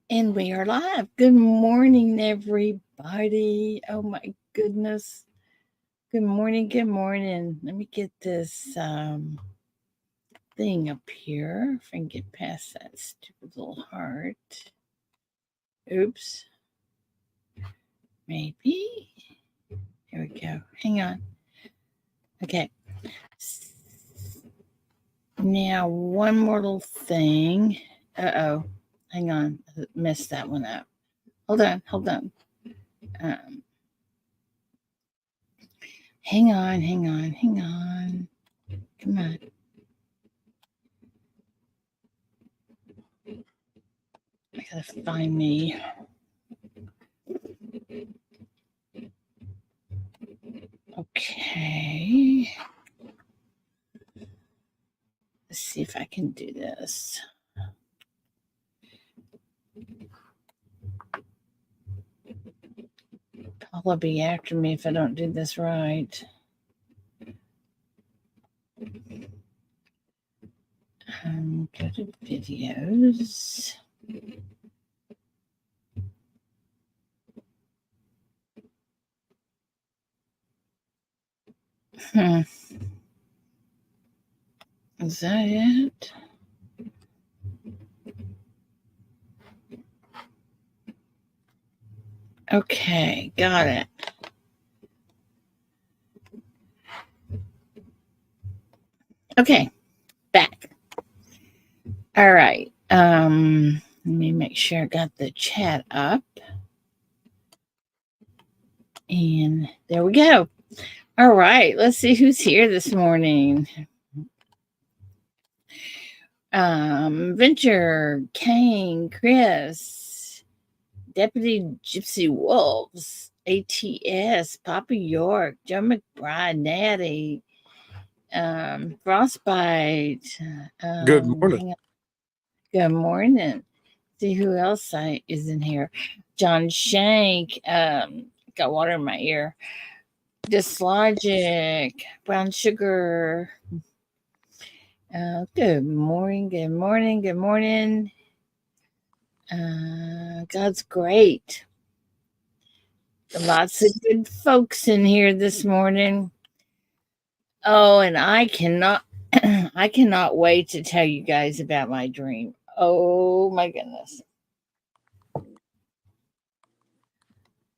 And we are live. Good morning, everybody. Oh my goodness. Good morning. Good morning. Let me get this thing up here. If I can get past that stupid little heart. Oops. Maybe. Here we go. Hang on. Okay. Now, one more little thing. Uh-oh. Hang on. I messed that one up. Hold on. Um, hang on. Come on. I gotta find me. Okay. Let's see if I can do this. Paul will be after me if I don't do this right. Go to videos. Is that it? Okay, got it. Okay, back. All right. Let me make sure I got the chat up. And there we go. All right, let's see who's here this morning. Venture, Kane, Chris, Deputy Gypsy Wolves, ATS, Papa York, Joe McBride, Natty, Frostbite. Good morning. Good morning. See who else is in here. John Shank. Got water in my ear. Dislogic, Brown Sugar. Good morning. God's great. Lots of good folks in here this morning. Oh, and I cannot I cannot wait to tell you guys about my dream. Oh my goodness.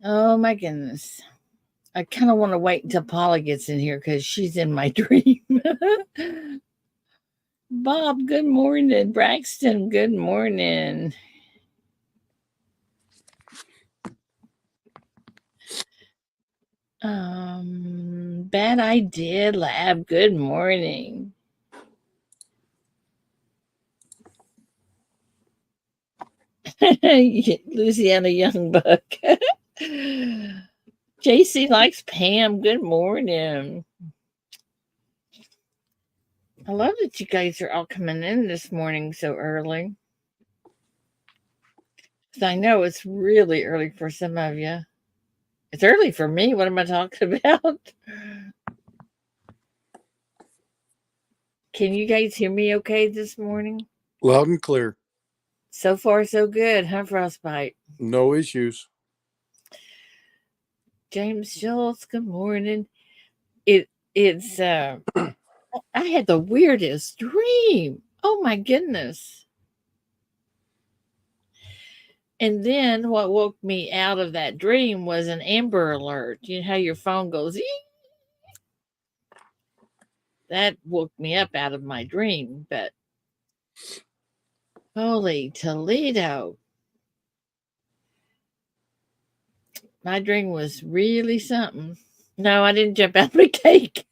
Oh my goodness. I kind of want to wait until Paula gets in here because she's in my dream. Bob, good morning. Braxton, good morning. Bad idea, Lab. Good morning. Louisiana Young Buck. JC likes Pam. Good morning. I love that you guys are all coming in this morning so early. I know it's really early for some of you. It's early for me. What am I talking about? Can you guys hear me okay this morning? Loud and clear. So far, so good, huh, Frostbite? No issues. James Schultz, good morning. It's I had the weirdest dream. Oh my goodness. And then what woke me out of that dream was an Amber Alert. You know how your phone goes, ee? That woke me up out of my dream. But holy Toledo. My dream was really something. No, I didn't jump out of a cake.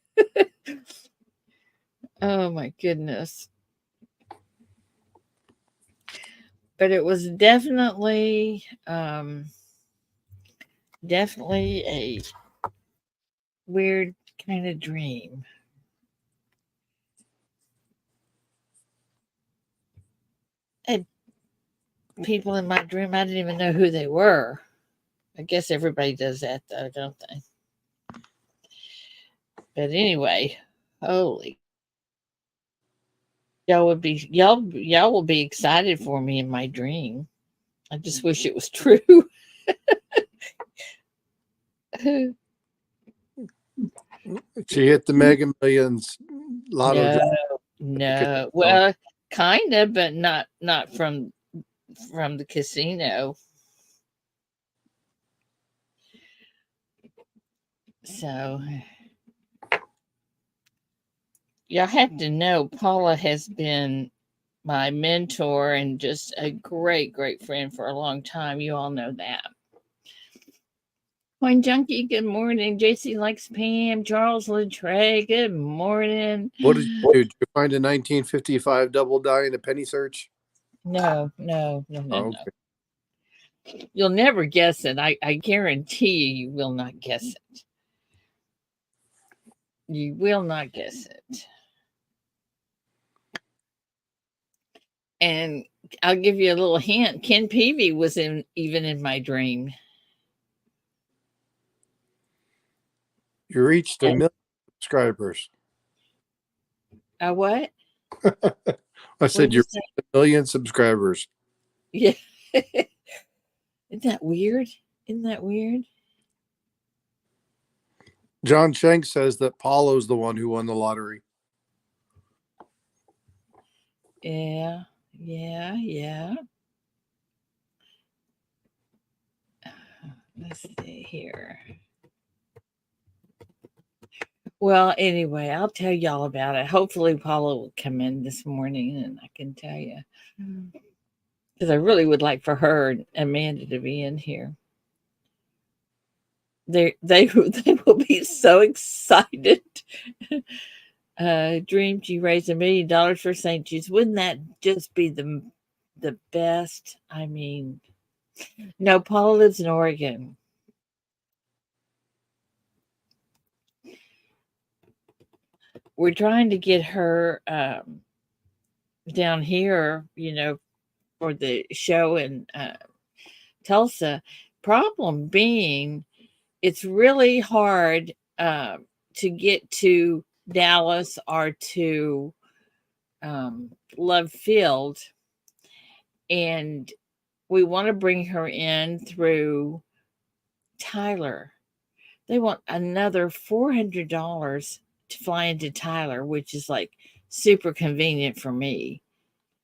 Oh my goodness. But it was definitely a weird kind of dream. And people in my dream, I didn't even know who they were. I guess everybody does that though, don't they? But anyway, holy y'all will be excited for me in my dream. I just wish it was true. She hit the Mega Millions lotto draw. No. Well, kind of, but not from the casino. So y'all have to know Paula has been my mentor and just a great friend for a long time. You all know that. Coin Junkie, good morning. JC likes Pam. Charles Latrey, good morning. What did you do? Did you find a 1955 double die in a penny search? No. Okay. You'll never guess it. I guarantee you will not guess it. You will not guess it. And I'll give you a little hint. Ken Peavy was even in my dream. You reached 1 million subscribers. A what? I said you reached 1 million subscribers. Yeah. Isn't that weird? John Shank says that Paulo's the one who won the lottery. Yeah. Let's see here. Well, anyway, I'll tell y'all about it. Hopefully Paula will come in this morning and I can tell you. Because I really would like for her and Amanda to be in here. They will be so excited. Dreamed you raised $1 million for St. Jude's. Wouldn't that just be the best? I mean, no, Paula lives in Oregon. We're trying to get her down here, for the show in Tulsa. Problem being, it's really hard to get to Dallas or to Love Field, and we want to bring her in through Tyler. They want another $400 to fly into Tyler, which is like super convenient for me.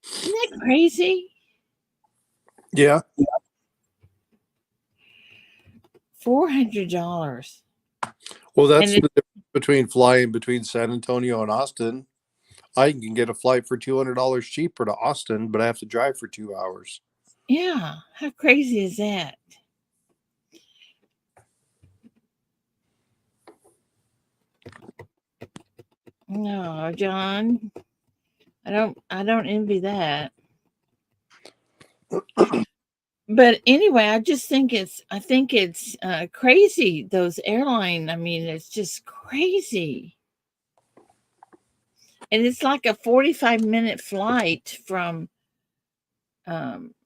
Isn't that crazy? Yeah. $400. Well, that's the difference between flying between San Antonio and Austin. I can get a flight for $200 cheaper to Austin, but I have to drive for 2 hours. Yeah. How crazy is that? No, John. I don't envy that. But anyway, I think it's crazy. Those airline, I mean, it's just crazy. And it's like a 45-minute flight from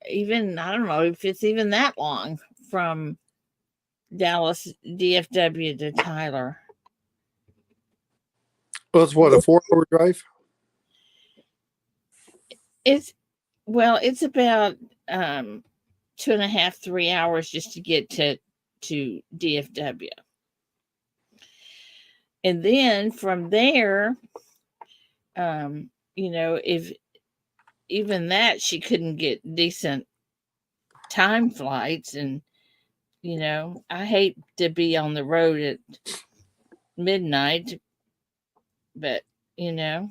even, I don't know if it's even that long, from Dallas DFW to Tyler. Well, it's what, a 4-hour drive? It's about 2.5, 3 hours just to get to DFW. And then from there, if even that, she couldn't get decent time flights. And, I hate to be on the road at midnight, but, and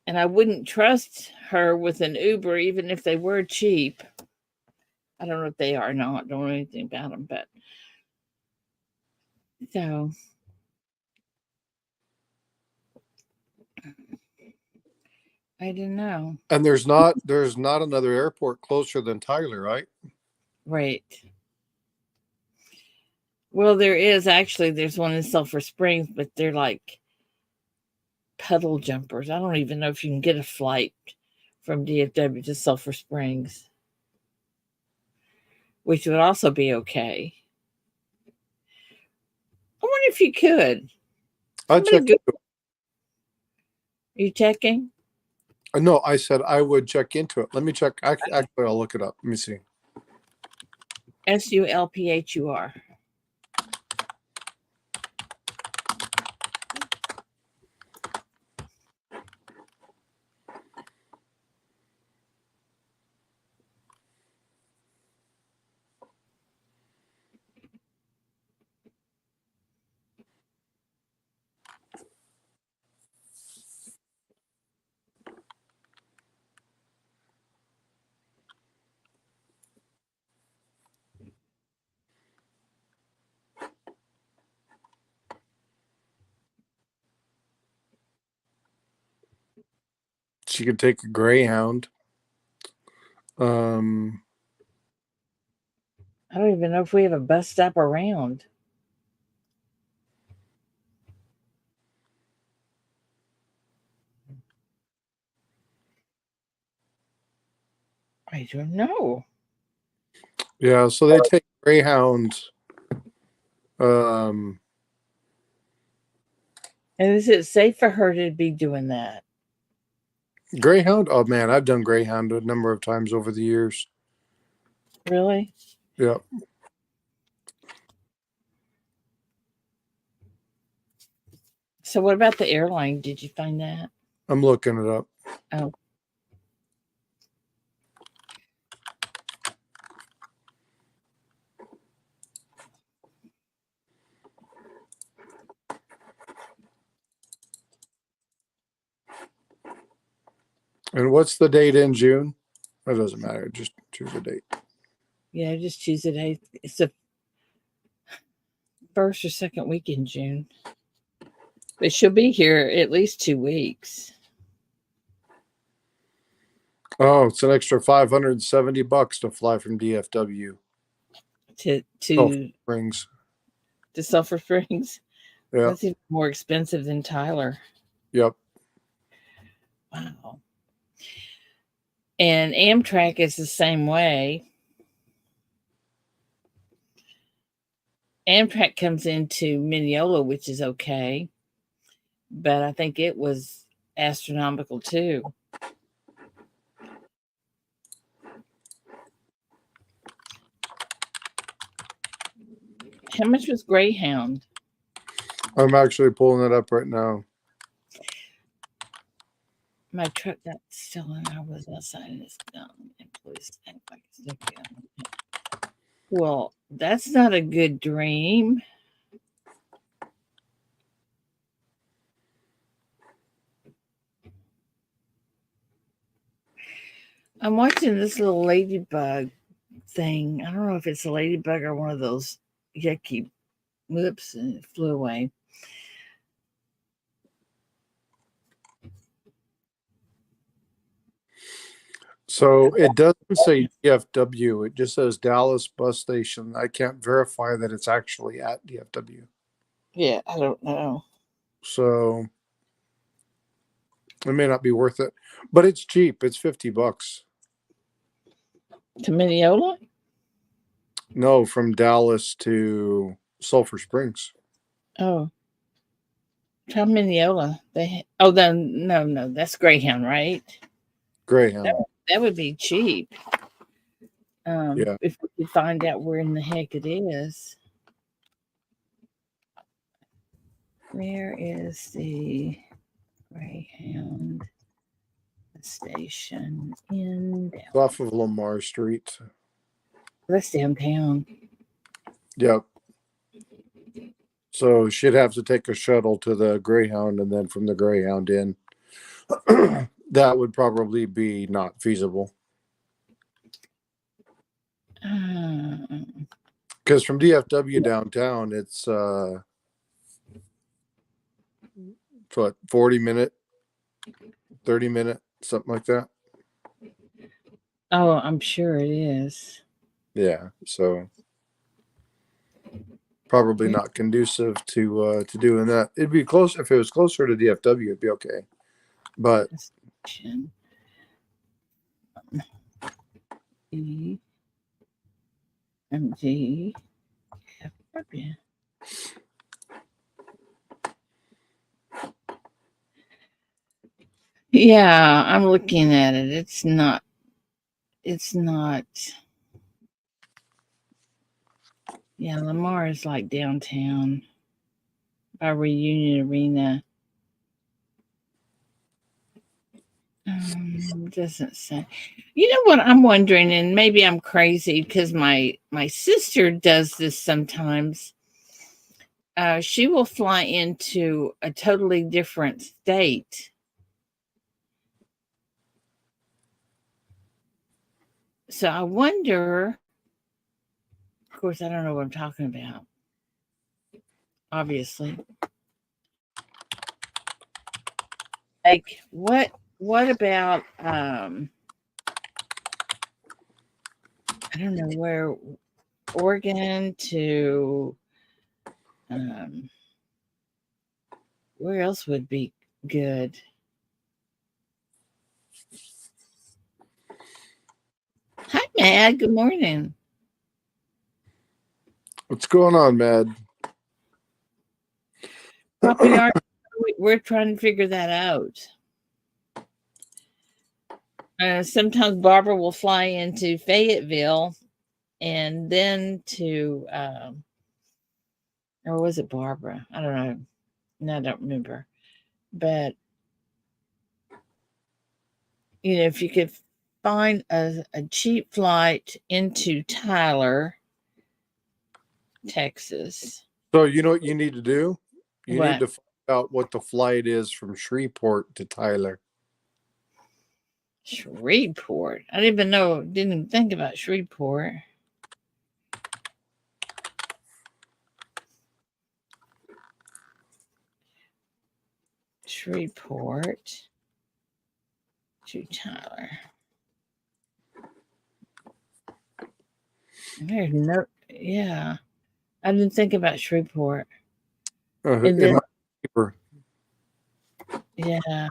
I wouldn't trust her with an Uber, even if they were cheap. I don't know if they are or not. Don't know anything about them, but so I don't know. And there's not another airport closer than Tyler, right? Right. Well, there is actually. There's one in Sulphur Springs, but they're like puddle jumpers. I don't even know if you can get a flight from DFW to Sulphur Springs, which would also be okay. I wonder if you could. I'll check it. You checking? No, I said I would check into it. Let me check. Actually, I'll look it up. Let me see. SULPHUR. She could take a Greyhound. I don't even know if we have a bus stop around. I don't know. Yeah, so they take Greyhounds. And is it safe for her to be doing that? Greyhound? Oh man, I've done Greyhound a number of times over the years. Really? Yeah. So what about the airline? Did you find that? I'm looking it up. Oh. And what's the date in June? That doesn't matter. Just choose a date. Yeah, just choose a day. It's the first or second week in June. But she'll be here at least 2 weeks. Oh, it's an extra $570 to fly from DFW. To Oh, to Springs. to Sulphur Springs. Yeah. That's even more expensive than Tyler. Yep. Wow. And Amtrak is the same way. Amtrak comes into Mineola, which is okay, but I think it was astronomical too. How much was Greyhound? I'm actually pulling it up right now. My truck got stolen. I was outside and it's gone. And police act like it's no gun. Well, that's not a good dream. I'm watching this little ladybug thing. I don't know if it's a ladybug or one of those yucky whoops, and it flew away. So it doesn't say DFW. It just says Dallas Bus Station. I can't verify that it's actually at DFW. Yeah, I don't know. So it may not be worth it, but it's cheap. It's $50. To Mineola? No, from Dallas to Sulphur Springs. Oh, try Mineola. Oh, then no, that's Greyhound, right? That, Greyhound. that would be cheap. Yeah. If we could find out where in the heck it is. Where is the Greyhound station in It's off of Lamar Street. That's downtown. Yep. So she'd have to take a shuttle to the Greyhound and then from the Greyhound in. That would probably be not feasible. Because from DFW downtown, it's what, 40-minute, 30-minute, something like that. Oh, I'm sure it is. Yeah. So probably not conducive to doing that. It'd be close if it was closer to DFW, it'd be okay. But EMG. Yeah, I'm looking at it. It's not. It's not. Yeah, Lamar is like downtown by Reunion Arena. Doesn't say. You know what I'm wondering, and maybe I'm crazy because my sister does this sometimes. She will fly into a totally different state. So I wonder. Of course, I don't know what I'm talking about. Obviously, like what? What about? I don't know where Oregon to. Um, where else would be good? Hi, Mad. Good morning. What's going on, Mad? Probably are. We're trying to figure that out. Sometimes Barbara will fly into Fayetteville and then to, or was it Barbara? I don't know. No, I don't remember. But, if you could find a cheap flight into Tyler, Texas. So you know what you need to do? You need What? to find out what the flight is from Shreveport to Tyler. Shreveport. I didn't even think about Shreveport. Shreveport to Tyler. There's no, yeah. I didn't think about Shreveport. And It then, might be cheaper. yeah,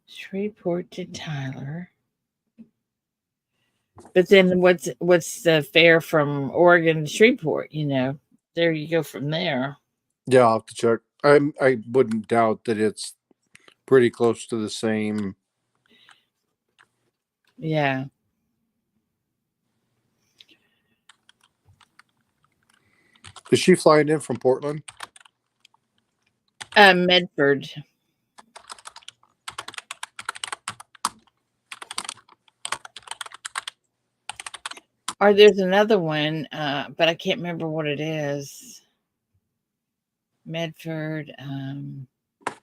Shreveport to Tyler. But then what's the fare from Oregon to Shreveport? There you go from there. Yeah, I'll have to check. I wouldn't doubt that it's pretty close to the same. Yeah. Is she flying in from Portland? Medford. Or there's another one, but I can't remember what it is. Medford. So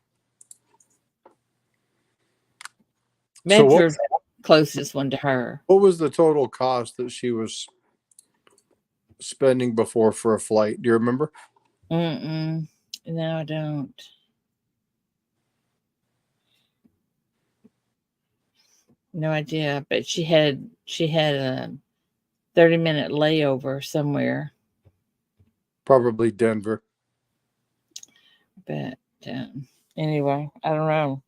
Medford's the closest one to her. what was the total cost that she was spending before for a flight? Do you remember? Mm-mm. No, I don't. No idea. But she had a 30-minute layover somewhere. Probably Denver. But anyway, I don't know.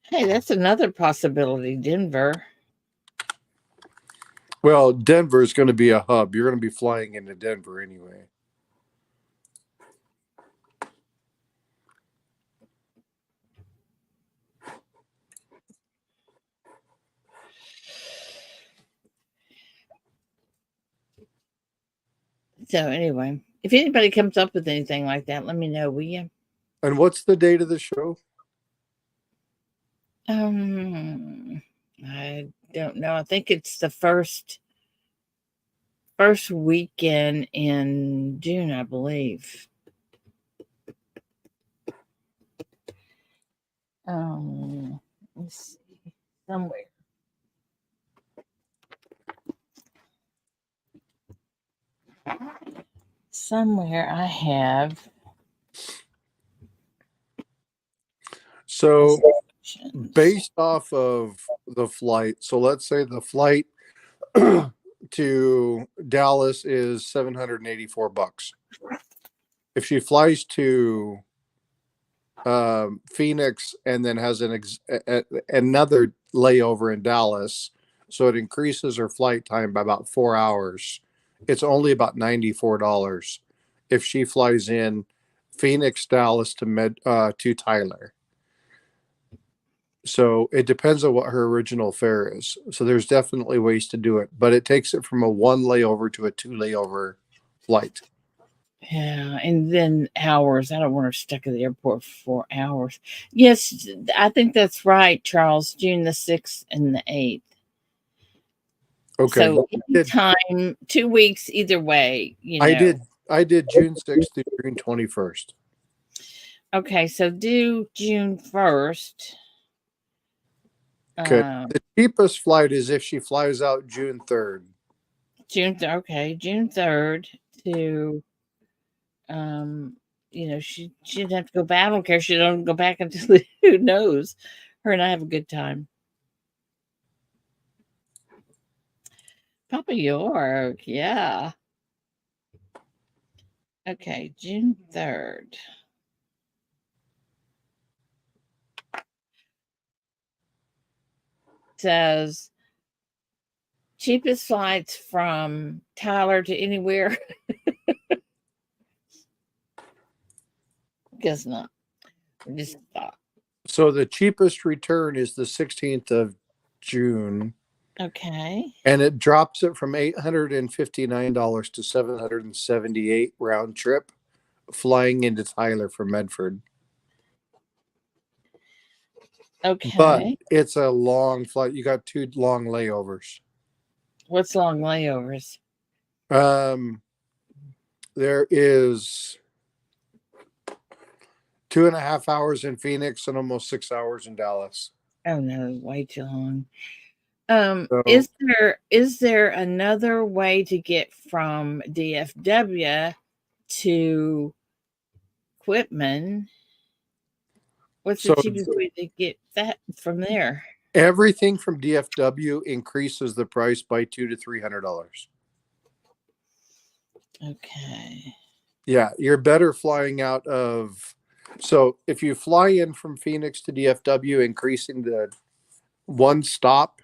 Hey, that's another possibility. Denver. Well, Denver is going to be a hub. You're going to be flying into Denver anyway. So anyway, if anybody comes up with anything like that, let me know, will you? And what's the date of the show? I don't know. I think it's the first weekend in June, I believe. Let's see, somewhere. Somewhere I have. So, based off of the flight, so let's say the flight to Dallas is $784. If she flies to Phoenix and then has another layover in Dallas, so it increases her flight time by about 4 hours. It's only about $94. If she flies in Phoenix, Dallas to Tyler. So it depends on what her original fare is. So there's definitely ways to do it, but it takes it from a 1 layover to a 2 layover flight. Yeah, and then hours. I don't want her stuck at the airport for 4 hours. Yes, I think that's right, Charles. June the 6th and the 8th. Okay. So anytime, 2 weeks either way, I did June 6th through June 21st. Okay, so do June 1st. Okay. The cheapest flight is if she flies out June 3rd. June 3rd to she didn't have to go back. I don't care. She don't go back until who knows. Her and I have a good time. Papa York, yeah. Okay, June 3rd. Says cheapest flights from Tyler to anywhere. Guess not. Just thought. So the cheapest return is the 16th of June. Okay. And it drops it from $859 to $778 round trip flying into Tyler from Medford. Okay. But it's a long flight. You got 2 long layovers. What's long layovers? There is 2.5 hours in Phoenix and almost 6 hours in Dallas. Oh no, way too long. Is there another way to get from DFW to Quitman? What's the cheapest way to get that from there? Everything from DFW increases the price by $200 to $300. Okay. Yeah, you're better flying out of. So if you fly in from Phoenix to DFW, increasing the one stop,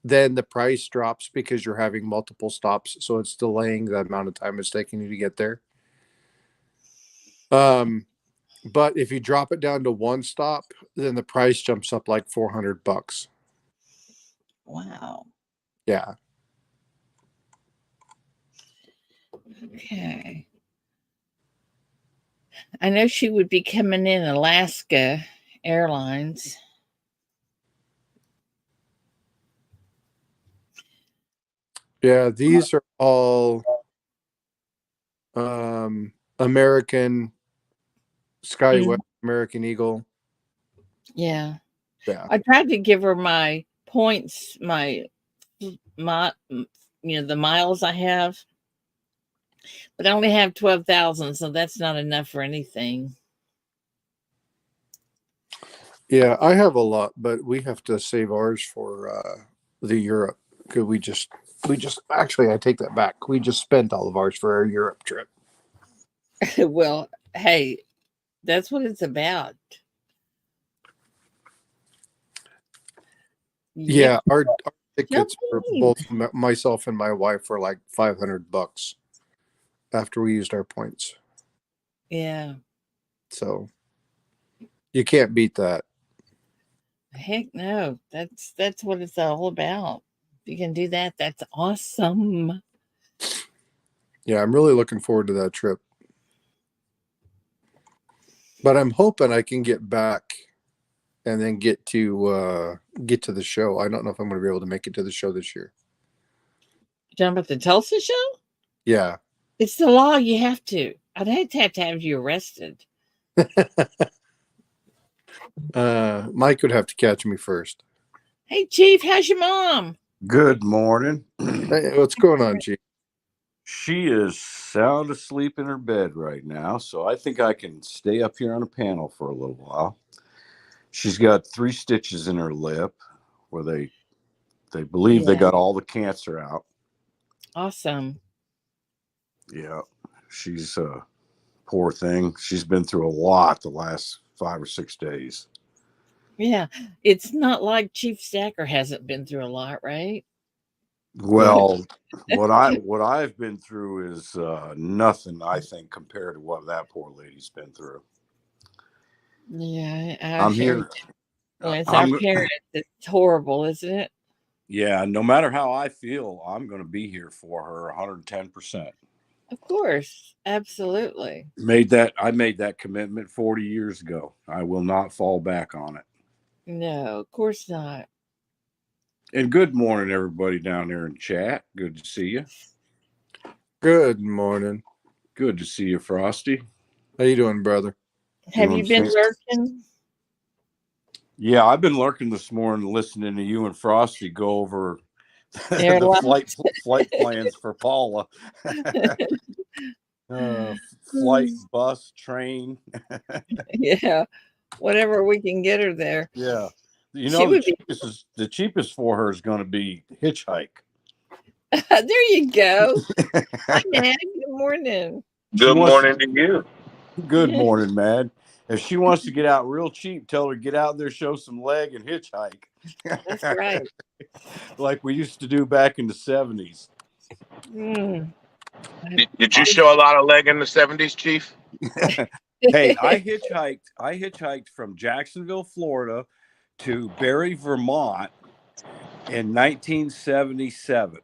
then the price drops because you're having multiple stops. So it's delaying the amount of time it's taking you to get there. But if you drop it down to one stop, then the price jumps up like $400. Wow. Yeah. Okay. I know she would be coming in Alaska Airlines. Yeah, these are all American Skywest, American Eagle. Yeah. Yeah. I tried to give her my points, my the miles I have, but I only have 12,000, so that's not enough for anything. Yeah, I have a lot, but we have to save ours for the Europe because we just actually I take that back. We just spent all of ours for our Europe trip. Well, hey, that's what it's about. Yeah, our tickets for Jumping. both myself and my wife were like $500 after we used our points. Yeah. So you can't beat that. Heck no. That's what it's all about. If you can do that, that's awesome. Yeah, I'm really looking forward to that trip. But I'm hoping I can get back and then get to the show. I don't know if I'm going to be able to make it to the show this year. You talking about the Tulsa show? Yeah. It's the law. You have to. I'd hate to have you arrested. Mike would have to catch me first. Hey, Chief, how's your mom? Good morning. Hey, what's going on, Chief? She is sound asleep in her bed right now, so I think I can stay up here on a panel for a little while. She's got 3 stitches in her lip where they believe they got all the cancer out. Awesome. Yeah, she's a poor thing. She's been through a lot the last 5 or 6 days. Yeah, it's not like Chief Stacker hasn't been through a lot, right? Well, what I've been through is nothing, I think, compared to what that poor lady's been through. Yeah, I I'm hear here. when it's our I'm parents, it's horrible, isn't it? Yeah, no matter how I feel, I'm going to be here for her 110%. Of course, absolutely. I made that commitment 40 years ago. I will not fall back on it. No, of course not. And good morning, everybody down there in chat. Good to see you. Good morning. Good to see you, Frosty. How you doing, brother? Have Doing you been fan- lurking? Yeah, I've been lurking this morning, listening to you and Frosty go over the Airline? flight plans for Paula. Flight, bus, train. Yeah, whatever we can get her there. Yeah, you She know would be. the cheapest for her is going to be hitchhike. There you go. Hi, Dad. Good morning. Good morning to you. Good morning, man. If she wants to get out real cheap, tell her to get out there, show some leg, and hitchhike. That's right. Like we used to do back in the 70s. Mm. Did you show a lot of leg in the 70s, Chief? Hey, I hitchhiked from Jacksonville, Florida to Barry, Vermont in 1977.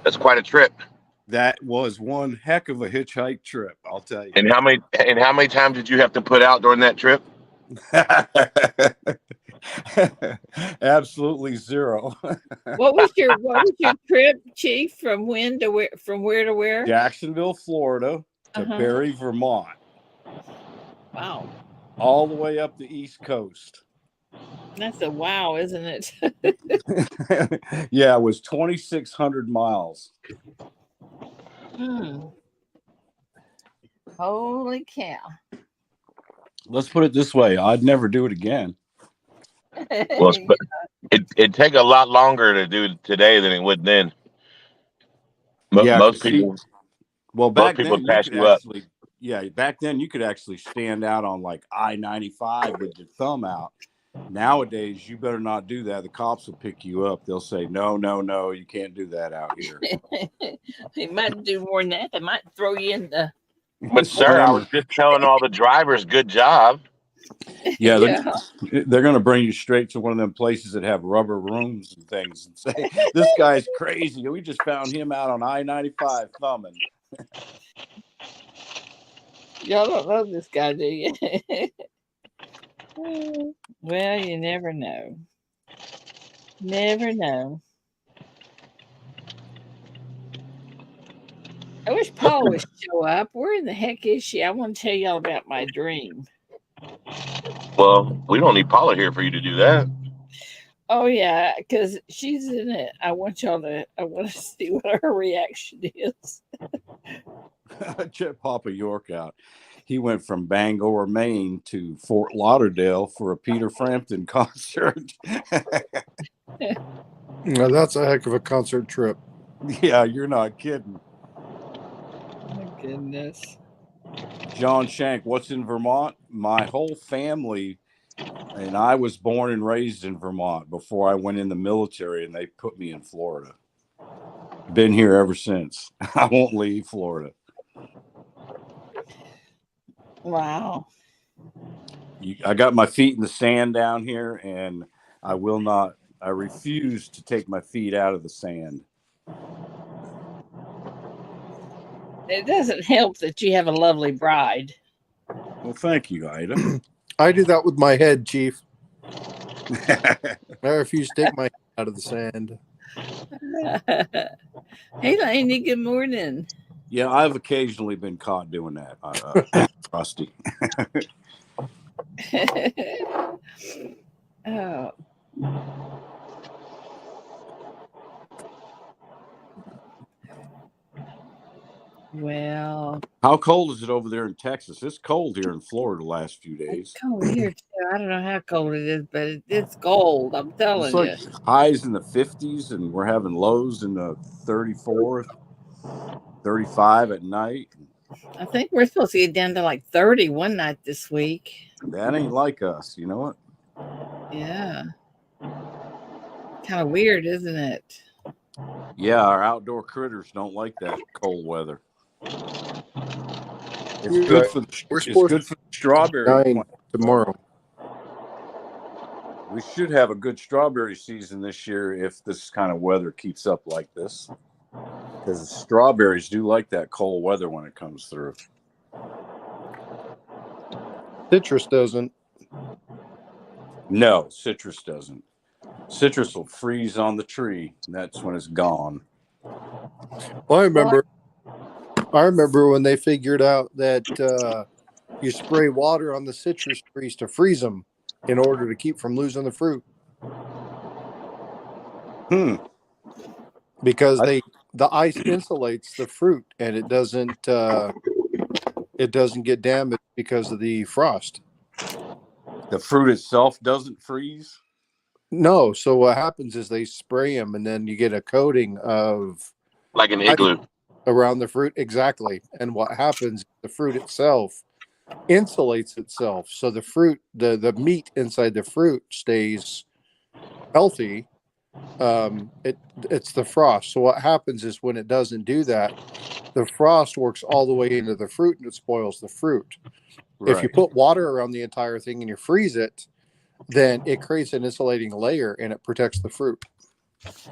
That's quite a trip. That was one heck of a hitchhike trip, I'll tell you. And how many times did you have to put out during that trip? Absolutely zero. What was your trip, Chief? From when to where? From where to where? Jacksonville, Florida to Barry, Vermont. Wow. All the way up the East Coast. That's a wow, isn't it? Yeah, it was 2,600 miles. Holy cow. Let's put it this way. I'd never do it again. Well, it'd take a lot longer to do today than it would then. Most people back then you pass could you up. back then you could actually stand out on like I-95 with your thumb out. Nowadays, you better not do that. The cops will pick you up. They'll say, no, you can't do that out here. They might do more than that. They might throw you in the... But, sir, I was just telling all the drivers, good job. Yeah, they're going to bring you straight to one of them places that have rubber rooms and things and say, this guy's crazy. We just found him out on I-95 thumbing. Y'all don't know this guy, do you? Well, you never know. Never know. I wish Paula would show up. Where in the heck is she? I want to tell y'all about my dream. Well, we don't need Paula here for you to do that. Oh, yeah, because she's in it. I want to see what her reaction is. Check Papa York out. He went from Bangor, Maine to Fort Lauderdale for a Peter Frampton concert. Now, that's a heck of a concert trip. Yeah, you're not kidding. My goodness. John Shank, what's in Vermont? My whole family, and I was born and raised in Vermont before I went in the military, and they put me in Florida. Been here ever since. I won't leave Florida. Wow. I got my feet in the sand down here, and I refuse to take my feet out of the sand. It doesn't help that you have a lovely bride. Well, thank you, Ida. I do that with my head, Chief. I refuse to take my head out of the sand. Hey, Laney, good morning. Yeah, I've occasionally been caught doing that, Frosty. Oh. Well, how cold is it over there in Texas? It's cold here in Florida the last few days. It's cold here too. I don't know how cold it is, but it's cold. I'm telling you. Highs in the 50s, and we're having lows in the 34, 35 at night. I think we're supposed to get down to like 30 one night this week. That ain't like us, you know what? Yeah. Kind of weird, isn't it? Yeah, our outdoor critters don't like that cold weather. It's You're good right. for We're it's supposed good for the strawberry 9 plant. tomorrow. We should have a good strawberry season this year if this kind of weather keeps up like this. Because strawberries do like that cold weather when it comes through. Citrus doesn't. No, citrus doesn't. Citrus will freeze on the tree, and that's when it's gone. Well, I remember when they figured out that you spray water on the citrus trees to freeze them in order to keep from losing the fruit because the ice insulates the fruit and it doesn't get damaged because of the frost. The fruit itself doesn't freeze? No, so what happens is they spray them and then you get a coating of Like an ice igloo. around the fruit. Exactly. And what happens, the fruit itself insulates itself. So the fruit, the meat inside the fruit stays healthy. It's the frost. So what happens is when it doesn't do that, the frost works all the way into the fruit and it spoils the fruit. If you Right. put water around the entire thing and you freeze it, then it creates an insulating layer and it protects the fruit.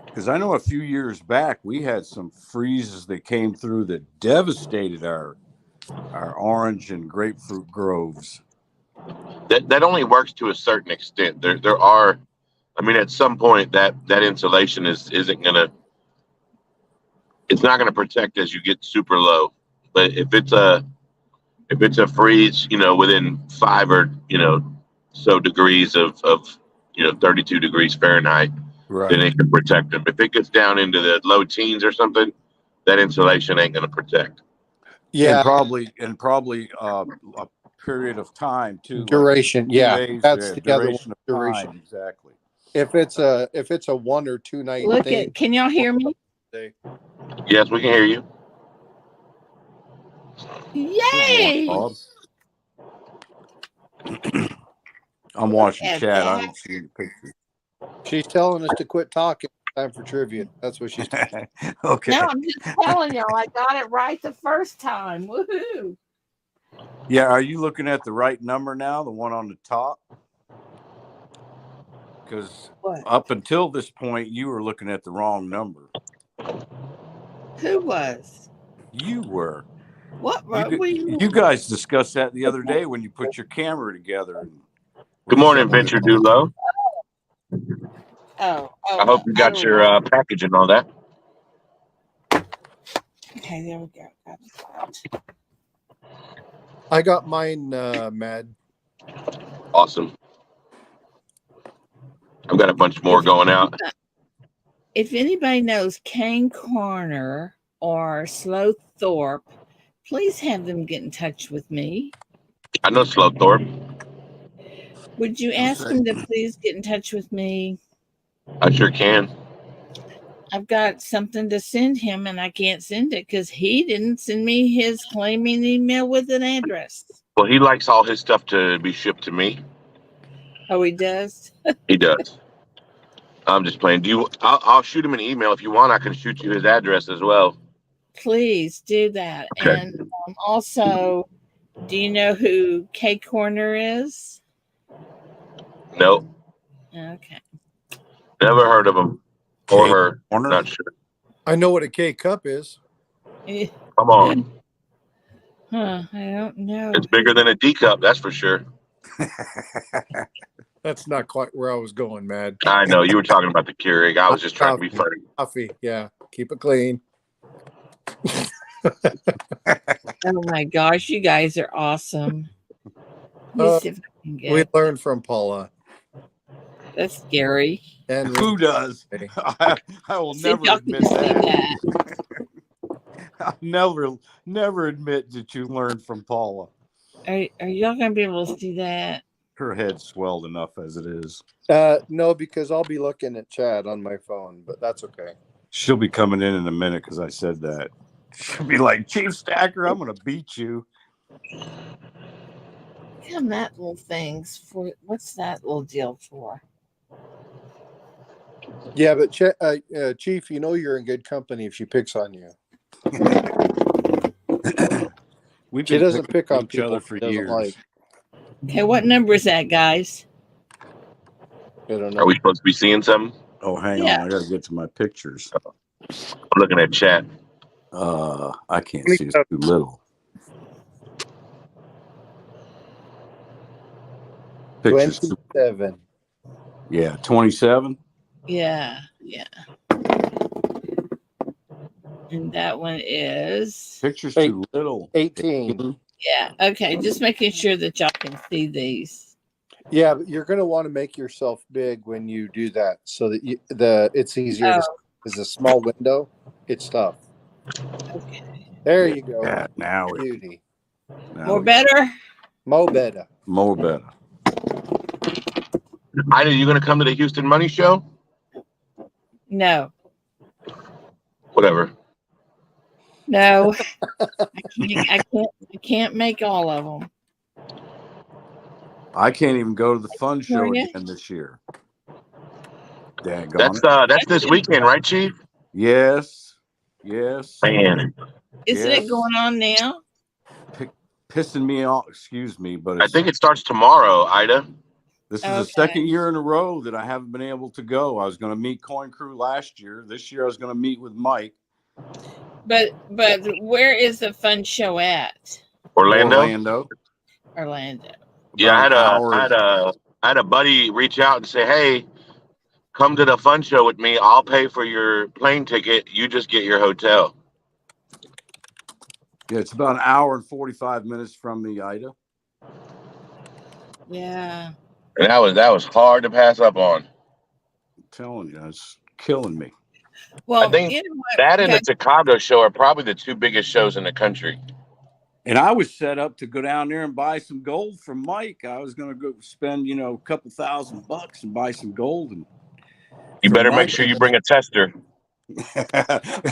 Because I know a few years back we had some freezes that came through that devastated our orange and grapefruit groves. That only works to a certain extent. There are, I mean, at some point that insulation isn't gonna, it's not gonna protect as you get super low. But if it's a freeze, within 5 or so degrees of 32 degrees Fahrenheit, then Right. it can protect them. If it gets down into the low teens or something, that insulation ain't gonna protect. Yeah. And probably a period of time too, like Duration. 2 Yeah. days. That's the other one. Duration of Duration. time. Exactly. If it's a 1 or 2 night Look thing. at, can y'all hear me? Yes, we can hear you. Yay! Bob. I'm watching at chat. I that. don't see any pictures. She's telling us to quit talking. Time for trivia. That's what she's Okay. No, I'm just telling y'all, I got it right the first time. Woohoo! Yeah, are you looking at the right number now, the one on the top? Because What? up until this point, you were looking at the wrong number. Who was? You were. What were you? You guys discussed that the other day when you put your camera together. And Good morning, Venture Dulo. Oh, I hope you got your package and all that. okay, there we go. Got it. I got mine, Mad. Awesome. I've got a bunch more going out. If anybody knows Kane Corner or Slowthorpe, please have them get in touch with me. I know Slowthorpe. Would you ask him to please get in touch with me? I sure can. I've got something to send him and I can't send it because he didn't send me his claiming email with an address. Well, he likes all his stuff to be shipped to me. Oh, he does? He does. I'm just playing. I'll shoot him an email if you want. I can shoot you his address as well. Please do that. Okay. And also, do you know who K Corner is? Nope. Okay. Never heard of him or her. Corner? Not sure. I know what a K cup is. Come on. Huh, I don't know. It's bigger than a D cup, that's for sure. That's not quite where I was going, Mad. I know. You were talking about the Keurig. I was just trying to be funny. Coffee. Yeah. Keep it clean. Oh my gosh, you guys are awesome. Let me see if I can get We learned from Paula. That's scary. And Who does? I will See if never y'all can admit see that. that. I'll never admit that you learned from Paula. Are y'all gonna be able to see that? Her head swelled enough as it is. no, because I'll be looking at Chad on my phone, but that's okay. She'll be coming in a minute because I said that. She'll be like, Chief Stacker, I'm going to beat you. Damn, that little thing's for, what's that little deal for? Yeah, but Chief, you know you're in good company if she picks on you. We've She been doesn't picking pick on each other people for she doesn't years. like. Okay, what number is that, guys? I don't Are know. we supposed to be seeing something? Oh, hang Yeah. on. I got to get to my pictures. I'm looking at chat. I can't see. It's too little. Pictures. 27. Yeah, 27. Yeah. And that one is, Pictures Eight- too little. 18. yeah. Okay, just making sure that y'all can see these. Yeah, but you're going to want to make yourself big when you do that so that it's easier to see. Oh, It's a small window. It's tough. okay. There you go. Yeah, now Beauty. More better? Mo better. More better. Ida, you going to come to the Houston Money Show? No. Whatever. No. I can't make all of them. I can't even go to the fun show California? again this year. Daggone it. That's this weekend, right, Chief? Yes. Yes. Man, Isn't Yes. it going on now? Pissing me off. Excuse me, but I think it starts tomorrow, Ida. this is the Okay. second year in a row that I haven't been able to go. I was going to meet Coin Crew last year. This year I was going to meet with Mike. But where is the fun show at? Orlando. Orlando. Yeah, About an hour. I had a buddy reach out and say, "Hey, come to the fun show with me. I'll pay for your plane ticket. You just get your hotel." Yeah, it's about an hour and 45 minutes from me, Ida. Yeah. And that was hard to pass up on. I'm telling you, it's killing me. Well, I think you know what, that and guys, the Chicago show are probably the two biggest shows in the country. And I was set up to go down there and buy some gold from Mike. I was going to go spend, a couple $1,000 and buy some gold. And You from better make Mike. sure you bring a tester.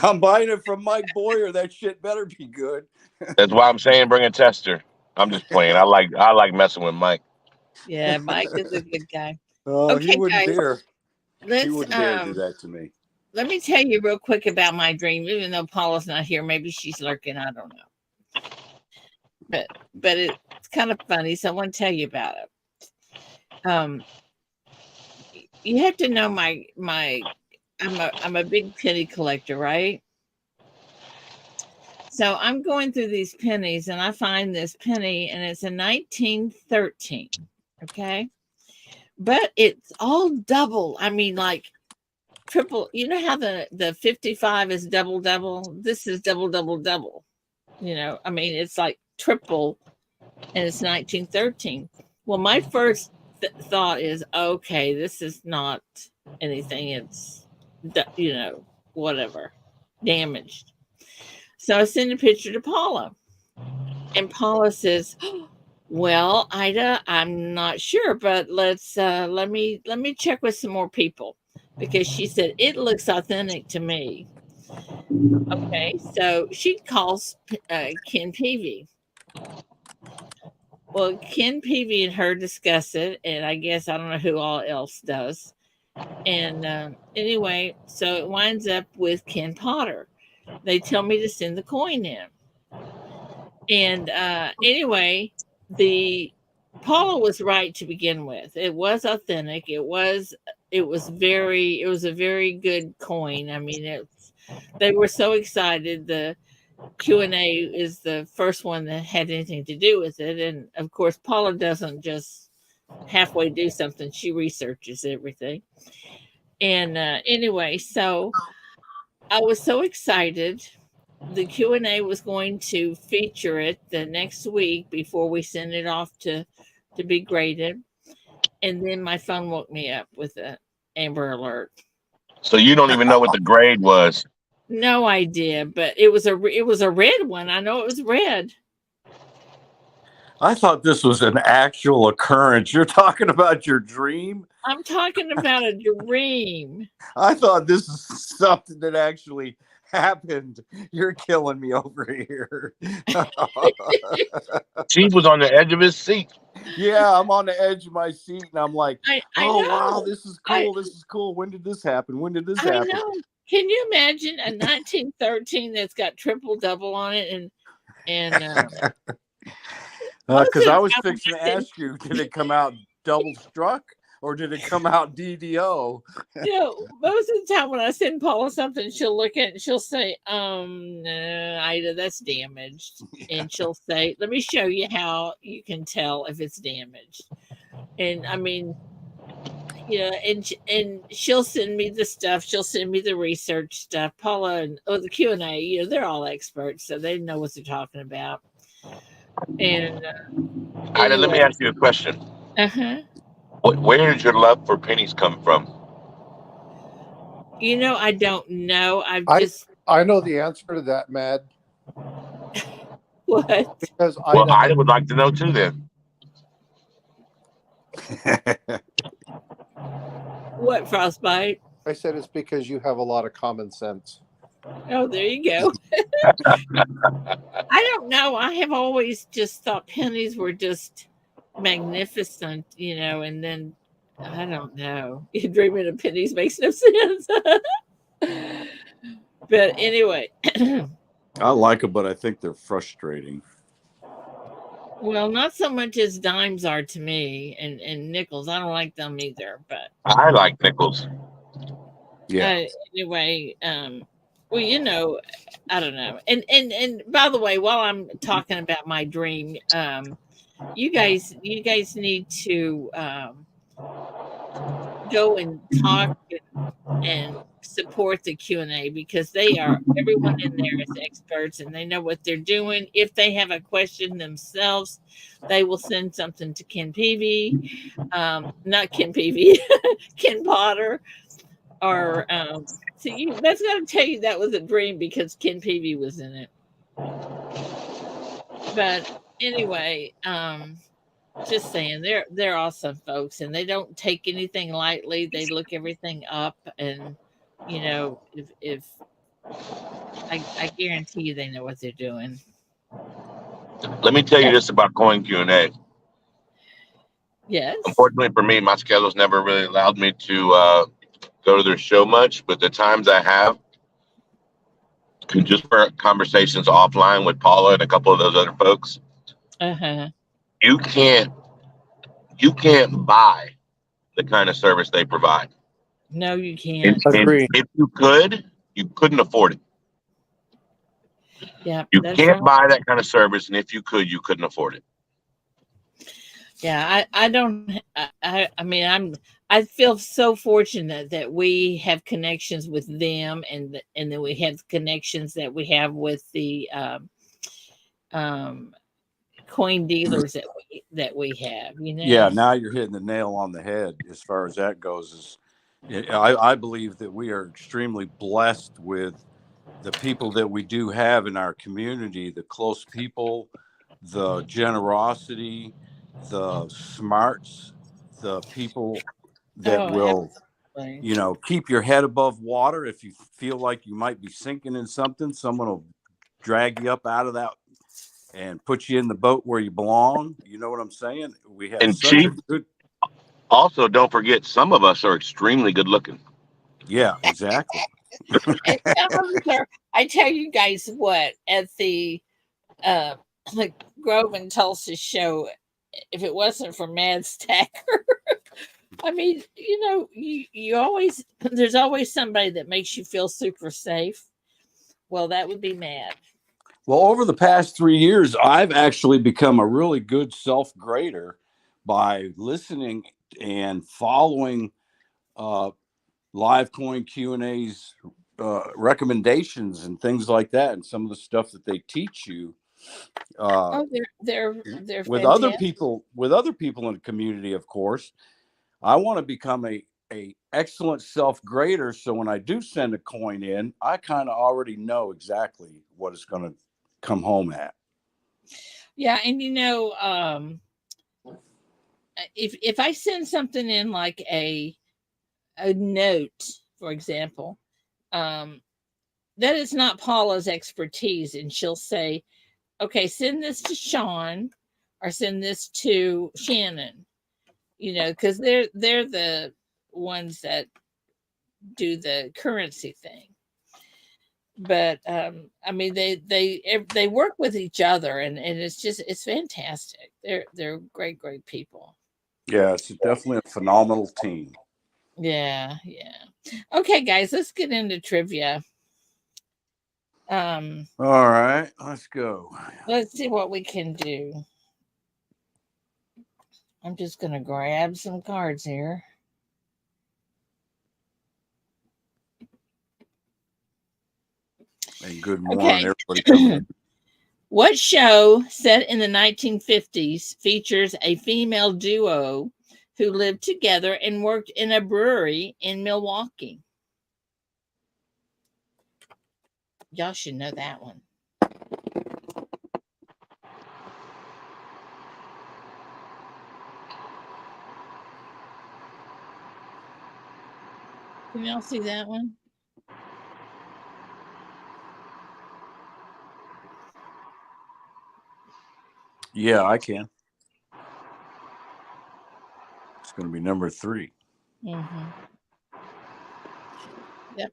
I'm buying it from Mike Boyer. That shit better be good. That's why I'm saying bring a tester. I'm just playing. I like messing with Mike. yeah, Mike is a good guy. Oh, he Okay, wouldn't guys, dare. He let's wouldn't dare do that to me. let me tell you real quick about my dream. Even though Paula's not here, maybe she's lurking. I don't know. But it's kind of funny, so I want to tell you about it. You have to know my I'm a big penny collector, right? So I'm going through these pennies and I find this penny and it's a 1913. Okay. But it's all double. I mean, like triple. You know how the 55 is double double? This is double double double. I mean, it's like triple and it's 1913. Well, my first thought is, okay, this is not anything. It's, whatever, damaged. So I send a picture to Paula. And Paula says, well, Ida, I'm not sure, but let me check with some more people, because she said it looks authentic to me. Okay, so she calls Ken Peavy. Well, Ken Peavy and her discuss it, and I guess I don't know who all else does. And anyway, so it winds up with Ken Potter. They tell me to send the coin in. And anyway, the Paula was right to begin with. It was authentic. It was a very good coin. I mean, they were so excited. The Q&A is the first one that had anything to do with it. And of course, Paula doesn't just halfway do something. She researches everything. And anyway, so I was so excited. The Q&A was going to feature it the next week before we send it off to be graded. And then my phone woke me up with an Amber Alert. So you don't even know what the grade was. No idea, but it was a red one. I know it was red. I thought this was an actual occurrence. You're talking about your dream? I'm talking about a dream. I thought this is something that actually happened. You're killing me over here. Chief was on the edge of his seat. Yeah, I'm on the edge of my seat, and I'm like, I oh wow, know. this is I cool. This is cool. When did this happen? When did this I happen? know. Can you imagine a 1913 that's got triple double on it and most Because of I the was time when fixing I to send ask you, did it come out double struck or did it come out DDO? most of the time when I send Paula something, she'll look at it and she'll say, no, Ida, that's damaged. And she'll say, let me show you how you can tell if it's damaged. And I mean, and she'll send me the stuff. She'll send me the research stuff. Paula and the Q&A, they're all experts, so they know what they're talking about. And Ida, let me anyway, ask you a question. uh-huh. Where did your love for pennies come from? I don't know. I've I just I know the answer to that, Mad, what? because Well, Ida. Ida would like to know too. Then What, Frostbite? I said it's because you have a lot of common sense. Oh, there you go. I don't know. I have always just thought pennies were just magnificent, and then I don't know. Dreaming of pennies makes no sense. But anyway, I like them, but I think they're frustrating. well, not so much as dimes are to me and nickels. I don't like them either. But I like nickels. Yeah. anyway, well, I don't know. And by the way, while I'm talking about my dream, you guys need to go and talk and support the Q&A because everyone in there is experts and they know what they're doing. If they have a question themselves, they will send something to Ken Peavy, not Ken Peavy, Ken Potter, or that's got to tell you that was a dream because Ken Peavy was in it. But anyway, just saying they're awesome folks and they don't take anything lightly. They look everything up and if I guarantee you they know what they're doing. Let me tell you this about Coin Q&A. Yes. Unfortunately for me, my schedule's never really allowed me to go to their show much, but the times I have, just for conversations offline with Paula and a couple of those other folks, Uh-huh. you can't buy the kind of service they provide. No, you And, can't. and Agree. if you could, you couldn't afford it. Yeah, You that's can't right. buy that kind of service, and if you could, you couldn't afford it. Yeah, I don't I mean I feel so fortunate that we have connections with them and that we have connections that we have with the um coin dealers that we have, Yeah, now you're hitting the nail on the head as far as that goes. I believe that we are extremely blessed with the people that we do have in our community, the close people, the generosity, the smarts, the people that Oh, will, absolutely. keep your head above water. If you feel like you might be sinking in something, someone will drag you up out of that and put you in the boat where you belong. You know what I'm saying? We have And such a Chief, good. also don't forget, some of us are extremely good looking. Yeah, exactly. And I tell you guys what, at the uh the Grove and Tulsa show, if it wasn't for Mad Stacker, I mean, you always there's always somebody that makes you feel super safe. Well, that would be Mad. Well, over the past 3 years, I've actually become a really good self-grader by listening and following uh, live coin Q&A's recommendations and things like that, and some of the stuff that they teach you Oh, they're with other fantastic. people, in the community. Of course, I want to become a excellent self-grader, so when I do send a coin in, I kind of already know exactly what it's going to come home at. Yeah, and if I send something in like a note, for example, um, that is not Paula's expertise, and she'll say, "Okay, send this to Sean, or send this to Shannon, you know, because they're the ones that do the currency thing. But I mean, they work with each other, and it's fantastic. They're great people. Yeah, it's definitely a phenomenal team. Yeah. Okay, guys, let's get into trivia. All right, let's go. Let's see what we can do. I'm just gonna grab some cards here. And good morning, everybody coming in. What show set in the 1950s features a female duo who lived together and worked in a brewery in Milwaukee? Y'all should know that one. Can y'all see that one? Yeah, I can. It's going to be number 3. Mm-hmm. Yep.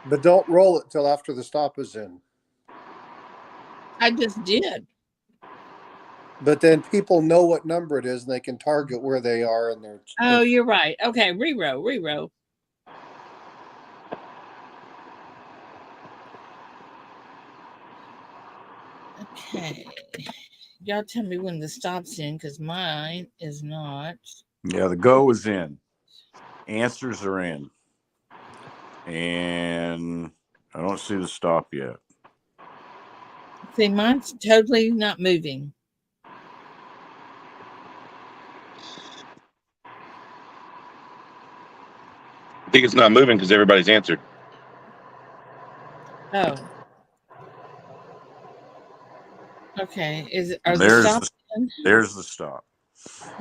But don't roll it till after the stop is in. I just did. But then people know what number it is, and they can target where they are in their. Oh, you're right. Okay, rerow. Okay. Y'all tell me when the stop's in, because mine is not. Yeah, the go is in. Answers are in. And I don't see the stop yet. See, mine's totally not moving. I think it's not moving because everybody's answered. Oh. Okay. Are the There's stops in? there's the stop.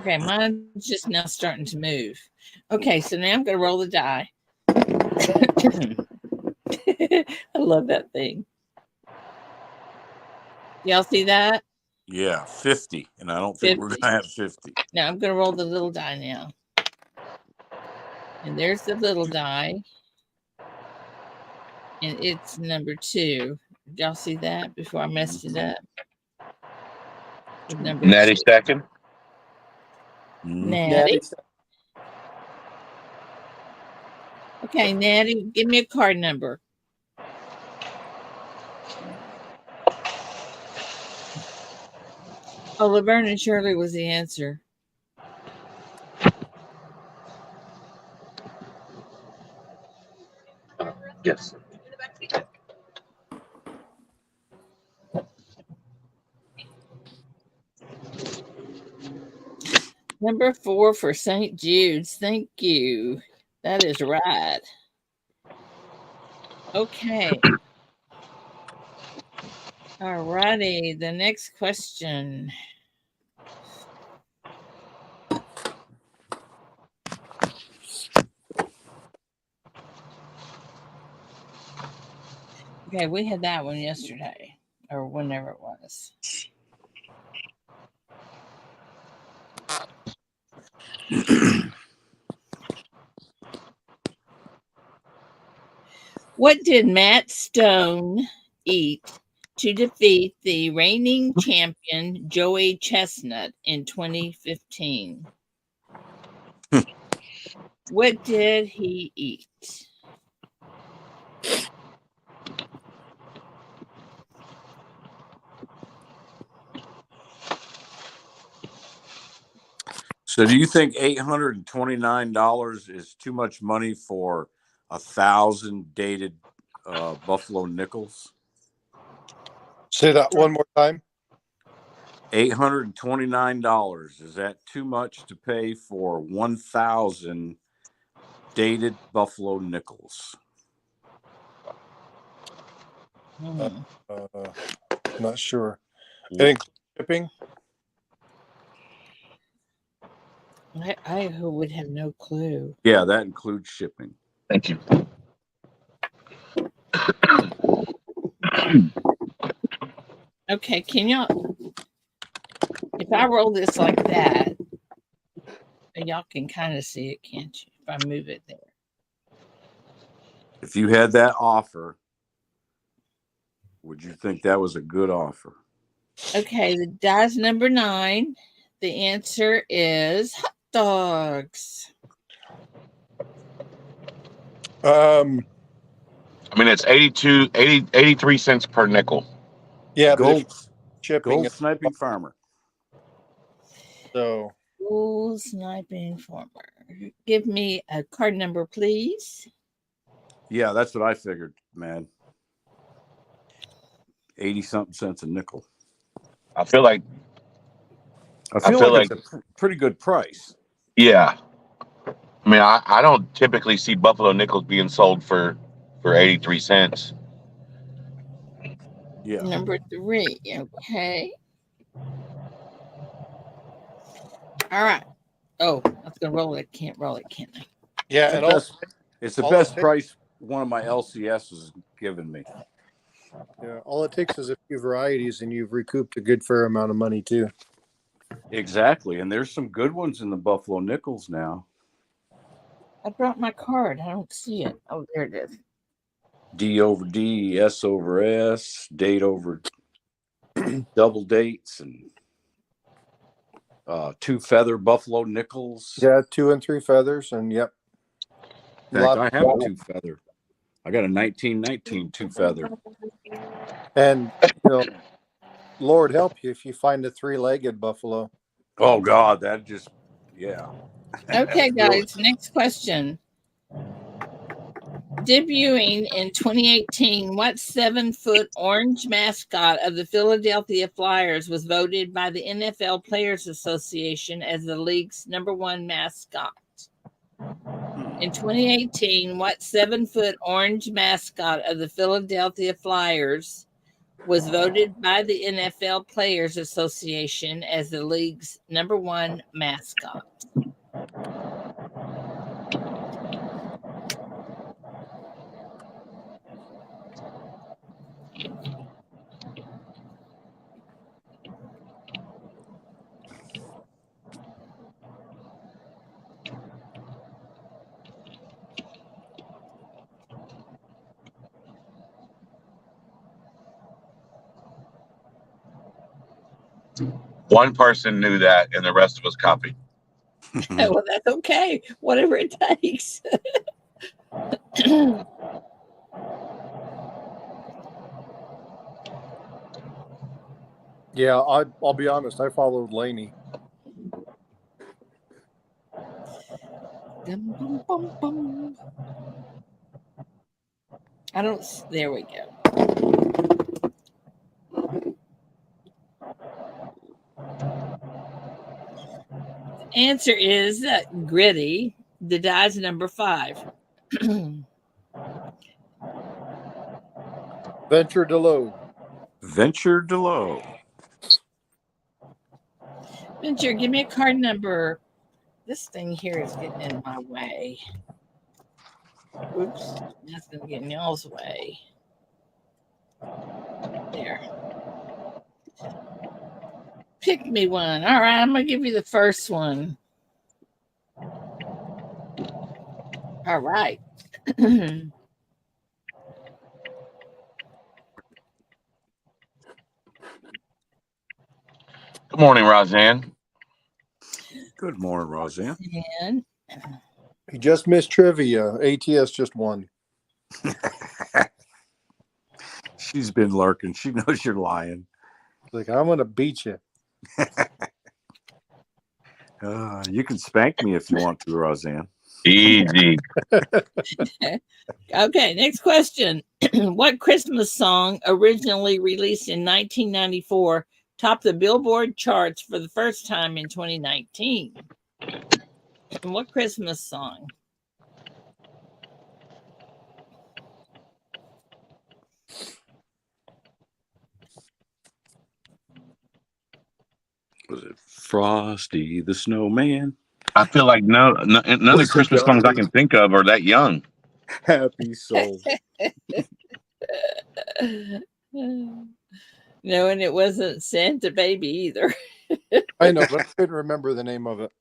Okay, mine's just now starting to move. Okay, so now I'm going to roll the die. I love that thing. Y'all see that? Yeah, 50. And I don't think 50. we're going to have 50. Now I'm going to roll the little die now. And there's the little die. And it's number 2. Did y'all see that before I messed it up? With number Natty 2. stacking. Natty. Okay, Natty, give me a card number. Oh, Laverne and Shirley was the answer. Yes. Number 4 for St. Jude's. Thank you. That is right. Okay. All righty. The next question. Okay, we had that one yesterday or whenever it was. What did Matt Stone eat to defeat the reigning champion Joey Chestnut in 2015? What did he eat? So do you think $829 is too much money for 1,000 dated Buffalo nickels? Say that one more time. $829. Is that too much to pay for 1,000 dated Buffalo nickels? Not sure. It includes shipping. I would have no clue. Yeah, that includes shipping. Thank you. Okay, can y'all If I roll this like that, y'all can kind of see it, can't you? If I move it there. If you had that offer, would you think that was a good offer? Okay, the dice number 9. The answer is hot dogs. I mean, it's 83 cents per nickel. Yeah, but if Gold, shipping gold sniping farmer. so Gold sniping farmer. Give me a card number, please. Yeah, that's what I figured, man. 80-something cents a nickel. I feel like it's a pretty good price. Yeah. I mean, I don't typically see buffalo nickels being sold for 83 cents. Yeah. Number 3. Okay. All right. Oh, I was going to roll it. Can't roll it, can I? yeah, and all It's the all best it takes- price one of my LCS has given me. yeah, all it takes is a few varieties, and you've recouped a good fair amount of money too. Exactly. And there's some good ones in the buffalo nickels now. I brought my card. I don't see it. Oh, there it is. D over D, S over S, date over double dates, and 2 feather buffalo nickels. Yeah, 2 and 3 feathers, and yep. In fact, I have a 2 feather. I got a 1919 2 feather. And Lord help you if you find a 3-legged buffalo. Oh God, that just Okay, Really? guys. Next question. Debuting in 2018, what 7-foot orange mascot of the Philadelphia Flyers was voted by the NFL Players Association as the league's #1 mascot? In 2018, what 7-foot orange mascot of the Philadelphia Flyers was voted by the NFL Players Association as the league's #1 mascot? One person knew that, and the rest of us copied. Well, that's okay. Whatever it takes. Yeah, I'll be honest. I followed Laney. Bum, bum, bum. I don't. There we go. The answer is Gritty. The die's number 5. Venture Delow. Venture Delow. Venture, give me a card number. This thing here is getting in my way. Oops, that's going to get in y'all's way. There. Pick me one. All right, I'm going to give you the first one. All right. Good morning, Roseanne. Good morning, Roseanne. And He just missed trivia. ATS just won. She's been lurking. She knows you're lying. Like, I'm going to beat you. You can spank me if you want to, Roseanne. Easy. okay, next question. What Christmas song, originally released in 1994, topped the Billboard charts for the first time in 2019? And what Christmas song? Was it Frosty the Snowman? I feel like none of the Christmas songs I can think of are that young. Happy Soul. No, and it wasn't Santa Baby either. I know, but I couldn't remember the name of it.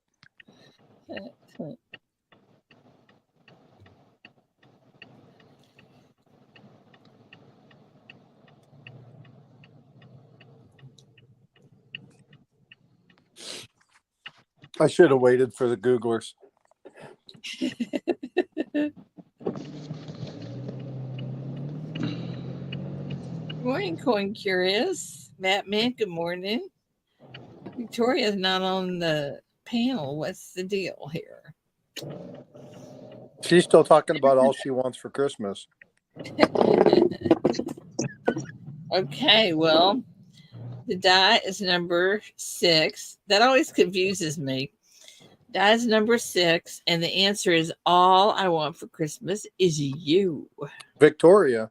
I should have waited for the Googlers. Good morning, Coin Curious. Batman, good morning. Victoria's not on the panel. What's the deal here? She's still talking about all she wants for Christmas. Okay, well, the die is number 6. That always confuses me. Die is number 6, and the answer is all I want for Christmas is you. Victoria.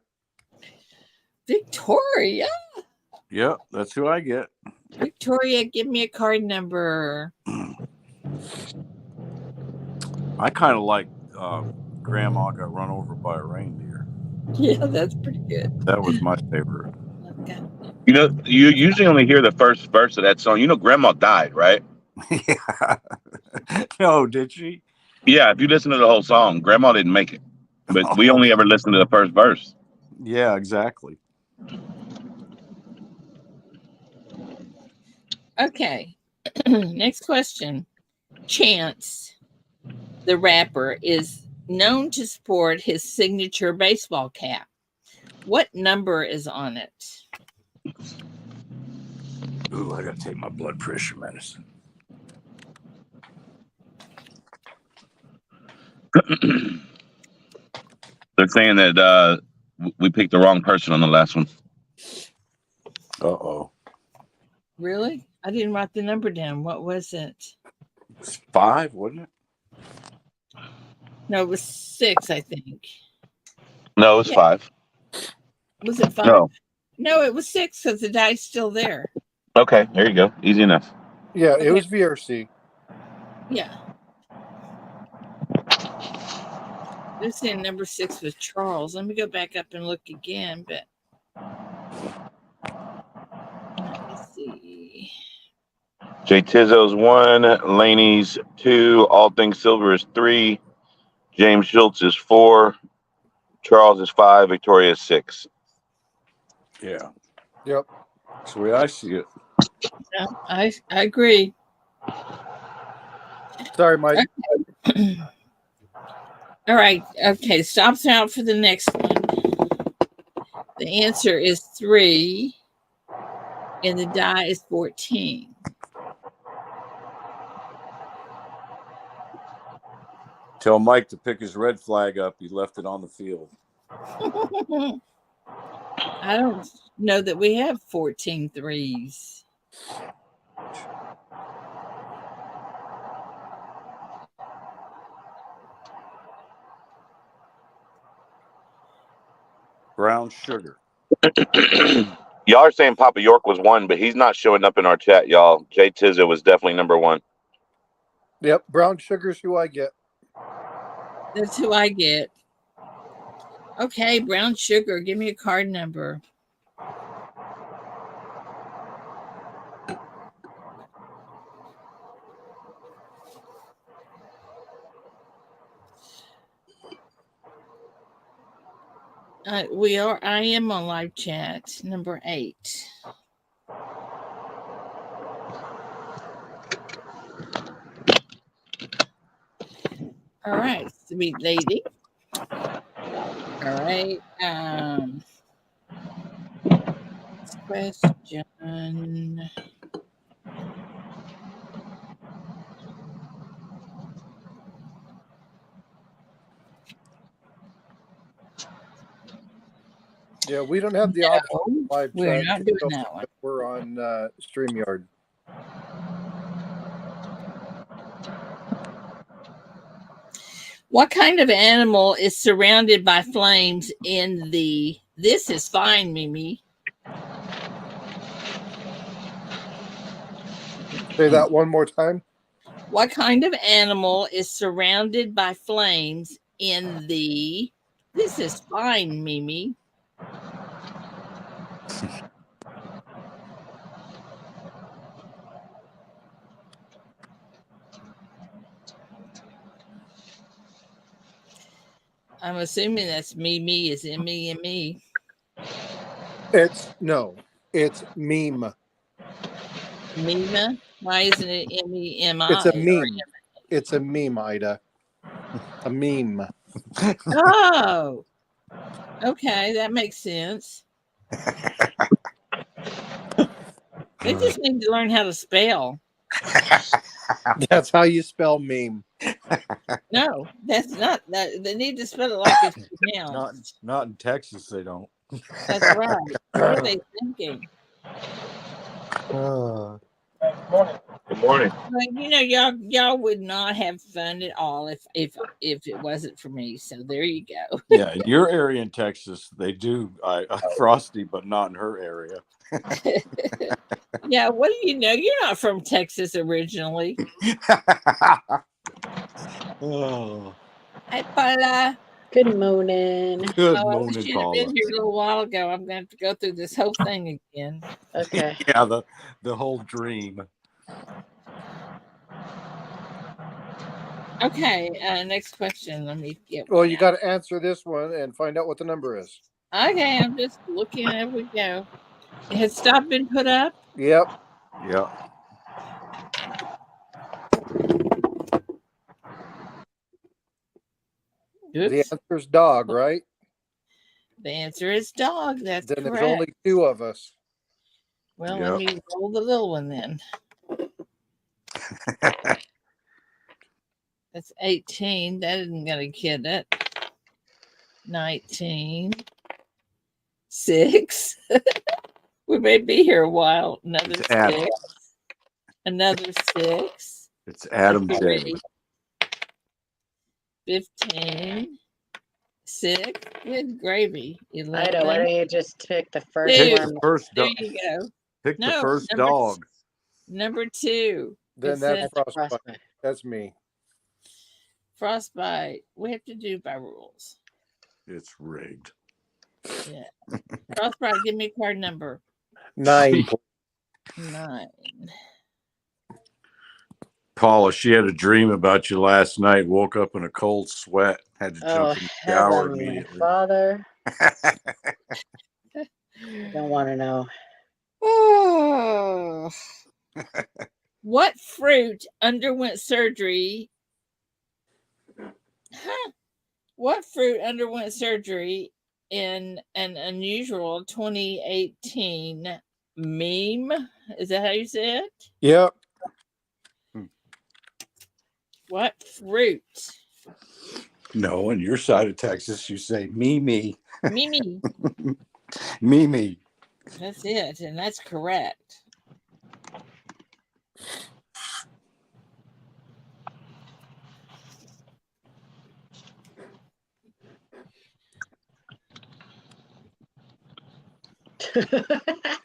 Victoria? Yep, that's who I get. Victoria, give me a card number. I kind of like Grandma got run over by a reindeer. Yeah, that's pretty good. That was my favorite. Okay. You know, you usually only hear the first verse of that song. You know, Grandma died, right? Yeah. No, did she? Yeah, if you listen to the whole song, Grandma didn't make it. But we only ever listened to the first verse. Yeah, exactly. Okay. Next question. Chance, the rapper, is known to sport his signature baseball cap. What number is on it? Ooh, I gotta take my blood pressure medicine. They're saying that we picked the wrong person on the last one. Uh-oh. Really? I didn't write the number down. What was it? It's 5, wasn't it? No, it was 6, I think. No, it's 5. Was it 5? No. No, it was 6 because the die's still there. Okay, there you go. Easy enough. Yeah, Okay. it was VRC. Yeah. They're saying number 6 was Charles. Let me go back up and look again, but let me see. Jay Tizzo's 1, Laney's 2, All Things Silver is 3, James Schultz is 4, Charles is 5, Victoria is 6. Yeah. Yep. That's the way I see it. Yeah, I agree. Sorry, Mike. All right. Okay. Stops out for the next one. The answer is 3, and the die is 14. Tell Mike to pick his red flag up. He left it on the field. I don't know that we have 14 threes. Brown sugar. Y'all are saying Papa York was 1, but he's not showing up in our chat, y'all. Jay Tizzo was definitely number 1. Yep. Brown sugar's who I get. That's who I get. Okay, brown sugar. Give me a card number. I am on live chat. Number 8. All right, sweet lady. All right. Next question. Yeah, we don't have the option No, live we're chat. not doing that one. We're on StreamYard. What kind of animal is surrounded by flames in the This Is Fine, Mimi? Say that one more time. What kind of animal is surrounded by flames in the This Is Fine, Mimi? I'm assuming that's me is M-E-M-E. It's meme. Mima? Why isn't it M-E-M-I? It's a meme. It's a meme, Ida. A meme. Oh, okay, that makes sense. They just need to learn how to spell. That's how you spell meme. No, that's not. They need to spell it like it's pronounced. Not in Texas, they don't. That's right. What are they thinking? Uh, Good morning. Well, you know, y'all would not have fun at all if it wasn't for me. So there you go. yeah, in your area in Texas, they do Frosty, but not in her area. Yeah, what do you know? You're not from Texas originally. Oh, Hi, Paula. Good morning. good I morning, wish you'd have Paula. been here a little while ago. I'm going to have to go through this whole thing again. Okay. Yeah, the whole dream. Okay, next question. Let me get. Well, one you out. got to answer this one and find out what the number is. Okay, I'm just looking. There we go. Has stop been put up? Yep. Yeah. The Oops. answer is dog, right? The answer is dog. That's Then correct. there's only two of us. Well, Yep. let me roll the little one then. That's 18. That isn't going to get it. 19. 6. We may be here a while. Another It's 6. Adam. Another 6. It's Adam J. 3. 15. 6. Good gravy. 11. Ida, why don't you just pick the first Dude. Pick one? the first There dog. you go. Pick the No, first number dog. Number 2. Then It that's says That's frostbite. frostbite. That's me. frostbite. We have to do by rules. It's rigged. Yeah. Frostbite, give me card number 9. 9. Paula, she had a dream about you last night. Woke up in a cold sweat. Had to Oh, jump in the shower Heavenly immediately. Father. Don't want to know. Oh. What fruit underwent surgery? What fruit underwent surgery in an unusual 2018 meme? Is that how you say it? Yep. What fruit? No, on your side of Texas, you say Mimi. Mimi. Mimi. That's it, and that's correct.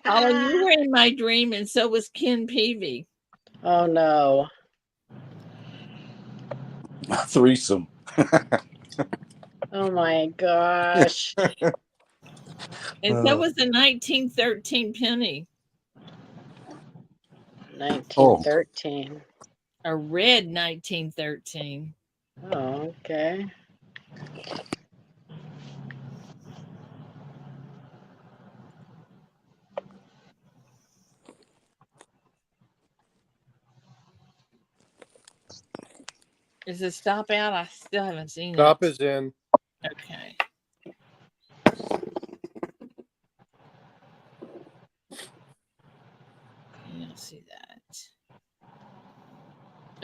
Paula, you were in my dream, and so was Ken Peavy. Oh no. Threesome. Oh my gosh. And so was the 1913 penny. 1913. A red 1913. Oh, okay. Is it stop out? I still haven't seen Stop it. is in. Okay. You don't see that.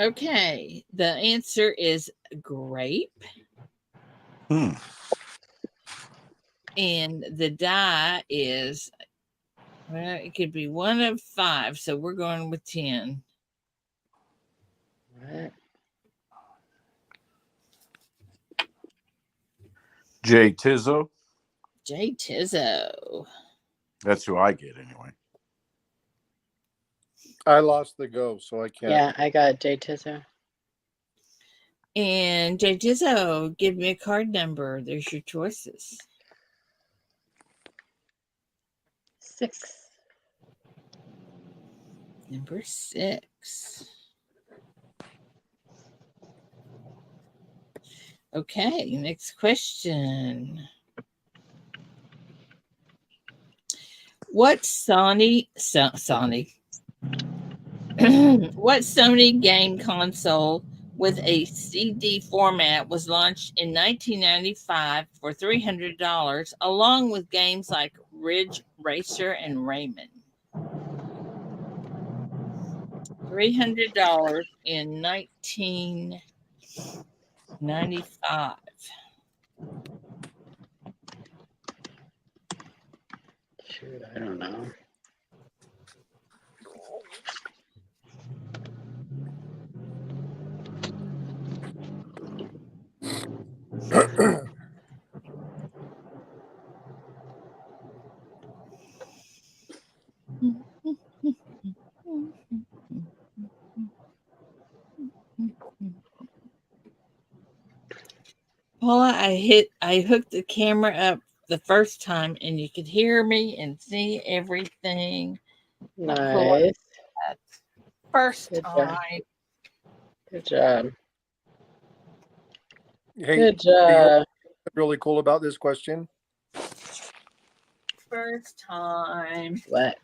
Okay. The answer is grape. And the die is, well, it could be 1 of 5. So we're going with 10. What? Jay Tizzo. Jay Tizzo. That's who I get anyway. I lost the go, so I can't. Yeah, I got J Tizzo. And Jay Tizzo, give me a card number. There's your choices. 6. Number 6. Okay, next question. What Sony what Sony game console with a CD format was launched in 1995 for $300, along with games like Ridge Racer and Rayman? $300 in 1995. Shoot, I don't know. Paula, I hooked the camera up the first time and you could hear me and see everything. Nice. First Good job. time. Good job. Hey, Good you know job. what's really cool about this question? First time. What?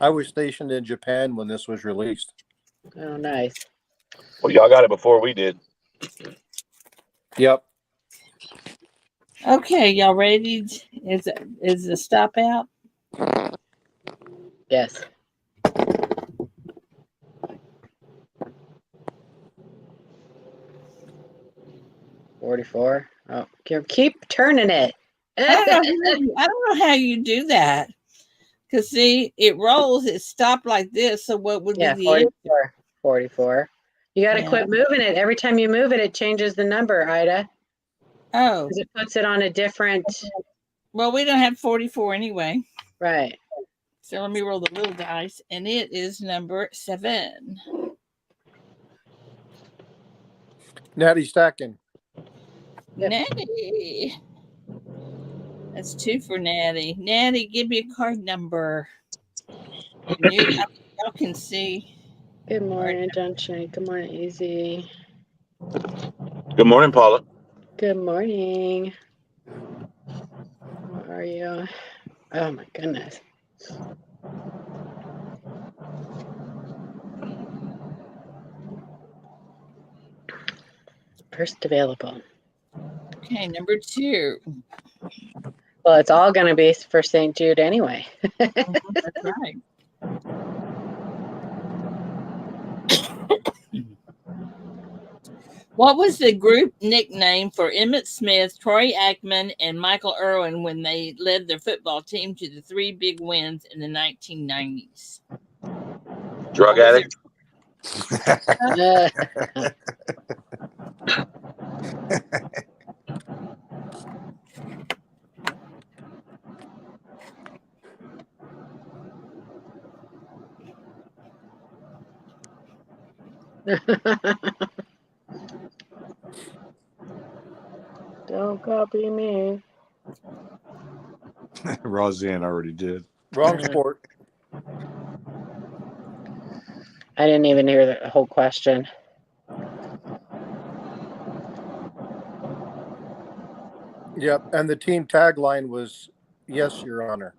I was stationed in Japan when this was released. Oh, nice. Well, y'all got it before we did. Yep. Okay, y'all ready? Is the stop out? Yes. $44. Oh, keep turning it. I don't know how you do that. Because see, it rolls, it stopped like this. So what would Yeah, be the answer? 44. 44. You got to Yeah. quit moving it. Every time you move it, it changes the number, Ida. Oh, Because it puts it on a different. well, we don't have 44 anyway. Right. So let me roll the little dice, and it is number 7. Natty stacking. Yep. Natty. That's 2 for Natty. Natty, give me a card number. Y'all can see. Good morning, Junction. Good morning, Easy. Good morning, Paula. Good morning. How are you? Oh my goodness. First available. Okay, number 2. Well, it's all going to be for St. Jude anyway. That's right. What was the group nickname for Emmett Smith, Troy Aikman, and Michael Irwin when they led their football team to the 3 big wins in the 1990s? Drug addict. Don't copy me. Roseanne already did. Wrong sport. I didn't even hear the whole question. Yep. And the team tagline was, "Yes, Your Honor."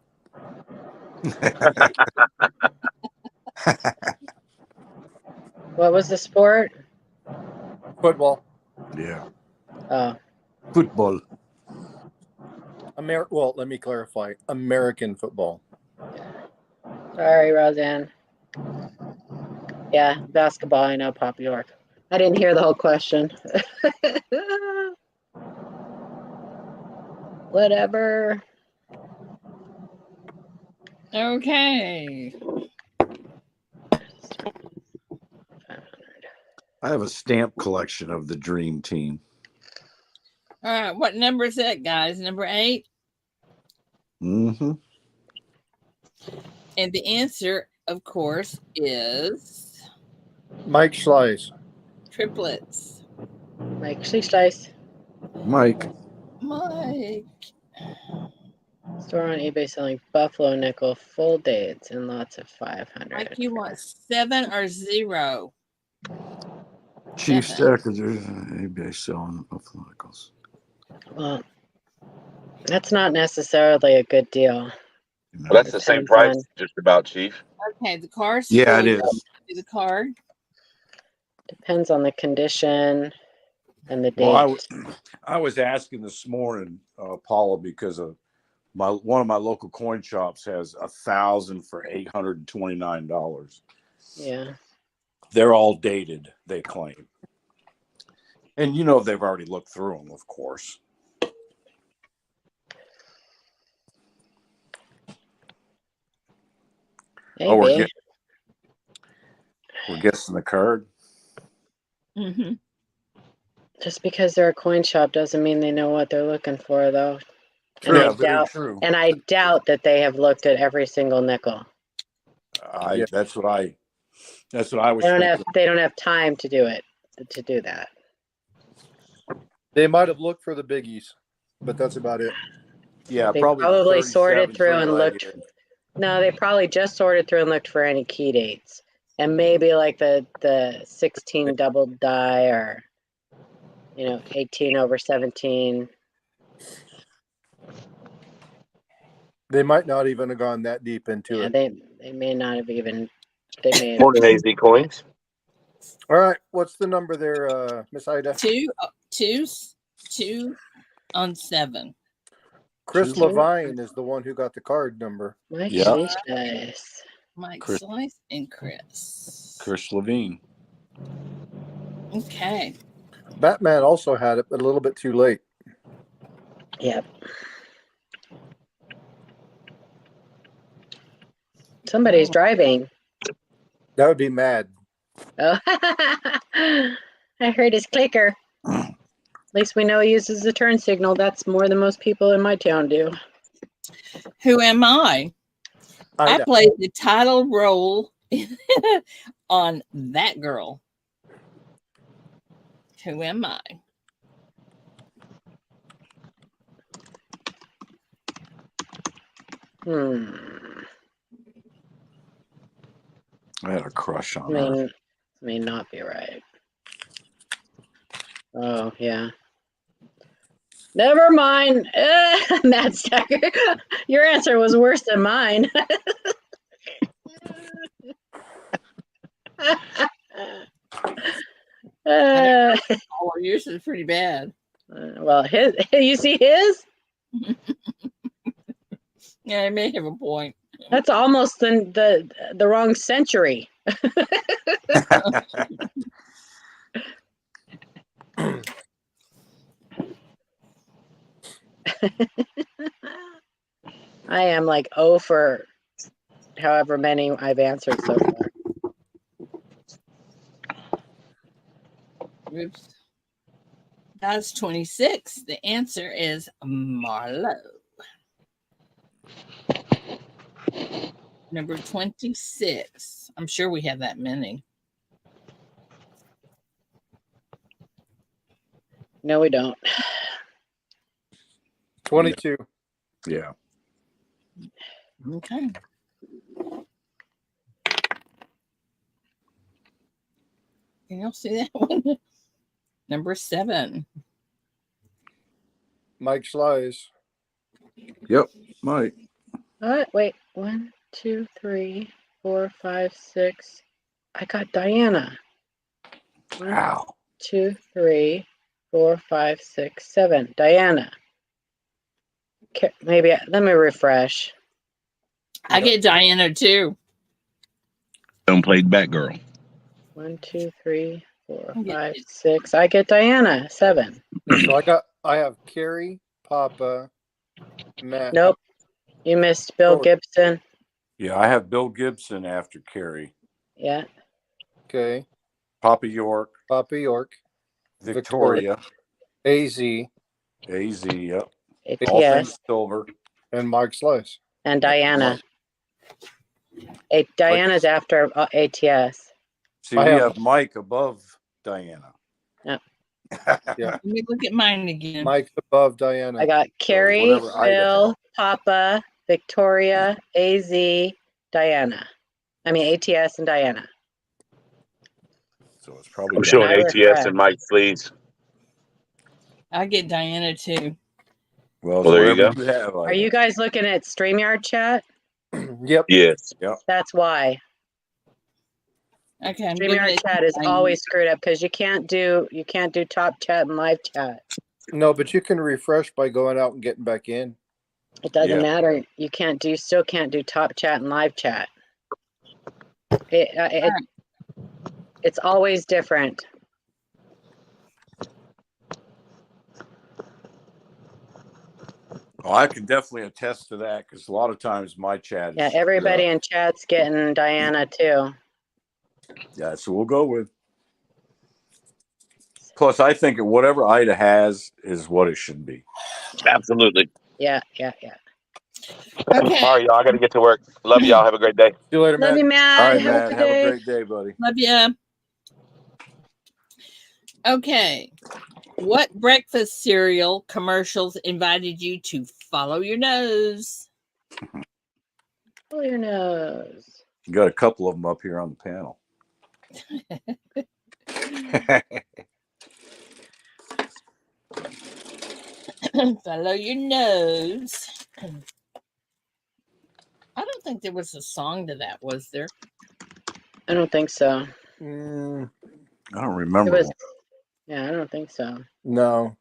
What was the sport? Football. Yeah. Oh, Football. Well, let me clarify. American football. sorry, Roseanne. Yeah, basketball. I know, Pop York. I didn't hear the whole question. Whatever. Okay. I have a stamp collection of the Dream Team. All right. What number is that, guys? Number 8? Mm-hmm. And the answer, of course, is Mike Slice. triplets. Mike Slice. Mike. Mike. Store on eBay selling buffalo nickel full dates and lots of 500. Mike, you want 7 or 0? Chief Stackers, eBay selling Buffalo nickels. Well, that's not necessarily a good deal. Well, that's the same Depends price, on- just about, Chief. Okay, the car's Yeah, full. it is. Do the card. Depends on the condition and the date. Well, I was asking this morning, Paula, because of one of my local coin shops has 1,000 for $829. Yeah. They're all dated, they claim. And you know they've already looked through them, of course. Maybe. Oh, we're guessing the card. Mm-hmm. Just because they're a coin shop doesn't mean they know what they're looking for, though. And Yeah, I very doubt, true. and I doubt that they have looked at every single nickel. Yeah. That's what I was thinking. They don't have time to do it, to do that. They might have looked for the biggies, but that's about it. Yeah, They probably probably the sorted 37 through and three-legged. looked. No, they probably just sorted through and looked for any key dates, and maybe like the 16 double die, or 18 over 17. They might not even have gone that deep into Yeah, it. they may not have even. They may have. Morning, AZ Coins. All right, what's the number there, Miss Ida? Two on 7. Chris Two. Levine is the one who got the card number. Mike Yeah. Nice. Mike Chris. Slice and Chris. Levine. Okay. Batman also had it, but a little bit too late. Yep. Somebody's driving. That would be mad. Oh, I heard his clicker. At least we know he uses the turn signal. That's more than most people in my town do. Who am I? I Ida. played the title role on That Girl. Who am I? I had a crush on her. May not be right. Oh, yeah. Never mind. Matt Stacker, your answer was worse than mine. Oh, yours is pretty bad. Well, you see his? Yeah, I may have a point. That's almost the wrong century. I am like 0 for however many I've answered so far. Oops. That's 26. The answer is Marlowe. Number 26. I'm sure we have that many. No, we don't. 22. Yeah. Okay. Can y'all see that one? Number 7. Mike Slice. Yep. Mike. Wait. 1, 2, 3, 4, 5, 6. I got Diana. 1, Wow. 2, 3, 4, 5, 6, 7. Diana. Maybe let me refresh. I get Diana too. Don't play Batgirl. 1, 2, 3, 4, Yeah. 5, 6. I get Diana. 7. So I have Carrie, Papa, Matt. Nope. You missed Bill Gibson. Yeah, I have Bill Gibson after Carrie. Yeah. Okay. Papa York. Papa York. Victoria. AZ. AZ, yep. ATS. All things silver. And Mike Slice. And Diana. Diana's after ATS. See, we have Mike above Diana. Yep. Yeah. Let me look at mine again. Mike above Diana. I got Carrie, Bill, Papa, Victoria, AZ, Diana. I mean ATS and Diana. So it's probably I'm When showing I Diana. ATS refresh. and Mike Fleas. I get Diana too. Well, it's Well, there you whatever go. you have. Are you guys looking at StreamYard chat? Yep. Yes. Yep. That's why. Okay, I'm giving StreamYard it to chat is Diana. always screwed up because you can't do top chat and live chat. No, but you can refresh by going out and getting back in. It doesn't Yeah. matter. You still can't do top chat and live chat. It's always different. Oh, I can definitely attest to that because a lot of times my chat is. Yeah, everybody in chat's getting Diana too. Yeah, so we'll go with. Plus, I think whatever Ida has is what it should be. Absolutely. Yeah. Okay. All right, y'all. I got to get to work. Love y'all. Have a great day. See you later, Love man. you, Matt. All right, Have a Matt. good Have a day. great day, buddy. Love ya. Okay. What breakfast cereal commercials invited you to follow your nose? Pull your nose. You got a couple of them up here on the panel. Follow your nose. I don't think there was a song to that, was there? I don't think so. Mm, I don't It remember. was. Yeah, I don't think so. no.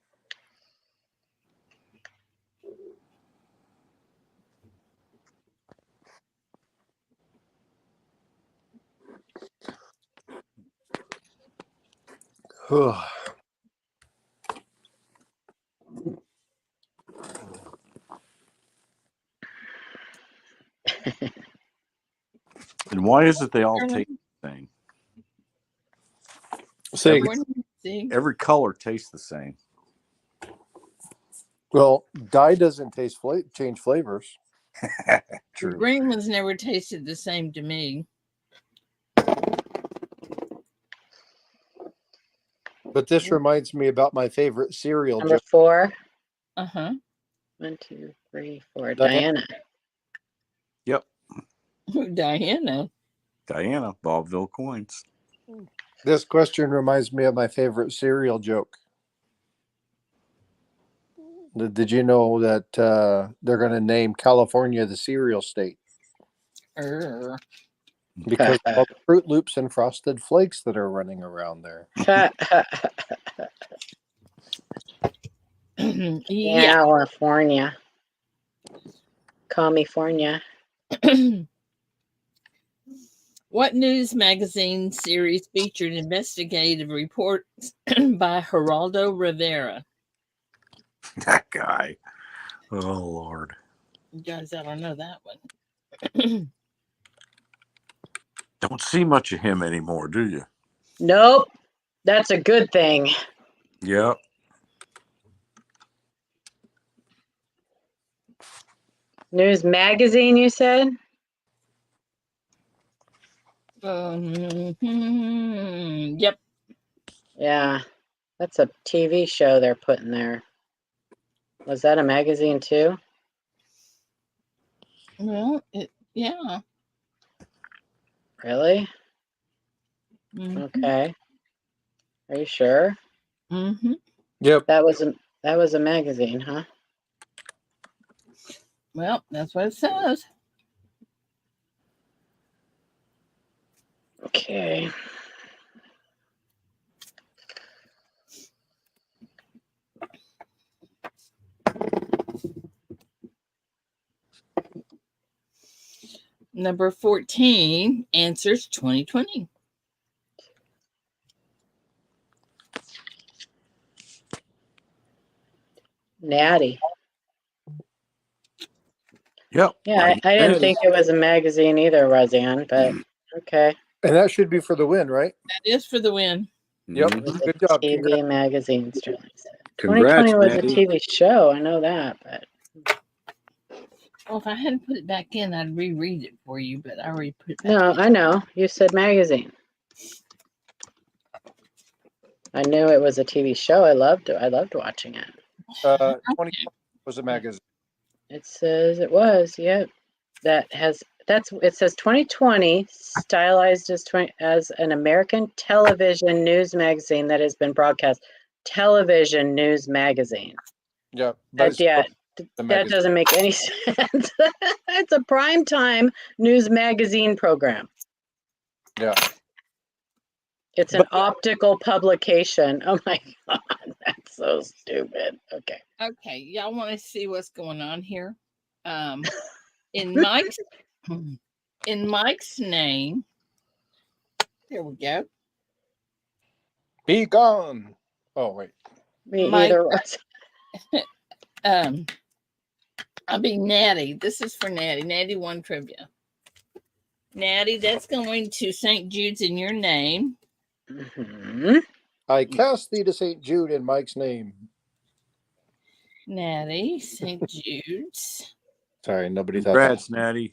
And why is it they all taste the same? Say, Every color tastes the same. well, dye doesn't taste change flavors. The True. green ones never tasted the same to me. But this reminds me about my favorite cereal. Number 4. Uh-huh. 1, 2, 3, 4. Diana. Diana. Yep. Diana. Diana, Bobville coins. This question reminds me of my favorite cereal joke. Did you know that they're going to name California the cereal state? Because of all the Fruit Loops and Frosted Flakes that are running around there. Yeah. California. California. What news magazine series featured investigative reports by Geraldo Rivera? That guy. Oh, Lord. You guys, I don't know that one. Don't see much of him anymore, do you? Nope. That's a good thing. Yep. News magazine, you said? Yep. Yeah. That's a TV show they're putting there. Was that a magazine too? Well, yeah. Really? Mm-hmm. Okay. Are you sure? Mm-hmm. Yep. That was a magazine, huh? Well, that's what it says. Okay. Number 14 answers 2020. Natty. Yep. Yeah, I didn't think it was a magazine either, Roseanne, but okay. And that should be for the win, right? That is for the win. Yep. It was Good a job. TV magazine, Sterling said. Congrats, 2020 was Natty. a TV show. I know that, but Well, if I hadn't put it back in, I'd reread it for you, but I already put it back no, in. I know. You said magazine. I knew it was a TV show. I loved watching it. 20 was a magazine. It says it was, yep. That has it says 2020, stylized as an American television news magazine that has been broadcast. Television news magazine. Yeah, but Yeah, the that magazine. doesn't make any sense. It's a primetime news magazine program. Yeah. It's an optical publication. Oh my God, that's so stupid. Okay. Okay, y'all want to see what's going on here? In Mike's name, there we go. Be gone. Oh wait. Me Mike, either was. I'll be Natty. This is for Natty. Natty won trivia. Natty, that's going to St. Jude's in your name. Mm-hmm. I cast thee to St. Jude in Mike's name. Natty, St. Jude's. Sorry, nobody thought that. Congrats, Natty.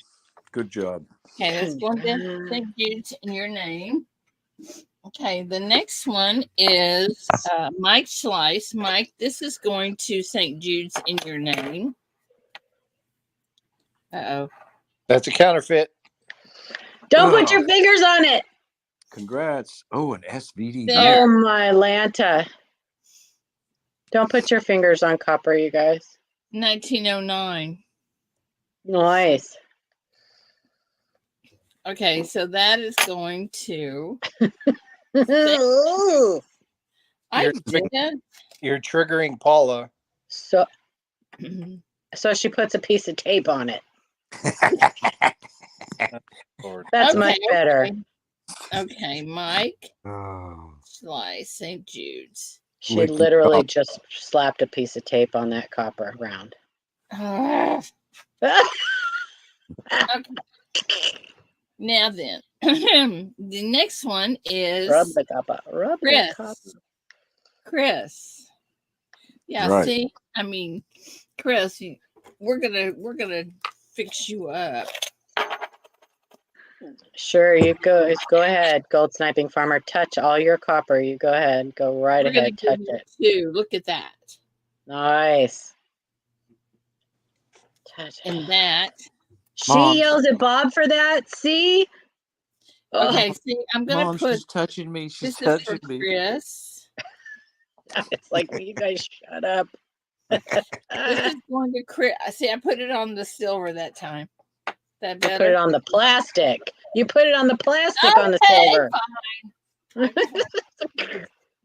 Good job. Okay, that's going to St. Jude's in your name. Okay, the next one is Mike Slice. Mike, this is going to St. Jude's in your name. Uh-oh. That's a counterfeit. Don't put your fingers on it. Congrats. Oh, an SVD. There. Oh my Lanta. Don't put your fingers on copper, you guys. 1909. Nice. Okay, so that is going to. Ooh. I You're did. You're triggering Paula. So she puts a piece of tape on it. Lord. That's much better. Okay, Mike Oh. Slice, St. Jude's. She Lick your literally top. just slapped a piece of tape on that copper round. Ah, now then, the next one is Rub the copper. Rub the copper. Chris. Yeah, Right. see, I mean, Chris, we're gonna fix you up. Sure, you go ahead, gold sniping farmer. Touch all your copper. You go ahead. Go right We're gonna ahead. give Touch you it. 2. Look at that. Nice. Touch it. And that. She Mom. yells at Bob for that. See? Okay, see, I'm gonna Mom, put she's touching me. She's this is for touching me. Chris. It's like, will you guys shut up? This is going to Chris. See, I put it on the silver that time. That You better? put it on the plastic. You put it on the plastic on the silver. Fine.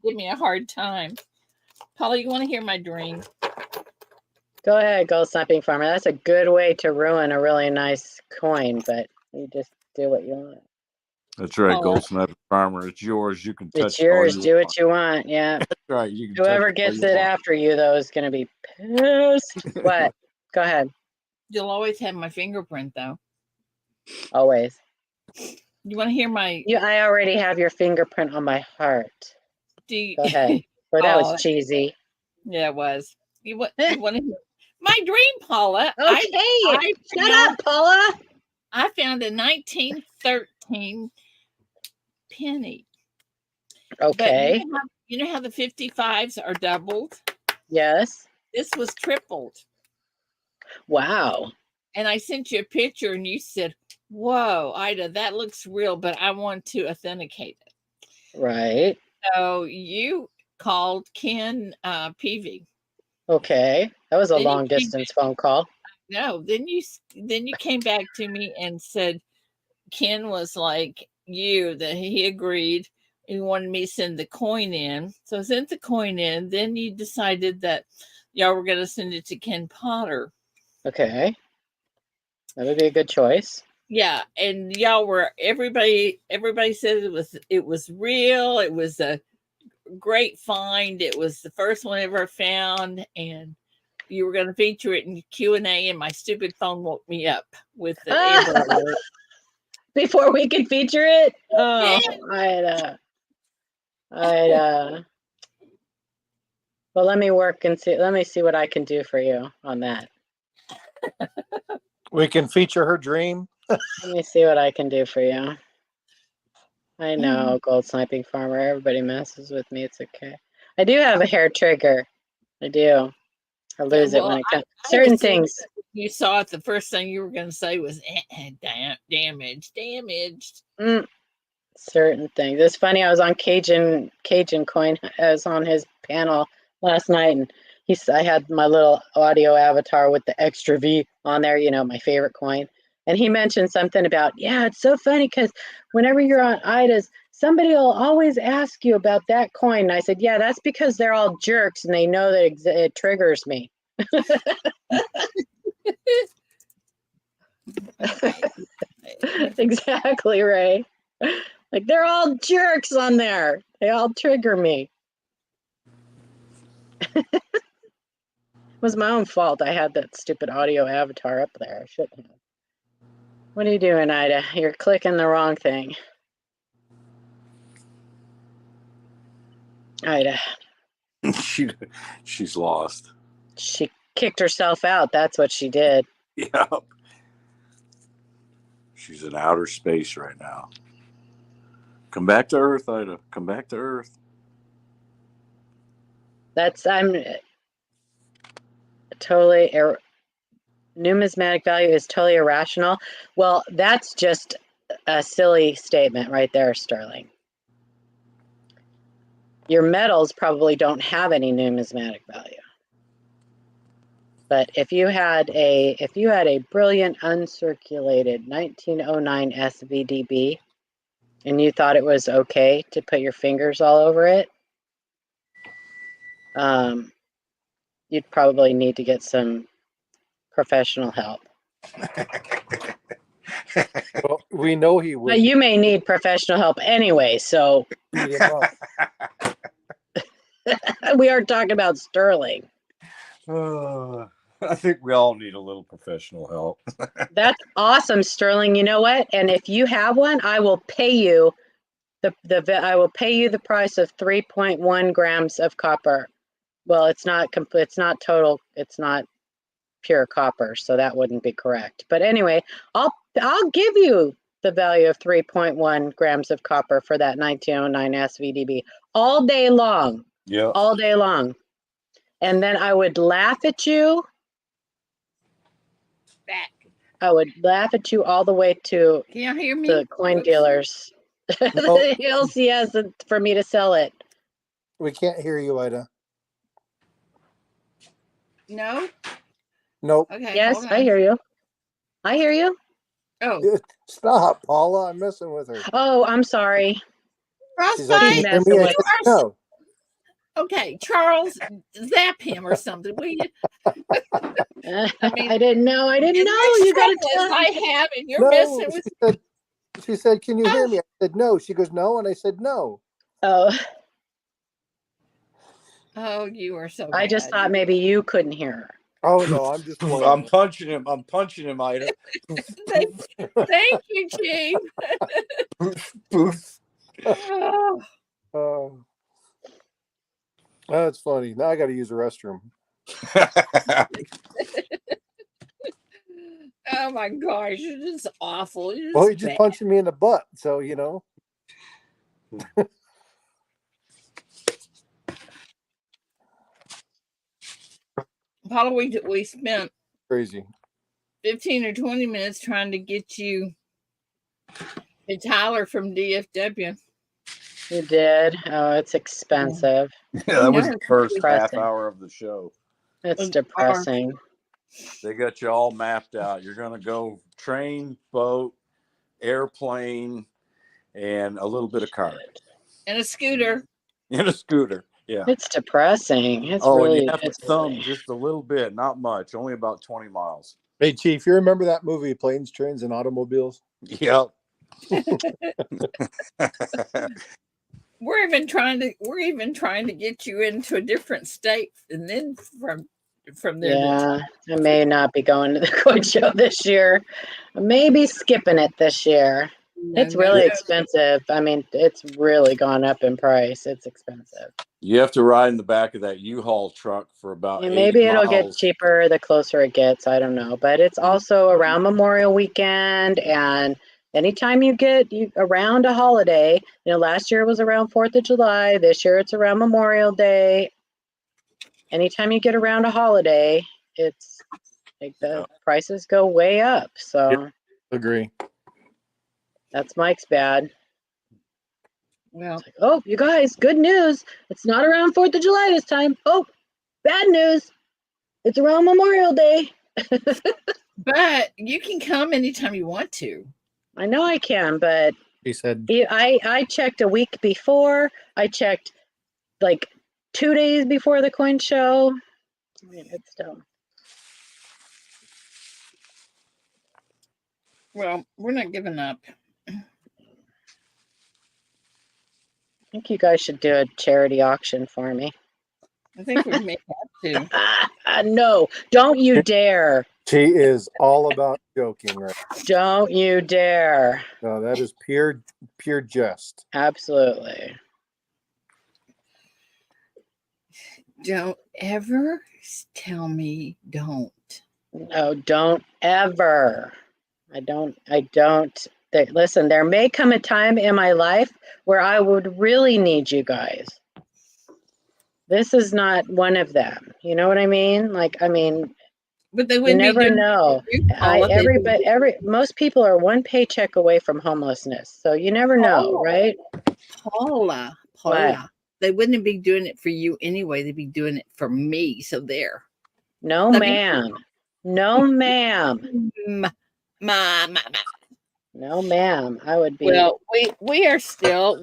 Give me a hard time. Paula, you want to hear my dream? Go ahead, gold sniping farmer. That's a good way to ruin a really nice coin, but you just do what you want. That's right, Oh, Gold Sniper Farmer. It's yours. You can touch It's yours. all you Do want. what you want. Yeah. That's right. You can Whoever touch all gets you it want. after you, though, is going to be pissed. What? Go ahead. You'll always have my fingerprint, though. Always. You want to hear my? I already have your fingerprint on my heart. Go ahead. Well, that was cheesy. Yeah, it was. You want to hear my dream, Paula? Okay. Shut up, Paula. I found a 1913 penny. Okay. But you know how the 55s are doubled? Yes. This was tripled. Wow. And I sent you a picture and you said, whoa, Ida, that looks real, but I want to authenticate it. Right. So you called Ken Peavy. Okay. That was a long distance phone call. No, then you came back to me and said Ken was like you, that he agreed and wanted me to send the coin in. So I sent the coin in. Then you decided that y'all were going to send it to Ken Potter. Okay. That would be a good choice. Yeah, and y'all were everybody said it was real. It was a great find. It was the first one I ever found, and you were going to feature it in Q&A, and my stupid phone woke me up with the Amber Alert. Before we could feature it? Oh, well, let me work and see. Let me see what I can do for you on that. We can feature her dream. Let me see what I can do for you. I know, gold sniping farmer. Everybody messes with me. It's okay. I do have a hair trigger. I do. I lose it when it comes. Certain things. you saw it, the first thing you were going to say was damaged. Certain things. It's funny. I was on Cajun Coin. I was on his panel last night, and I had my little audio avatar with the extra V on there. You know, my favorite coin. And he mentioned something about, yeah, it's so funny because whenever you're on IDAs, somebody will always ask you about that coin. And I said, yeah, that's because they're all jerks and they know that it triggers me. Exactly, Ray. Like, they're all jerks on there. They all trigger me. It was my own fault. I had that stupid audio avatar up there. I shouldn't have. What are you doing, Ida? You're clicking the wrong thing. Ida. She's lost. She kicked herself out. That's what she did. Yeah. She's in outer space right now. Come back to Earth, Ida. Come back to Earth. I'm totally numismatic value is totally irrational. Well, that's just a silly statement right there, Sterling. Your metals probably don't have any numismatic value. But if you had a brilliant uncirculated 1909 SVDB and you thought it was okay to put your fingers all over it, you'd probably need to get some professional help. Well, we know he But would. you may need professional help anyway, so Beat him up. we are talking about Sterling. I think we all need a little professional help. That's awesome, Sterling. You know what? And if you have one, I will pay you the price of 3.1 grams of copper. Well, it's not total. It's not pure copper, so that wouldn't be correct. But anyway, I'll give you the value of 3.1 grams of copper for that 1909 SVDB all day long. Yeah. All day long. And then I would laugh at you. I would laugh at you all the way to Can y'all hear me? the coin dealers. No. The LCS for me to sell it. We can't hear you, Ida. No? Nope. Okay. Yes, hold I on. hear you. I hear you. Oh, Stop, Paula. I'm messing with her. Oh, I'm sorry. She's like, can you hear messing me? I with- said, no. okay. Charles, zap him or something, will you? I mean, I didn't know. As You got to much trouble as tell I me. have, and you're No. messing with. She said, can you hear me? I said, no. She goes, no. And I said, no. Oh, Oh, you are so. I just bad. thought maybe you couldn't hear her. Oh, no. I'm just playing. I'm punching him. I'm punching him, Ida. Thank you, Chief. Poof. Oh, Oh, that's funny. Now I got to use the restroom. oh my gosh, you're just awful. You're Well, just he just bad. punched me in the butt. So, you know. Paula, we spent Crazy. 15 or 20 minutes trying to get you to Tyler from DFW. You did. Oh, it's expensive. Yeah, that was the first half Depressing. hour of the show. It's depressing. They got you all mapped out. You're going to go train, boat, airplane, and a little bit of car. And a scooter. And a scooter. Yeah. It's depressing. It's And really. you have to It's thumb really. just a little bit, not much, only about 20 miles. Hey, Chief, you remember that movie, Planes, Trains, and Automobiles? Yep. We're even trying to get you into a different state, and then from there. Yeah, I may not be going to the coin show this year. Maybe skipping it this year. It's really expensive. I mean, it's really gone up in price. It's expensive. You have to ride in the back of that U-Haul truck for about 80 Maybe it'll miles. get cheaper the closer it gets. I don't know. But it's also around Memorial Weekend, and anytime you get around a holiday, last year it was around 4th of July. This year it's around Memorial Day. Anytime you get around a holiday, it's Like the prices go way up. So Agree. that's Mike's bad. Well, It's like, oh, you guys, good news. It's not around 4th of July this time. Oh, bad news. It's around Memorial Day. but you can come anytime you want to. I know I can, but He said, I checked a week before. I checked like 2 days before the coin show. I mean, it's still. Well, we're not giving up. I think you guys should do a charity auction for me. I think we may have to. No, don't you dare. she is all about joking, right? Don't you dare. No, that is pure jest. Absolutely. Don't ever tell me don't. No, don't ever. I don't. Listen, there may come a time in my life where I would really need you guys. This is not one of them. You know what I mean? Like, I mean, But they you wouldn't never be doing know. Most people are one paycheck away from homelessness. So you never know, right? Paula. What? They wouldn't be doing it for you anyway. They'd be doing it for me. So there. No, Love you. ma'am. No, ma'am. Ma. No, ma'am. I would be. Well, we're still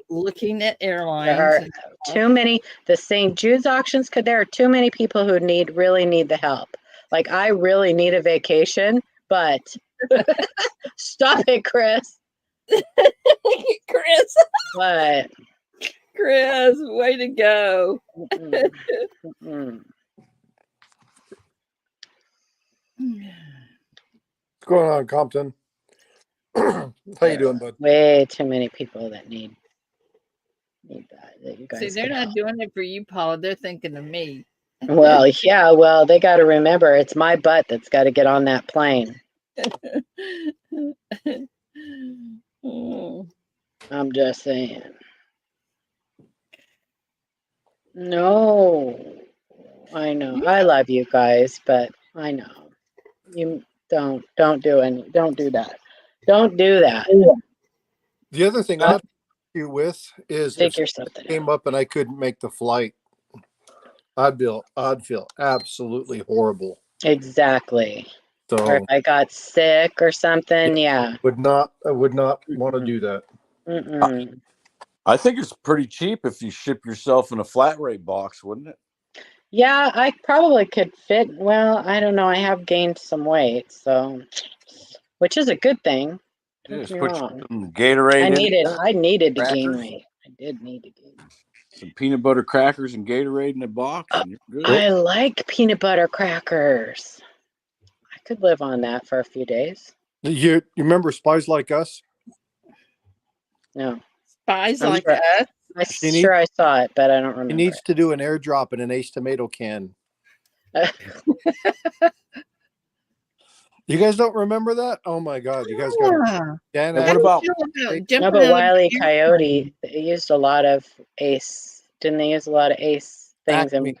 looking at There airlines. are and stuff. too many. The St. Jude's auctions. There are too many people who really need the help. Like I really need a vacation, but stop it, Chris. Chris, What? way to go. Mm-mm. Mm-mm. What's going on, Compton? How you doing, bud? Way too many people that need that you guys. See, they're can not help. doing it for you, Paula. They're thinking of me. Well, yeah. Well, they got to remember it's my butt that's got to get on that plane. Oh. I'm just saying. No, I know. I love you guys, but I know you don't do that. Don't do that. The other thing I'll you with is if Figure something came out. up and I couldn't make the flight, I'd feel absolutely horrible. Exactly. Or So if I got sick or something, yeah. I would not want to do that. Mm-mm. I think it's pretty cheap if you ship yourself in a flat rate box, wouldn't it? Yeah, I probably could fit. Well, I don't know. I have gained some weight, so which is a good thing. Don't Just get me put wrong. some Gatorade I needed to gain crackers. weight. I did need to gain. Some peanut butter crackers and Gatorade in a box, and you're good. I like peanut butter crackers. I could live on that for a few days. You remember Spies Like Us? No, Spies I'm like sure. us. I'm sure I saw it, but I don't He remember. needs to do an airdrop in an Ace tomato can. You guys don't remember that? Oh my God! You guys got Yeah. Dan. And How what do you about feel about No, jumping but out of Wile E. an Coyote, they used a lot of Ace. Didn't they use a lot of Ace things? Acme.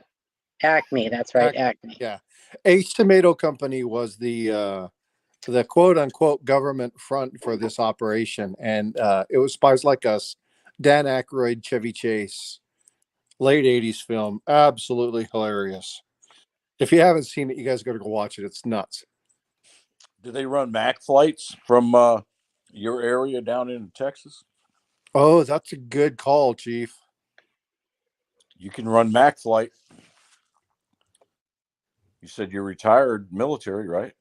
Acme, that's right, Acme. Yeah, Ace Tomato Company was the quote unquote government front for this operation, and it was Spies Like Us, Dan Aykroyd, Chevy Chase, late '80s film, absolutely hilarious. If you haven't seen it, you guys got to go watch it. It's nuts. do they run Mac flights from your area down into Texas? Oh, that's a good call, Chief. You can run Mac flight. You said you're retired military, right?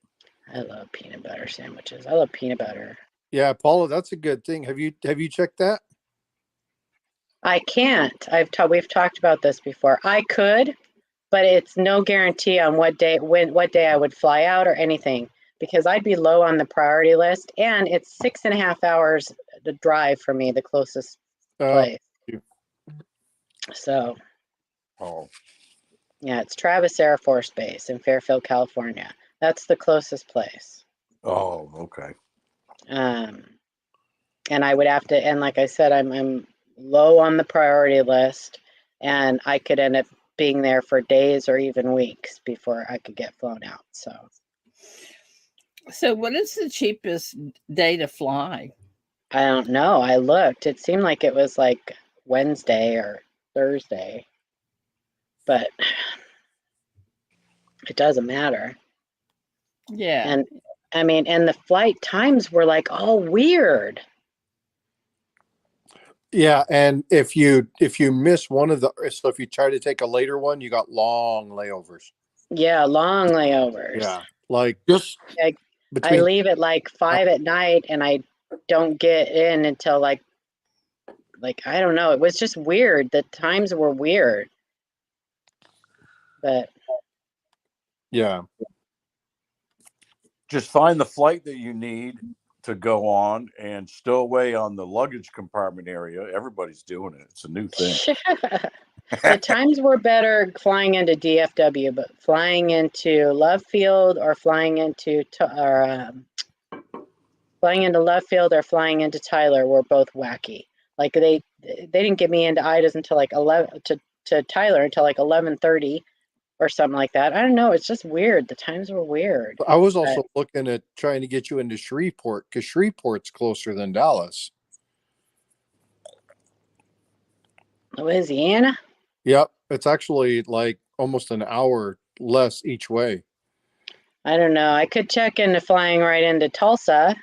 I love peanut butter sandwiches. I love peanut butter. Yeah, Paula, that's a good thing. Have you checked that? I can't. We've talked about this before. I could, but it's no guarantee on what day I would fly out or anything because I'd be low on the priority list, and it's 6.5 hours to drive for me, the closest place. So, yeah, it's Travis Air Force Base in Fairfield, California. That's the closest place. Oh, okay. And I would have to, and like I said, I'm low on the priority list, and I could end up being there for days or even weeks before I could get flown out. So what is the cheapest day to fly? I don't know. I looked. It seemed like it was like Wednesday or Thursday, but it doesn't matter. Yeah. And I mean, and the flight times were like all weird. Yeah, and if you miss one of the, so if you try to take a later one, you got long layovers. Yeah, long layovers. Yeah, like just I between. leave at like 5 at night and I don't get in until like I don't know. It was just weird. The times were weird. But Yeah, Just find the flight that you need to go on and stow away on the luggage compartment area. Everybody's doing it. It's a new thing. the times were better flying into DFW, but flying into Love Field or flying into Love Field or flying into Tyler were both wacky. Like they didn't get me into Ida's until like 11 to Tyler until like 11:30 or something like that. I don't know. It's just weird. The times were weird. I was also looking at trying to get you into Shreveport because Shreveport's closer than Dallas. Louisiana? Yep, it's actually like almost an hour less each way. I don't know. I could check into flying right into Tulsa,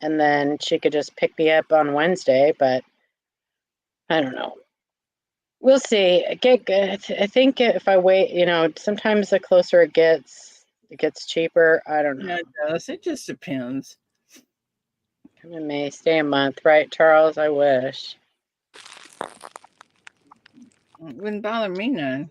and then she could just pick me up on Wednesday, but I don't know. We'll see. I think if I wait, sometimes the closer it gets cheaper. I don't know. Yeah, it does. It just depends. Come in May, stay a month, right, Charles? I wish. It wouldn't bother me none.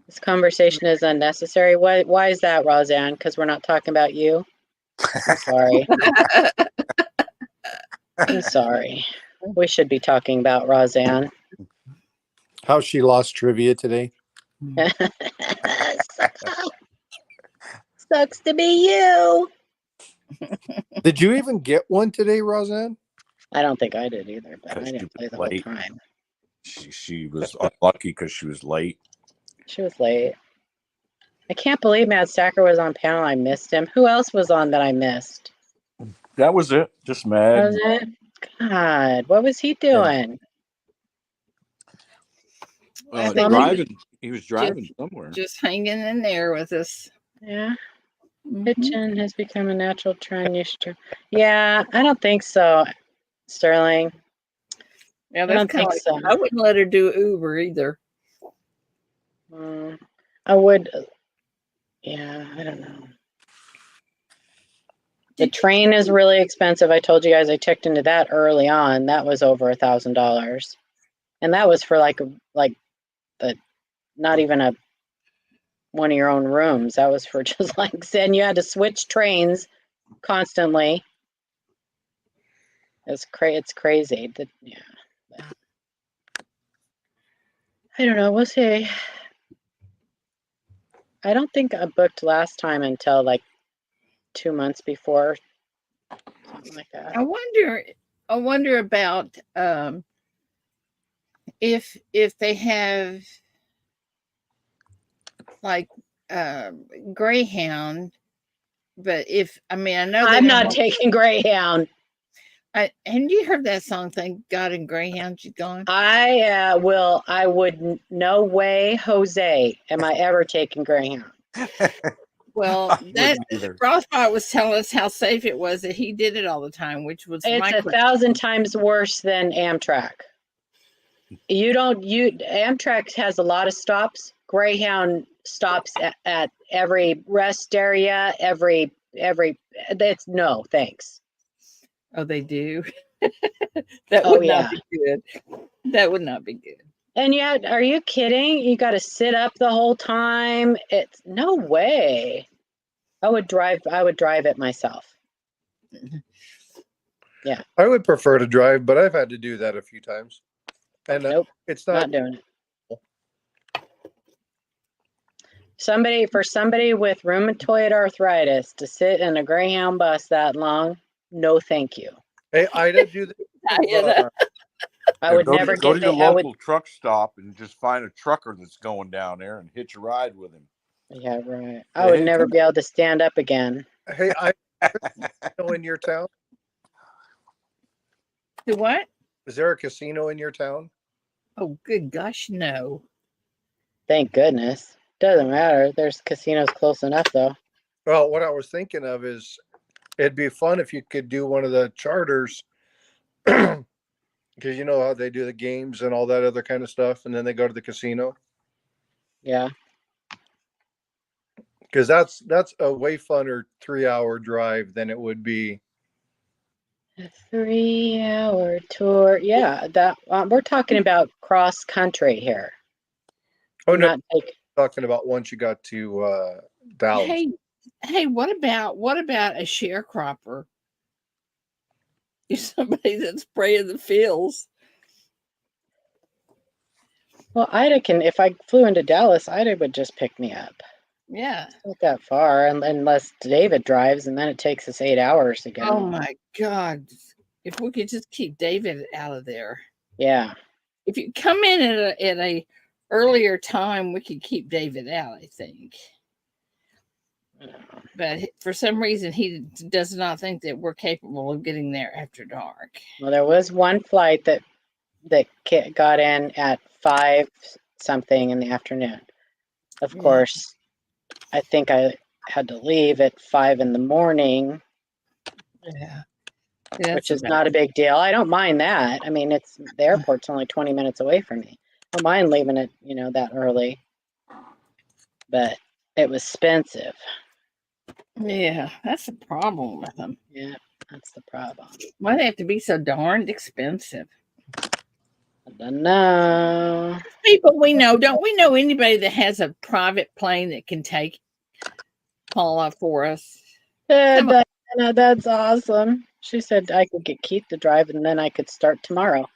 This conversation is unnecessary. Why is that, Roseanne? Because we're not talking about you? I'm sorry. I'm sorry. We should be talking about Roseanne. How she lost trivia today. Sucks to be you. Did you even get one today, Roseanne? I don't think I did either, but I Because didn't she play was the whole late. time. She was unlucky because she was late. She was late. I can't believe Matt Stacker was on panel. I missed him. Who else was on that I missed? That was it. Just mad. Was it? God, what was he doing? I think Driving. He was driving somewhere. just hanging in there with us. Yeah. Mhm. Pitching has become a natural trend. You should. Yeah, I don't think so, Sterling. Yeah, I that's don't kind think of like, so. I wouldn't let her do Uber either. I would. Yeah, I don't know. The train is really expensive. I told you guys I checked into that early on. That was over $1,000, and that was for like the not even one of your own rooms. That was for just like saying you had to switch trains constantly. It's crazy. Yeah. I don't know. We'll see. I don't think I booked last time until like 2 months before, something like that. I wonder about if they have like Greyhound, but I know I'm not taking Greyhound. Haven't you heard that song? Thank God in Greyhound she's gone. I would no way, Jose, am I ever taking Greyhound. Well, that Frostbite was telling us how safe it was that he did it all the time, which was it's 1,000 times worse than Amtrak. Amtrak has a lot of stops. Greyhound stops at every rest area, no thanks. Oh, they do. That would not be good. That would not be good. And yet, are you kidding? You got to sit up the whole time. It's no way. I would drive it myself. Yeah. I would prefer to drive, but I've had to do that a few times. And nope, it's not doing it. Somebody with rheumatoid arthritis to sit in a Greyhound bus that long, no, thank you. Hey, Ida, do they have, I would go never to, go get to your the. I would. local truck stop and just find a trucker that's going down there and hitch a ride with him. Yeah, right. I would Hey, never be able to stand up again. hey, I know in your town? Do what? Is there a casino in your town? Oh, good gosh, no. Thank goodness. Doesn't matter. There's casinos close enough, though. Well, what I was thinking of is it'd be fun if you could do one of the charters because you know how they do the games and all that other kind of stuff, and then they go to the casino. Yeah. Because that's a way funner 3-hour drive than it would be. A 3-hour tour. Yeah, that we're talking about cross country here. Oh no, Not like talking about once you got to Dallas. Hey, what about a sharecropper? You're somebody that's spraying the fields. well, Ida can. If I flew into Dallas, Ida would just pick me up. Yeah. It's not that far, unless David drives, and then it takes us 8 hours to get. Oh my God. If we could just keep David out of there. Yeah. If you come in at a earlier time, we could keep David out, I think. But for some reason, he does not think that we're capable of getting there after dark. Well, there was one flight that got in at 5 something in the afternoon. Of course, I think I had to leave at 5 in the morning. Yeah. Which is not a big deal. I don't mind that. I mean, the airport's only 20 minutes away from me. I don't mind leaving it, that early. But it was expensive. Yeah, that's the problem with them. Yeah, that's the problem. Why do they have to be so darned expensive? I don't know. People we know, don't we know anybody that has a private plane that can take Paula for us? Diana, that's awesome. She said I could get Keith to drive and then I could start tomorrow.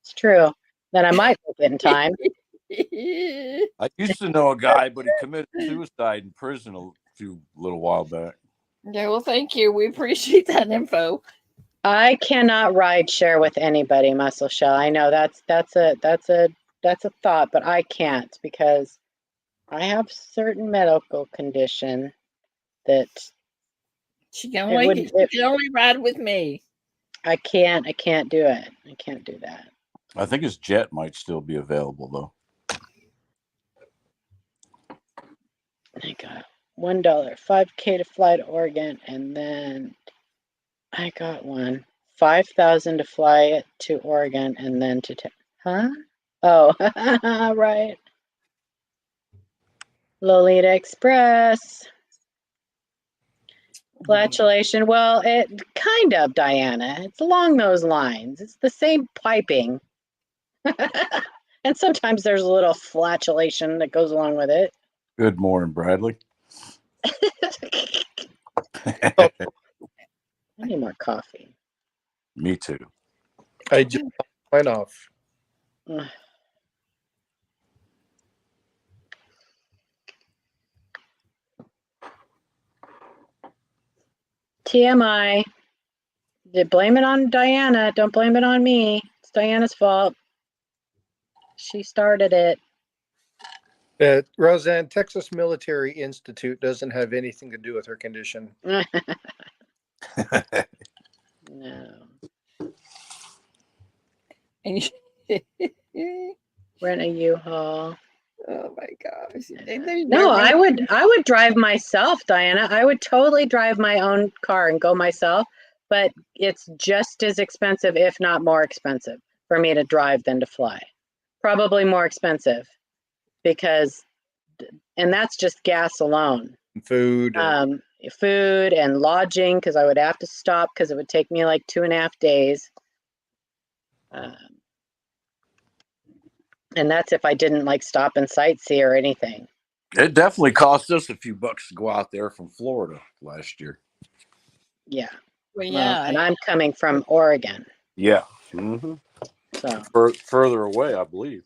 It's true. Then I might make it in time. I used to know a guy, but he committed suicide in prison a little while back. Yeah, well, thank you. We appreciate that info. I cannot ride share with anybody, Muscle Shell. I know that's a thought, but I can't because I have certain medical condition that she can only ride with me. I can't do it. I can't do that. I think his jet might still be available though. I got $1, $5K to fly to Oregon, and then I got $5,000 to fly it to Oregon, and then huh? Oh, right. Lolita Express. Flatulation. Well, it kind of, Diana. It's along those lines. It's the same piping. And sometimes there's a little flatulation that goes along with it. Good morning, Bradley. I need more coffee. Me too. I just went off. TMI. Blame it on Diana. Don't blame it on me. It's Diana's fault. She started it. Roseanne, Texas Military Institute doesn't have anything to do with her condition. No. Rent a U-Haul. Oh my gosh. No, I would drive myself, Diana. I would totally drive my own car and go myself, but it's just as expensive, if not more expensive, for me to drive than to fly. Probably more expensive because, and that's just gas alone. Food. Food and lodging, because I would have to stop because it would take me like 2.5 days. And that's if I didn't like stop and sightsee or anything. It definitely cost us a few bucks to go out there from Florida last year. Yeah. Well, yeah. And I'm coming from Oregon. Yeah. Mm-hmm. So further away, I believe.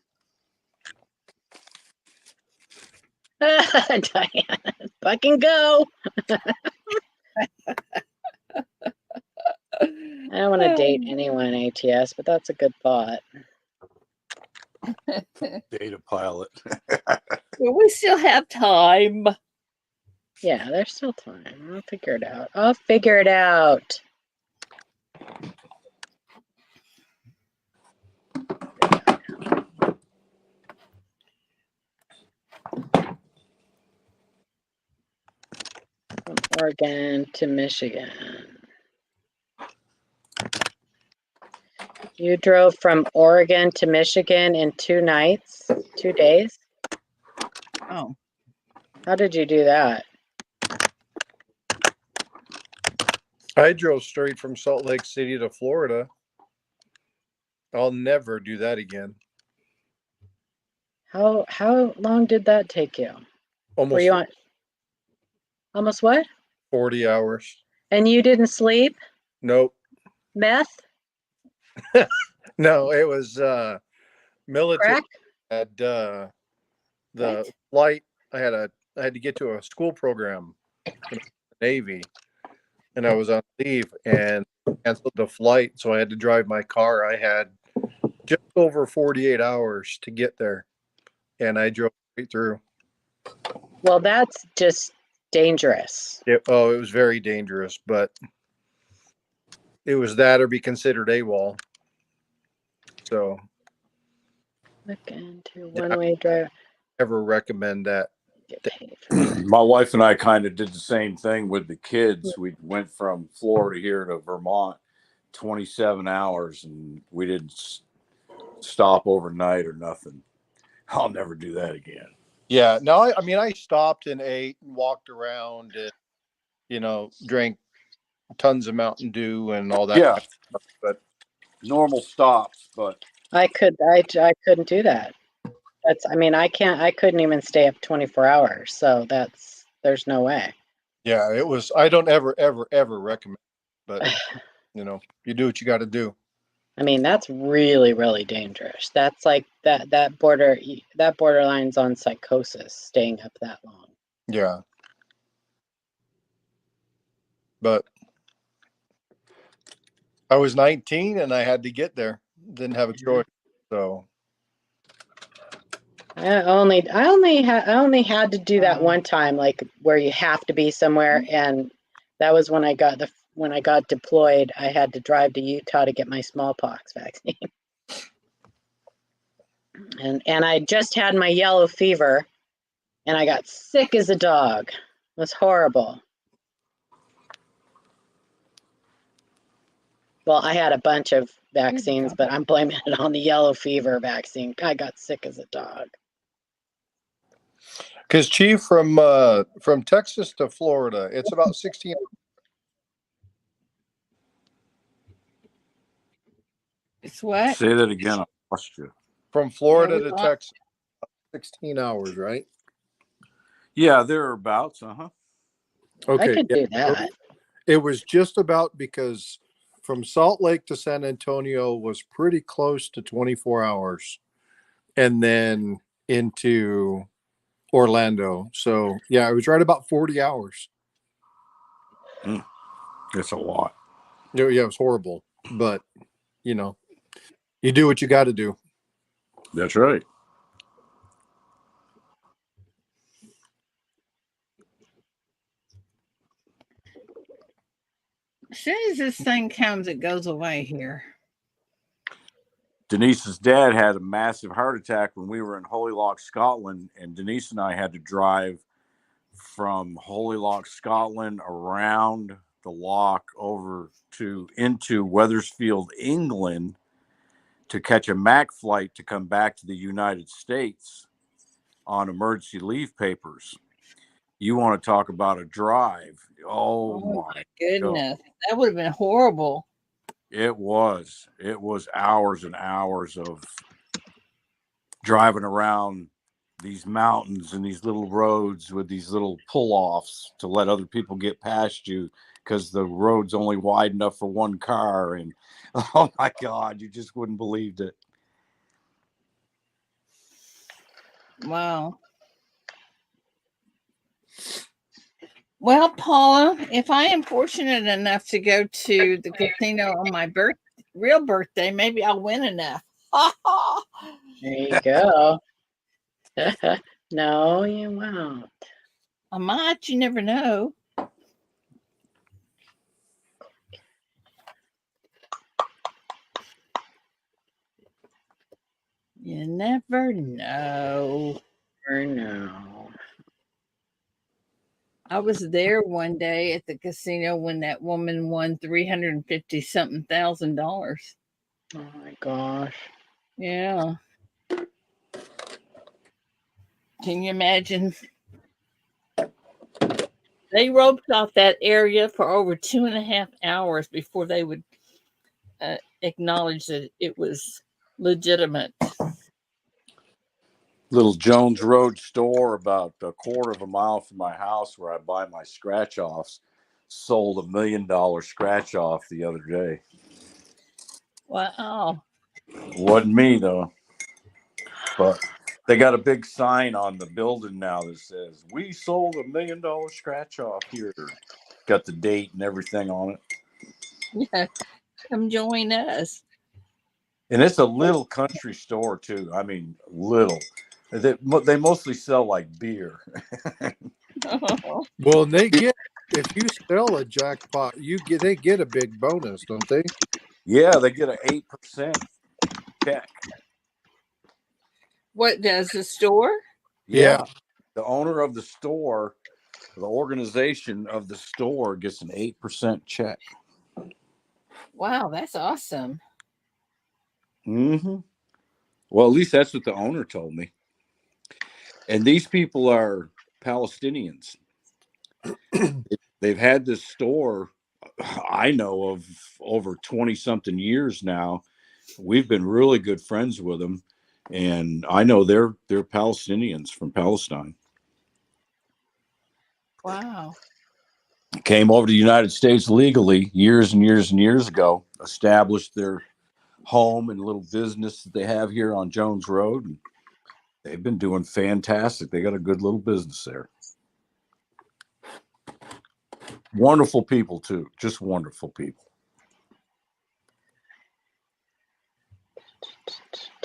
Diana, fucking go. I don't want to date anyone ATS, but that's a good thought. Data pilot. Well, we still have time. Yeah, there's still time. I'll figure it out. I'll figure it out. From Oregon to Michigan. You drove from Oregon to Michigan in 2 nights, 2 days? Oh, How did you do that? I drove straight from Salt Lake City to Florida. I'll never do that again. How long did that take you? Were Almost you on almost what? 40 hours. And you didn't sleep? Nope. Meth? No, it was military. Crack? Had the What? flight. I had to get to a school program in the Navy, and I was on leave and canceled the flight, so I had to drive my car. I had just over 48 hours to get there, and I drove straight through. Well, that's just dangerous. It was very dangerous, but it was that or be considered AWOL. So Look into yeah, I one-way drive. never recommend that. Get paid for that. My wife and I kind of did the same thing with the kids. We went from Florida here to Vermont, 27 hours, and we didn't stop overnight or nothing. I'll never do that again. Yeah, no, I mean, I stopped and ate and walked around and, drank tons of Mountain Dew and all that. Yeah, But normal stops, but I couldn't do that. I couldn't even stay up 24 hours. So there's no way. yeah, I don't ever, ever, ever recommend it, but you do what you got to do. I mean, that's really, really dangerous. That's like that borderline's on psychosis, staying up that long. Yeah. But I was 19 and I had to get there. Didn't have a choice. So I only had to do that one time, like where you have to be somewhere, and that was when I got deployed. I had to drive to Utah to get my smallpox vaccine, and I just had my yellow fever, and I got sick as a dog. It was horrible. Well, I had a bunch of vaccines, but I'm blaming it on the yellow fever vaccine. I got sick as a dog. because Chief, from Texas to Florida, it's about 16. it's what? say that again. I lost you. From Florida we to lost- Texas, 16 hours, right? Yeah, thereabouts. Okay. I could Yeah. do that. It was just about, because from Salt Lake to San Antonio was pretty close to 24 hours, and then into Orlando. So yeah, it was right about 40 hours. It's a lot. Yeah, it was horrible, but you do what you got to do. That's right. As soon as this thing comes, it goes away here. Denise's dad had a massive heart attack when we were in Holy Loch, Scotland, and Denise and I had to drive from Holy Loch, Scotland, around the loch over into Wethersfield, England, to catch a MAC flight to come back to the United States on emergency leave papers. You want to talk about a drive? Oh my goodness, that would have been horrible. It was hours and hours of driving around these mountains and these little roads with these little pull-offs to let other people get past you because the road's only wide enough for one car. And oh my God, you just wouldn't believe it. Wow. Well, Paula, if I am fortunate enough to go to the casino on my real birthday, maybe I'll win enough. There you go. No, you won't. I might, you never know. You never know. Or no. I was there one day at the casino when that woman won 350 something $1,000. Oh my gosh. Yeah. Can you imagine? They roped off that area for over 2.5 hours before they would acknowledge that it was legitimate. Little Jones Road store about a quarter of a mile from my house where I buy my scratch offs sold $1 million scratch off the other day. Wow. Wasn't me though, but they got a big sign on the building now that says we sold $1 million scratch off here. Got the date and everything on it. Yeah. Come join us. And it's a little country store too. I mean, little. They mostly sell like beer. Well, and they get if you sell a jackpot, they get a big bonus, don't they? Yeah, they get an 8% check. What does the store? Yeah. The owner of the store, the organization of the store gets an 8% check. Wow, that's awesome. Mm-hmm. Well, at least that's what the owner told me. And these people are Palestinians. They've had this store, I know, of over 20 something years now. We've been really good friends with them. And I know they're Palestinians from Palestine. Wow. Came over to the United States legally years and years and years ago, established their home and little business that they have here on Jones Road. And they've been doing fantastic. They got a good little business there. Wonderful people too, just wonderful people.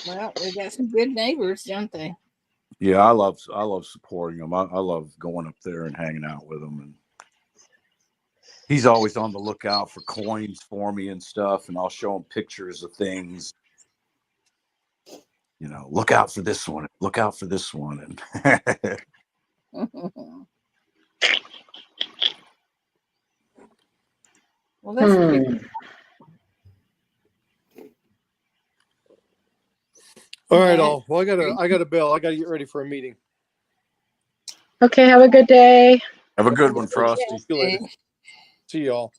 Well, they got some good neighbors, don't they? Yeah, I love supporting them. I love going up there and hanging out with them. And he's always on the lookout for coins for me and stuff. And I'll show him pictures of things. You know, look out for this one. Look out for this one. And Well, that's pretty. All right, Yeah. all. Well, I got a bell. I got to get ready for a meeting. Okay, have a good day. have a good one, Frosty. See you later. See y'all.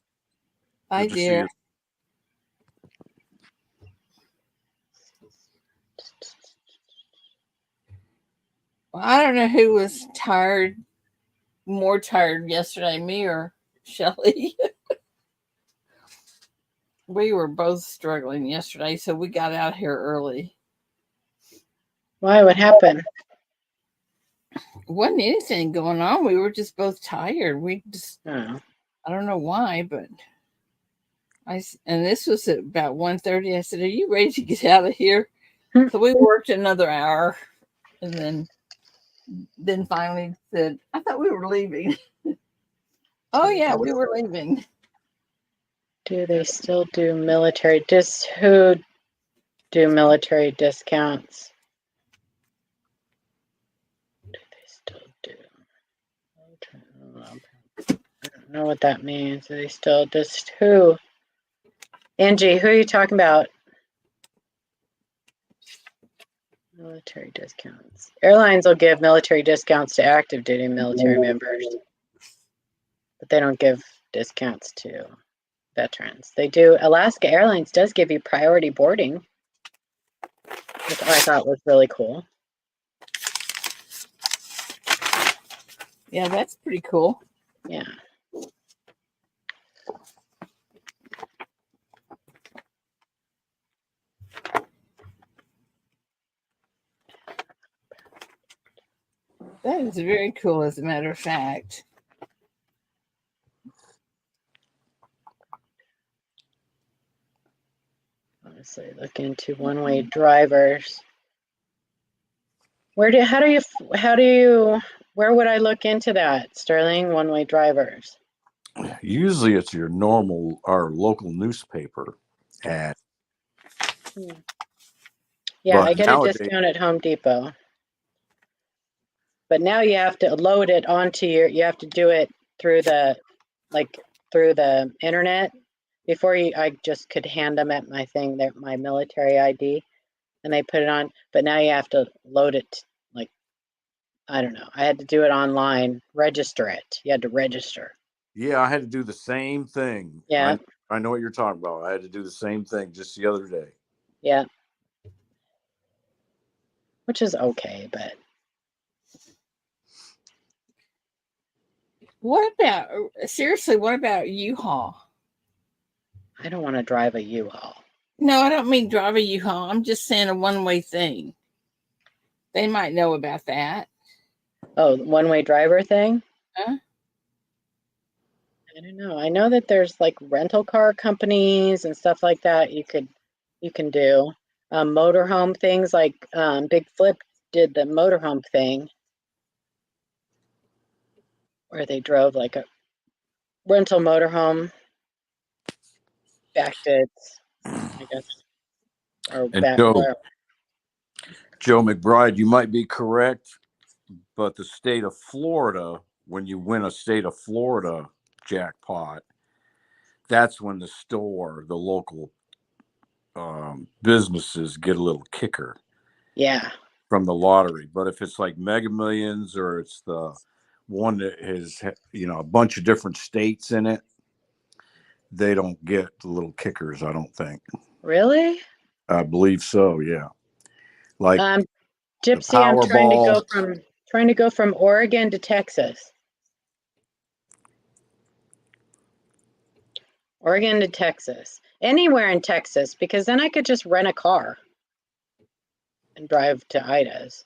Bye, Good to see dear. you. Well, I don't know who was more tired yesterday, me or Shelly. We were both struggling yesterday, so we got out here early. Why? What happened? Wasn't anything going on. We were just both tired. Oh. I don't know why, but and this was at about 1:30. I said, "Are you ready to get out of here?" So we worked another hour, and then finally said, "I thought we were leaving." Oh yeah, we were leaving. Do they still do military who do military discounts? Do they still do? I don't know what that means. Do they still who? Angie, who are you talking about? Military discounts. Airlines will give military discounts to active duty military members, but they don't give discounts to veterans. They do. Alaska Airlines does give you priority boarding, which I thought was really cool. Yeah, that's pretty cool. Yeah. That is very cool, as a matter of fact. Honestly, look into one-way drivers. Where would I look into that, Sterling? One-way drivers. Usually it's your normal, our local newspaper ad. Yeah, But I get a nowadays, discount at Home Depot. But now you have to load it onto you have to do it through the internet. Before I just could hand them at my thing, my military ID, and they put it on. But now you have to load it, like, I don't know. I had to do it online, register it. You had to register. yeah, I had to do the same thing. Yeah. I know what you're talking about. I had to do the same thing just the other day. Yeah. Which is okay, but What about U-Haul? I don't want to drive a U-Haul. No, I don't mean drive a U-Haul. I'm just saying a one-way thing. They might know about that. Oh, one-way driver thing? Huh? I don't know. I know that there's like rental car companies and stuff like that you can do. Motorhome things like Big Flip did the motorhome thing where they drove like a rental motorhome back to its, I guess, or And back where. Joe McBride, you might be correct, but the state of Florida, when you win a state of Florida jackpot, that's when the local businesses get a little kicker. Yeah. From the lottery. But if it's like Mega Millions or it's the one that has, a bunch of different states in it, they don't get the little kickers, I don't think. Really? I believe so, yeah. Like Gypsy, I'm trying to go from Oregon to Texas. Oregon to Texas. Anywhere in Texas, because then I could just rent a car and drive to Ida's.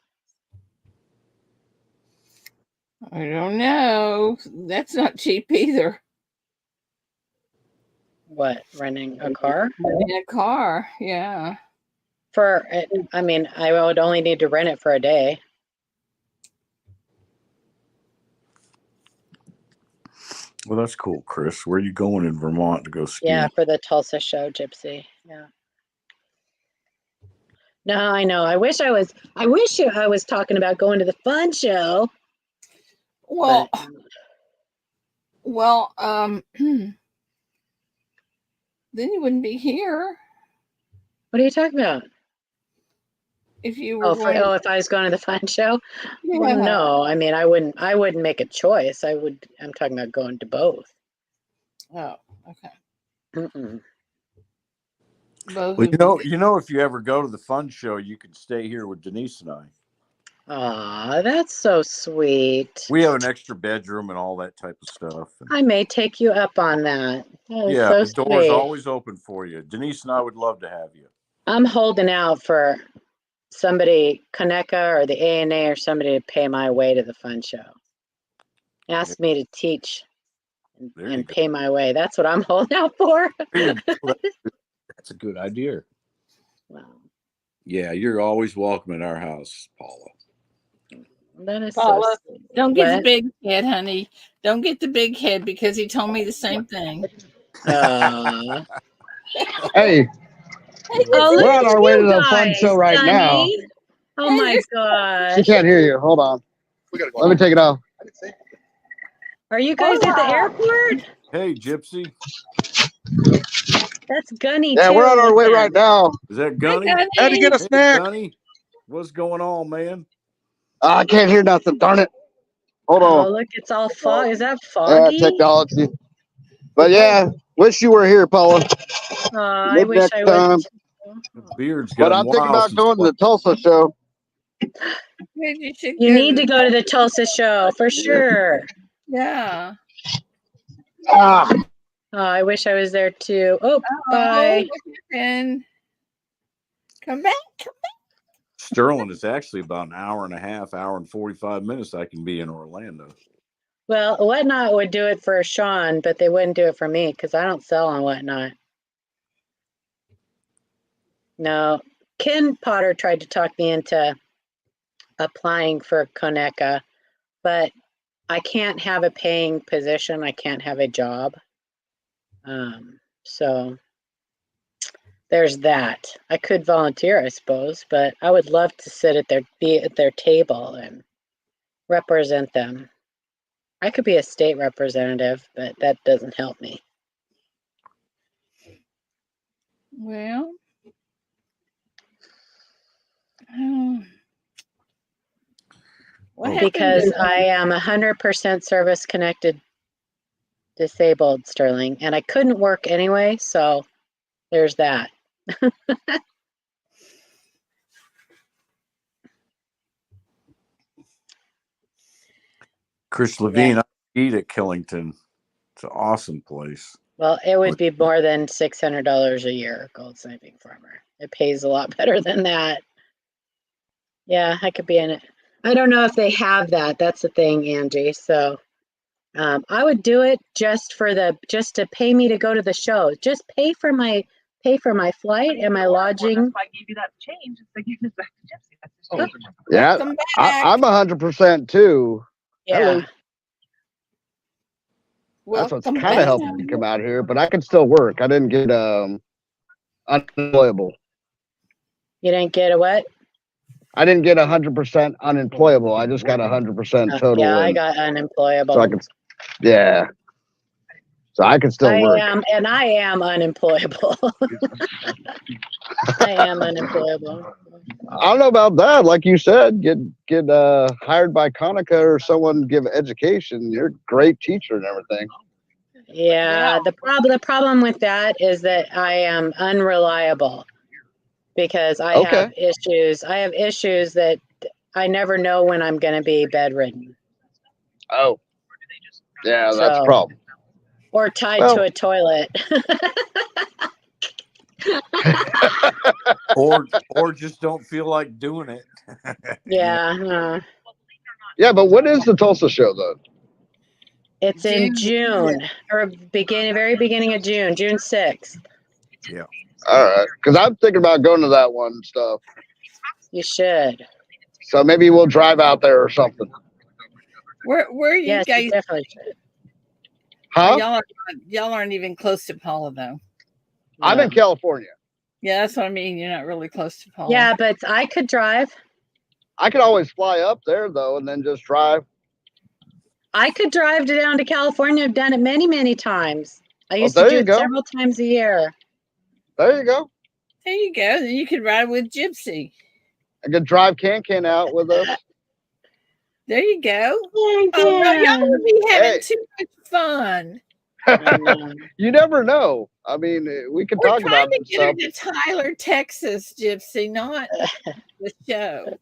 I don't know. That's not cheap either. What, renting a car? Renting a car, yeah. I would only need to rent it for a day. Well, that's cool, Chris. Where are you going in Vermont to go skiing? Yeah, for the Tulsa show, Gypsy. Yeah. No, I know. I wish I was talking about going to the fun show. Well, then you wouldn't be here. What are you talking about? If you were if I was going to the fun show? Yeah. Well, no, I wouldn't make a choice. I'm talking about going to both. Oh, okay. Mm-mm. Both Well, if you ever go to the fun show, you can stay here with Denise and I. Aw, that's so sweet. We have an extra bedroom and all that type of stuff. I may take you up on that. That is Yeah, so the door's sweet. always open for you. Denise and I would love to have you. I'm holding out for somebody, Kaneka or the ANA or somebody to pay my way to the fun show. Ask me to teach and pay my way. That's what I'm holding out for. That's a good idea. Wow. Yeah, you're always welcome in our house, Paula. That is Paula, so sweet. don't get the big head, honey. Don't get the big head because he told me the same thing. Hey, we're on our way to the fun show right now. Oh my gosh. She can't hear you. Hold on. Let me take it off. Are you guys at the airport? Hey, Gypsy. That's Gunny. Yeah, we're on our way right now. Is that Gunny? Hi, Gunny. Had to get a snack. Gunny, what's going on, man? I can't hear nothing. Darn it. Hold on. Oh, look, it's all fog. Is that foggy? Yeah, technology. But yeah, wish you were here, Paula. I wish I was. Beard's but I'm thinking about going to the Tulsa show. You need to go to the Tulsa show for sure. Yeah. Ah. Oh, I wish I was there too. Oh, bye. And come back. Sterling is actually about an hour and a half, hour and 45 minutes. I can be in Orlando. Well, Whatnot would do it for Sean, but they wouldn't do it for me because I don't sell on Whatnot. No. Ken Potter tried to talk me into applying for Coneca, but I can't have a paying position. I can't have a job. So there's that. I could volunteer, I suppose, but I would love to be at their table and represent them. I could be a state representative, but that doesn't help me. Well, what happened? Because I am 100% service connected disabled, Sterling, and I couldn't work anyway, so there's that. Chris Levine, I eat at Killington. It's an awesome place. Well, it would be more than $600 a year, Gold Sniping Farmer. It pays a lot better than that. Yeah, I could be in it. I don't know if they have that. That's the thing, Angie. So I would do it just to pay me to go to the show. Just pay for my flight and my lodging. That's why I gave you that change. It's like giving it back to Gypsy. That's just Yeah, I'm 100% too. Yeah. Hello. That's what's kind of helping me come out here, but I can still work. I didn't get unemployable. You didn't get a what? I didn't get 100% unemployable. I just got 100% total. Yeah, I got unemployable. So I can, yeah. So I can still work. I am unemployable. I am unemployable. I don't know about that. Like you said, get hired by Coneca or someone give education. You're a great teacher and everything. Yeah, the problem with that is that I am unreliable because I have issues. I have issues that I never know when I'm going to be bedridden. Oh, yeah, that's a problem. Or tied to a toilet. or just don't feel like doing it. Yeah. Yeah, but what is the Tulsa show though? It's in June, or very beginning of June, June 6th. Yeah. All right, because I'm thinking about going to that one and stuff. You should. So maybe we'll drive out there or something. Where are you guys? You definitely should. Huh? Y'all aren't even close to Paula though. I'm in California. Yeah, that's what I mean. You're not really close to Paula. Yeah, but I could drive. I could always fly up there though, and then just drive. I could drive down to California. I've done it many, many times. I used to do it several times a year. There you go. There you go. Then you could ride with Gypsy. I could drive Can out with us. There you go. Oh, no, y'all would be having too much fun. You never know. I mean, we can talk about it. We're trying to get her to Tyler, Texas, Gypsy, not the show.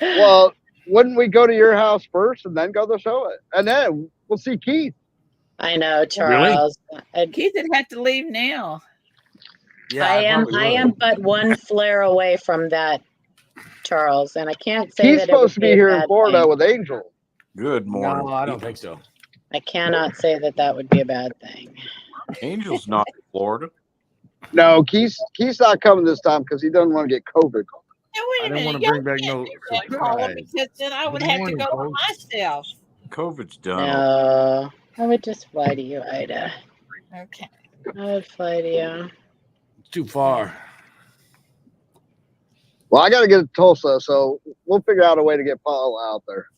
Well, wouldn't we go to your house first and then go to the show? And then we'll see Keith. I know, Charles. Really? Keith would have to leave now. Yeah, I am but one flare away from that, Charles, and I can't say He's supposed to be here in Florida with Angel. Good morning. No, I don't think so. I cannot say that would be a bad thing. Angel's not in Florida. No, Keith's not coming this time because he doesn't want to get COVID. Now, wait a minute. Want to bring back no Paula, because then I would have to go myself. COVID's done. No, I would just fly to you, Ida. Okay. I would fly to you. It's too far. Well, I got to get to Tulsa, so we'll figure out a way to get Paula out there.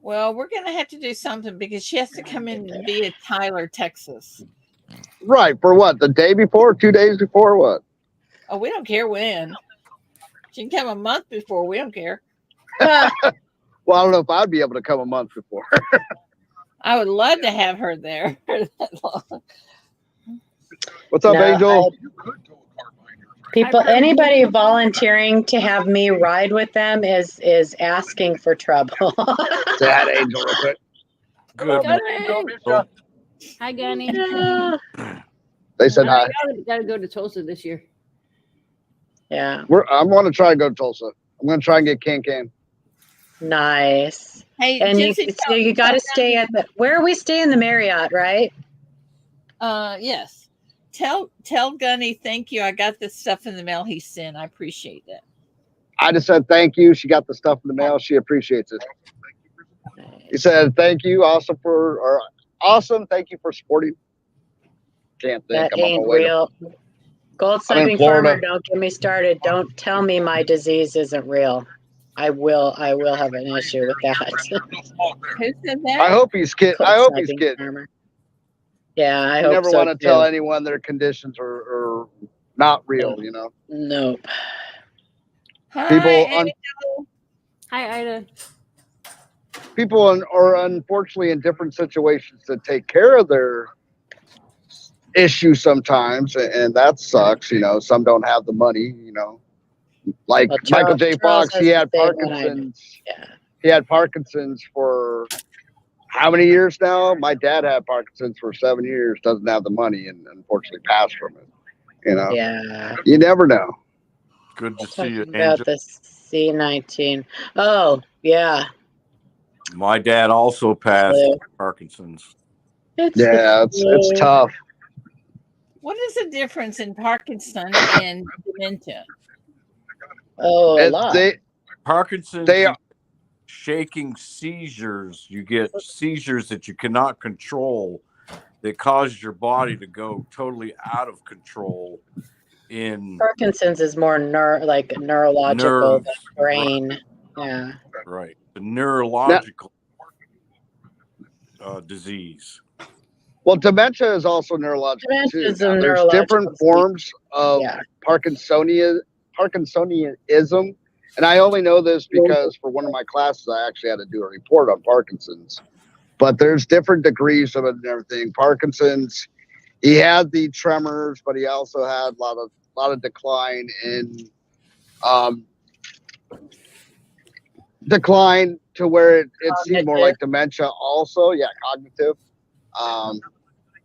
Well, we're going to have to do something because she has to come in and be at Tyler, Texas. Right. For what? The day before? 2 days before? What? Oh, we don't care when. She can come a month before. We don't care. Well, I don't know if I'd be able to come a month before. I would love to have her there. What's up, Angel? Anybody volunteering to have me ride with them is asking for trouble. That Angel real quick. Good. Hi, Gunny. They said hi. Gotta go to Tulsa this year. Yeah. I want to try and go to Tulsa. I'm going to try and get Can. Nice. Hey, and you got to stay at where are we staying? The Marriott, right? Yes. tell Gunny thank you. I got the stuff in the mail he sent. I appreciate that. I just said thank you. She got the stuff in the mail. She appreciates it. He said thank you. Awesome Thank you for supporting. Can't think. That I'm on my ain't way to real. Gold I'm in sniping Florida. farmer, don't get me started. Don't tell me my disease isn't real. I will have an issue with that. Who said that? I hope he's kidding. I hope he's Sniping kidding. farmer. Yeah, I You hope never so want to too. tell anyone their conditions are not real, you know. Nope. Hi, People Angel. Hi, Ida. people are unfortunately in different situations to take care of their issues sometimes, and that sucks. You know, some don't have the money. You know, like Well, Michael J. Charles Fox, has he the had same one I do. Parkinson's. Yeah. He had Parkinson's for how many years now? My dad had Parkinson's for 7 years. Doesn't have the money, and unfortunately passed from it. You know, Yeah. you never know. Good to see Talking you, about Angel. the C19. Oh, yeah. My dad also passed Flu. from Parkinson's. It's Yeah, it's tough. What is the difference in Parkinson and dementia? Oh, a lot. Parkinson's, They you get shaking seizures. You get seizures that you cannot control that cause your body to go totally out of control in Parkinson's is more like neurological nerves. than brain. Yeah. Right. The neurological disease. Well, dementia is also neurological Dementia too. is Now, a there's neurological different disease. forms of Yeah. Parkinsonianism, and I only know this because for one of my classes, I actually had to do a report on Parkinson's. But there's different degrees of it and everything. Parkinson's, he had the tremors, but he also had a lot of decline in decline to where it seemed more like dementia. Also, yeah, cognitive.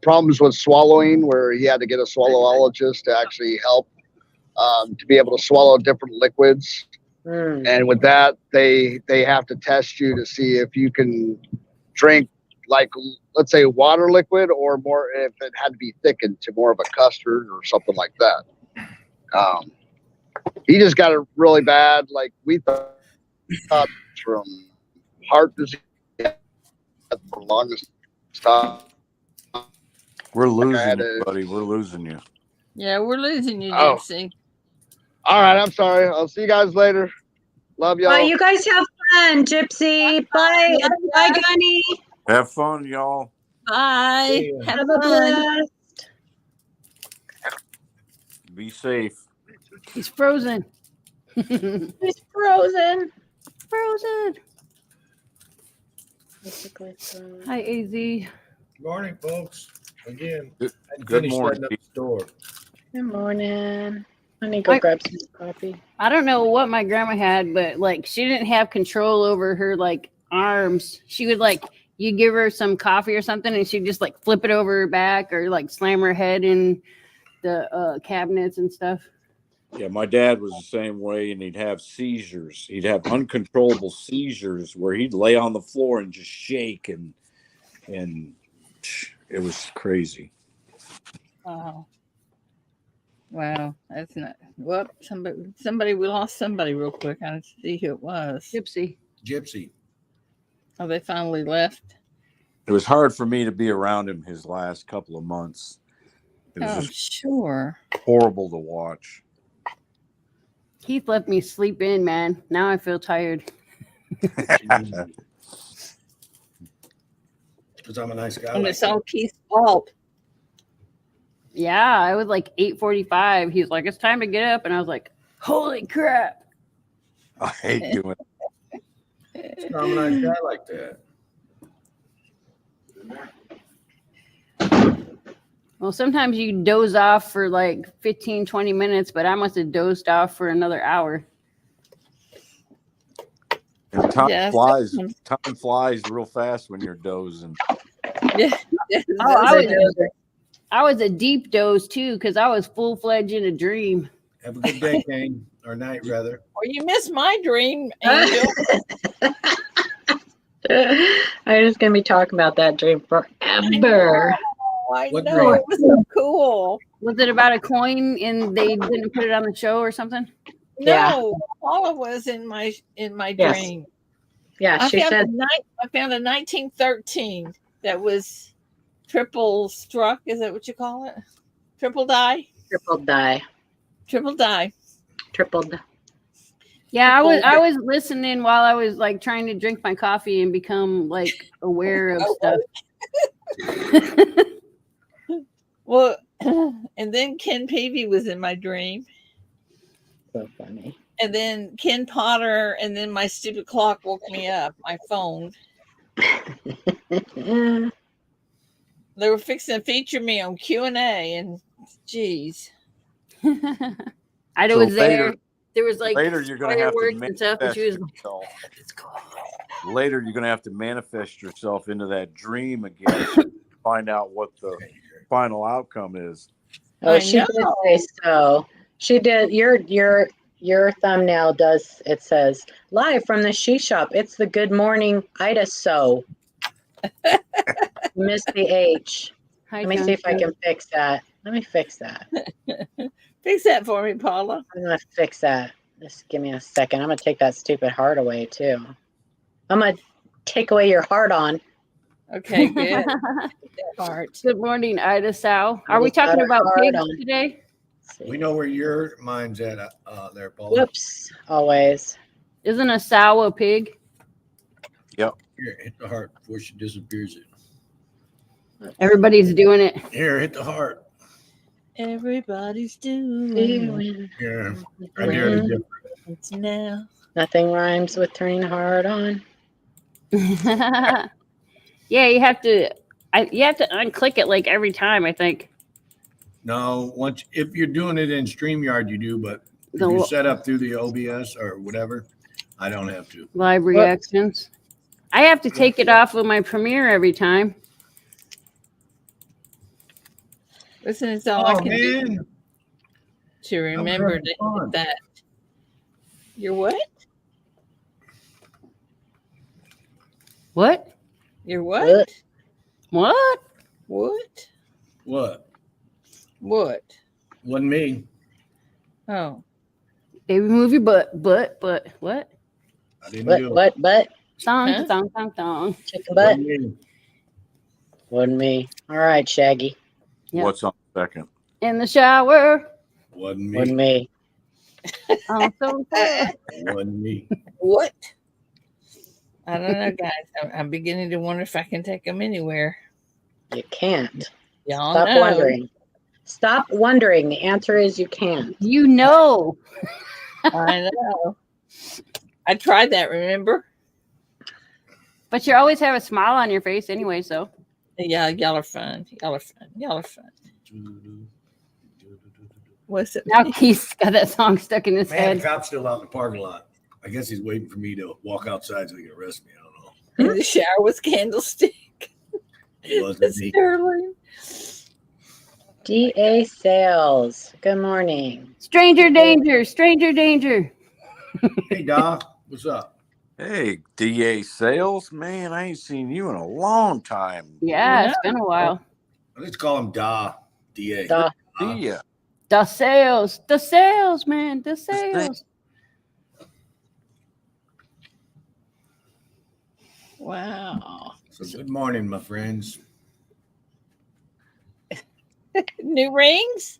Problems with swallowing, where he had to get a swallowologist to actually help to be able to swallow different liquids. And with that, they have to test you to see if you can drink, like, let's say water liquid, or more if it had to be thickened to more of a custard or something like that. He just got it really bad. Like, we thought from heart disease for the longest time. We're losing you, buddy. We're losing you. Yeah, we're losing you, Oh. Gypsy. All right, I'm sorry. I'll see you guys later. Love y'all. Well, you guys have fun, Gypsy. Bye. Bye, Gunny. Have fun, y'all. Bye. Have a fun. blast. Be safe. He's frozen. He's frozen. Frozen. Hi, AZ. Good morning, folks. Again, Good I finished morning, setting up the store. Good morning. I need to go grab some coffee. I don't know what my grandma had, but like she didn't have control over her like arms. She would like you give her some coffee or something, and she'd just like flip it over her back or like slam her head in the cabinets and stuff. Yeah, my dad was the same way, and he'd have seizures. He'd have uncontrollable seizures where he'd lay on the floor and just shake, and it was crazy. Wow. Wow, that's not. Well, somebody, we lost somebody real quick. I didn't see who it was. Gypsy. Oh, they finally left. It was hard for me to be around him his last couple of months. It was just sure horrible to watch. Keith let me sleep in, man. Now I feel tired. Because I'm a nice guy. And it's all Keith's fault. Yeah, it was like 8:45. He's like, "It's time to get up," and I was like, "Holy crap!" I hate doing it. I'm a nice guy like that. Well, sometimes you doze off for like 15, 20 minutes, but I must have dozed off for another hour. And time Yeah. flies real fast when you're dozing. Yeah. I was a deep doze too, because I was full-fledged in a dream. Have a good day, Kane. Or night, rather. Well, you missed my dream, Angel. I'm just going to be talking about that dream forever. I What know. dream? It was so cool. Was it about a coin and they didn't put it on the show or something? Yeah. No, Paula was in my Yes. dream. Yeah, I she found said I found a 1913 that was triple struck. Is that what you call it? Triple die? triple die. Triple die. Tripled. Yeah, I was listening while I was like trying to drink my coffee and become like aware of stuff. Well, and then Ken Peavy was in my dream. So funny. And then Ken Potter, and then my stupid clock woke me up, my phone. They were fixing to feature me on Q&A, and geez. I So was there. later- There was like Later, you're going to have to fireworks and stuff, and she was manifest like, yourself. "Let's go." Later, you're going to have to manifest yourself into that dream again to find out what the final outcome is. Oh, I she did know. say so. She did. Your thumbnail does. It says live from the She Shop. It's the Good Morning Ida So. Missed the H. Hi, Let me see if I Johnson. can fix that. Let me fix that. Fix that for me, Paula. I'm gonna fix that. Just give me a second. I'm gonna take that stupid heart away too. I'm gonna take away your heart on. Okay, good. Heart. Good morning, Ida Sow. Are we Just got talking her about hard pigs on. today? Let's see. We know where your mind's at there, Paul. Whoops. Always. Isn't a sow a pig? Here, hit the heart before she disappears. Everybody's doing it. Here, hit the heart. Everybody's doing Feeling Here, I dare to differ. it now. Nothing rhymes with turning hard on. Yeah, you have to. You have to unclick it like every time. I think. No, once if you're doing it in StreamYard, you do, but if The you set up through the OBS or whatever, I don't have to. live reactions. I have to take it off of my Premiere every time. Listen, it's all I can do man. to remember having to fun. hit that. You're what? What? You're what? What? What? What? What? Wasn't me. Oh. Baby, move your butt. What? I didn't do it. What? Song, Huh? song, song, song. Chicken butt? Wasn't me. Wasn't me. All right, Shaggy. Yep. What's on second? In the shower. Wasn't me. Wasn't me. I'm so sad. Wasn't me. What? I don't know, guys. I'm beginning to wonder if I can take them anywhere. You can't. Y'all Stop know. wondering. Stop wondering. The answer is you can't. You know. I know. I tried that, remember? But you always have a smile on your face anyway, so. Yeah, y'all are fun. Y'all are fun. Y'all are fun. What's it? Now Keith's got that song stuck in his Man, head. the cop's still out in the parking lot. I guess he's waiting for me to walk outside so he can arrest me. I don't know. In the shower with candlestick. It wasn't me. Sterling. DA Sales. Good morning. Stranger danger, stranger danger. Hey, Doc, what's up? Hey, DA Sales, man, I ain't seen you in a long time. Yeah, it's been a while. Let's call him DA. Duh. See ya. The sales, man, the sales. Wow. So good morning, my friends. New rings?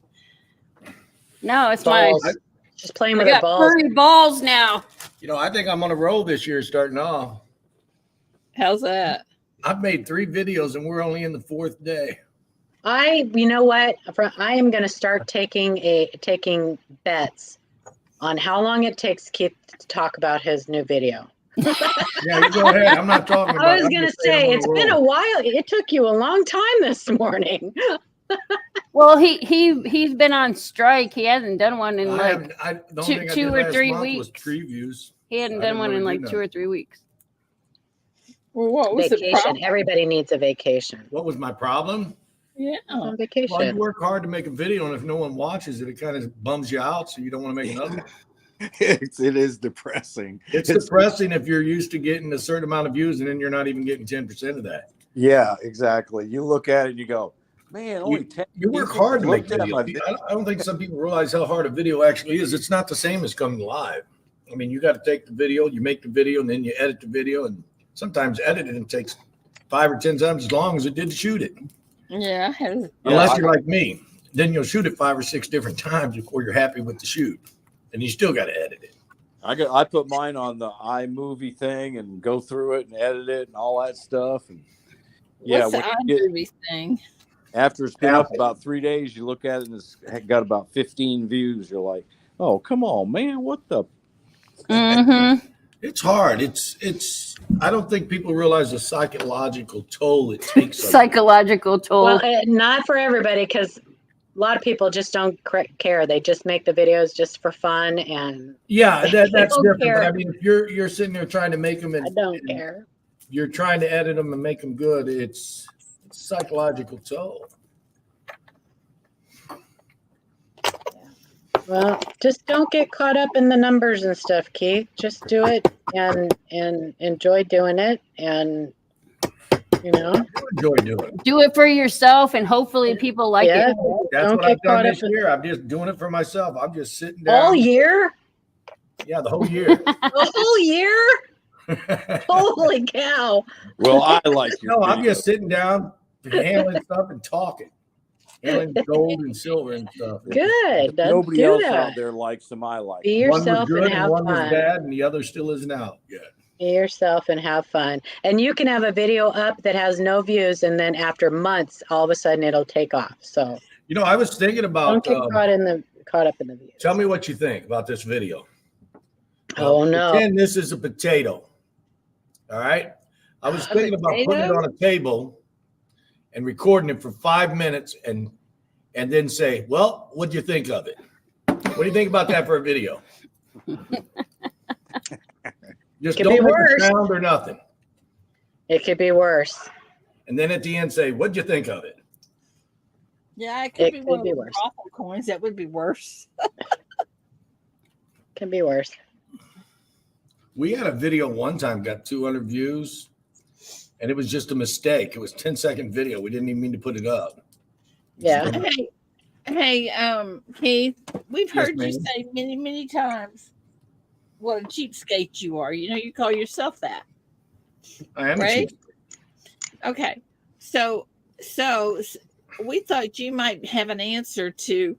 No, it's Balls. mine. She's playing I with her got balls. furry balls now. You know, I think I'm on a roll this year starting off. How's that? I've made 3 videos and we're only in the 4th day. You know what? I am going to start taking bets on how long it takes Keith to talk about his new video. Yeah, you go ahead. I'm not talking about I was I'm going to just saying say, I'm on it's been a roll. while. It took you a long time this morning. Well, he's been on strike. He hasn't done one in like the only thing I two did or last 3 month was weeks. tree views. he hadn't I done didn't one in really like do 2 or 3 weeks. Well, what was the Vacation. problem? Everybody needs a vacation. What was my problem? Yeah. On Well, you vacation. work hard to make a video, and if no one watches it, it kind of bums you out, so you don't want to make another one. It is depressing. It's depressing if you're used to getting a certain amount of views and then you're not even getting 10% of that. Yeah, exactly. You look at it and you go, Man, only 10 You work people hard to make looked at my videos. I don't think some people realize how hard a video actually is. It's not the same as coming live. I mean, you got to take the video, you make the video, and then you edit the video. And sometimes editing takes 5 or 10 times as long as it did to shoot it. Yeah. Unless you're like me, then you'll shoot it 5 or 6 different times before you're happy with the shoot, and you still got to edit it. I put mine on the iMovie thing and go through it and edit it and all that stuff. And What's the iMovie thing? After it's been up about 3 days, you look at it and it's got about 15 views. You're like, oh, come on, man, what the? Mm-hmm. It's hard. It's. I don't think people realize the psychological toll it takes. Psychological toll. Well, not for everybody, because a lot of people just don't care. They just make the videos just for fun, and yeah, that's different. Care. But I mean, if you're sitting there trying to make them, and I don't care. You're trying to edit them and make them good. It's psychological toll. Well, just don't get caught up in the numbers and stuff, Keith. Just do it and enjoy doing it, and enjoy doing it. Do it for yourself, and hopefully people like it. That's Don't what I've get caught done up this in- year. I'm just doing it for myself. I'm just sitting down. all year. Yeah, the whole year. The whole year. Holy cow! Well, I like your No, I'm video. just sitting down, handling stuff and talking, handling gold and silver and stuff. Good. Nobody do else that. out there likes them. I like Be them. One was yourself good and have one was fun. bad, and the other still isn't out yet. Be yourself and have fun. And you can have a video up that has no views, and then after months, all of a sudden it'll take off. So I was thinking don't about. get caught up in the views. Tell me what you think about this video. Oh no! Pretend this is a potato. All right. I was thinking about putting it on a table and recording it for 5 minutes and then say, well, what do you think of it? What do you think about that for a video? Just Could don't be make worse. a sound or nothing. It could be worse. And then at the end say, what'd you think of it? Yeah, it could It be could one be of the worse. brothel coins. That would be worse. Can be worse. We had a video one time, got 200 views, and it was just a mistake. It was a 10-second video. We didn't even mean to put it up. Yeah. Hey, Keith, we've Yes, heard you ma'am. say many, many times what a cheapskate you are. You know, you call yourself that. I am Right? cheap. Okay. So we thought you might have an answer to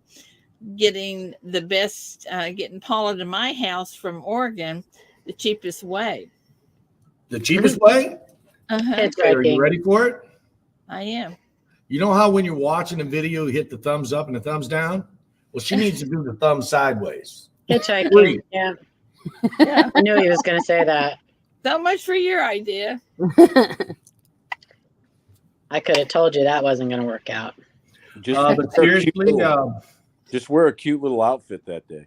getting the best, getting Paula to my house from Oregon the cheapest way. The cheapest way? Uh-huh. Okay, are you ready for it? I am. You know how when you're watching a video, you hit the thumbs up and the thumbs down? Well, she needs to do the thumb sideways. Hitchhiking. Free. Yeah. Yeah. I knew he was going to say that. So much for your idea. I could have told you that wasn't going to work out. Just, But seriously, just wear a cute little outfit that day.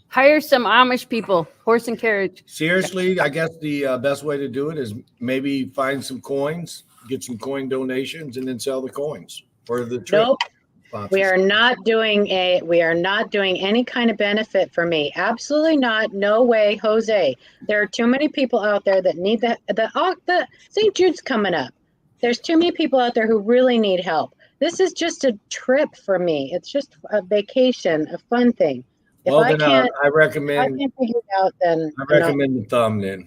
Hire some Amish people, horse and carriage. seriously, I guess the best way to do it is maybe find some coins, get some coin donations, and then sell the coins for the trip. Nope. sponsors. We are not doing any kind of benefit for me. Absolutely not. No way, Jose. There are too many people out there that need the St. Jude's coming up. There's too many people out there who really need help. This is just a trip for me. It's just a vacation, a fun thing. If Well, I then can't recommend figure it out, then I recommend the thumb then.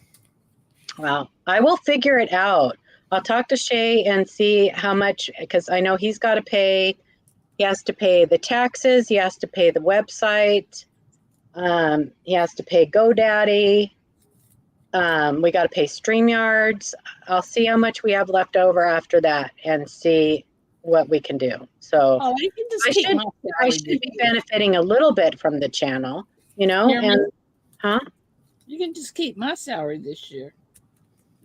well, I will figure it out. I'll talk to Shay and see how much, because I know he's got to pay. He has to pay the taxes. He has to pay the website. He has to pay GoDaddy. We got to pay StreamYards. I'll see how much we have left over after that and see what we can do. So Oh, you can just I keep should- my I salary should this be year. benefiting a little bit from the channel, Yeah, and huh? You can just keep my salary this year.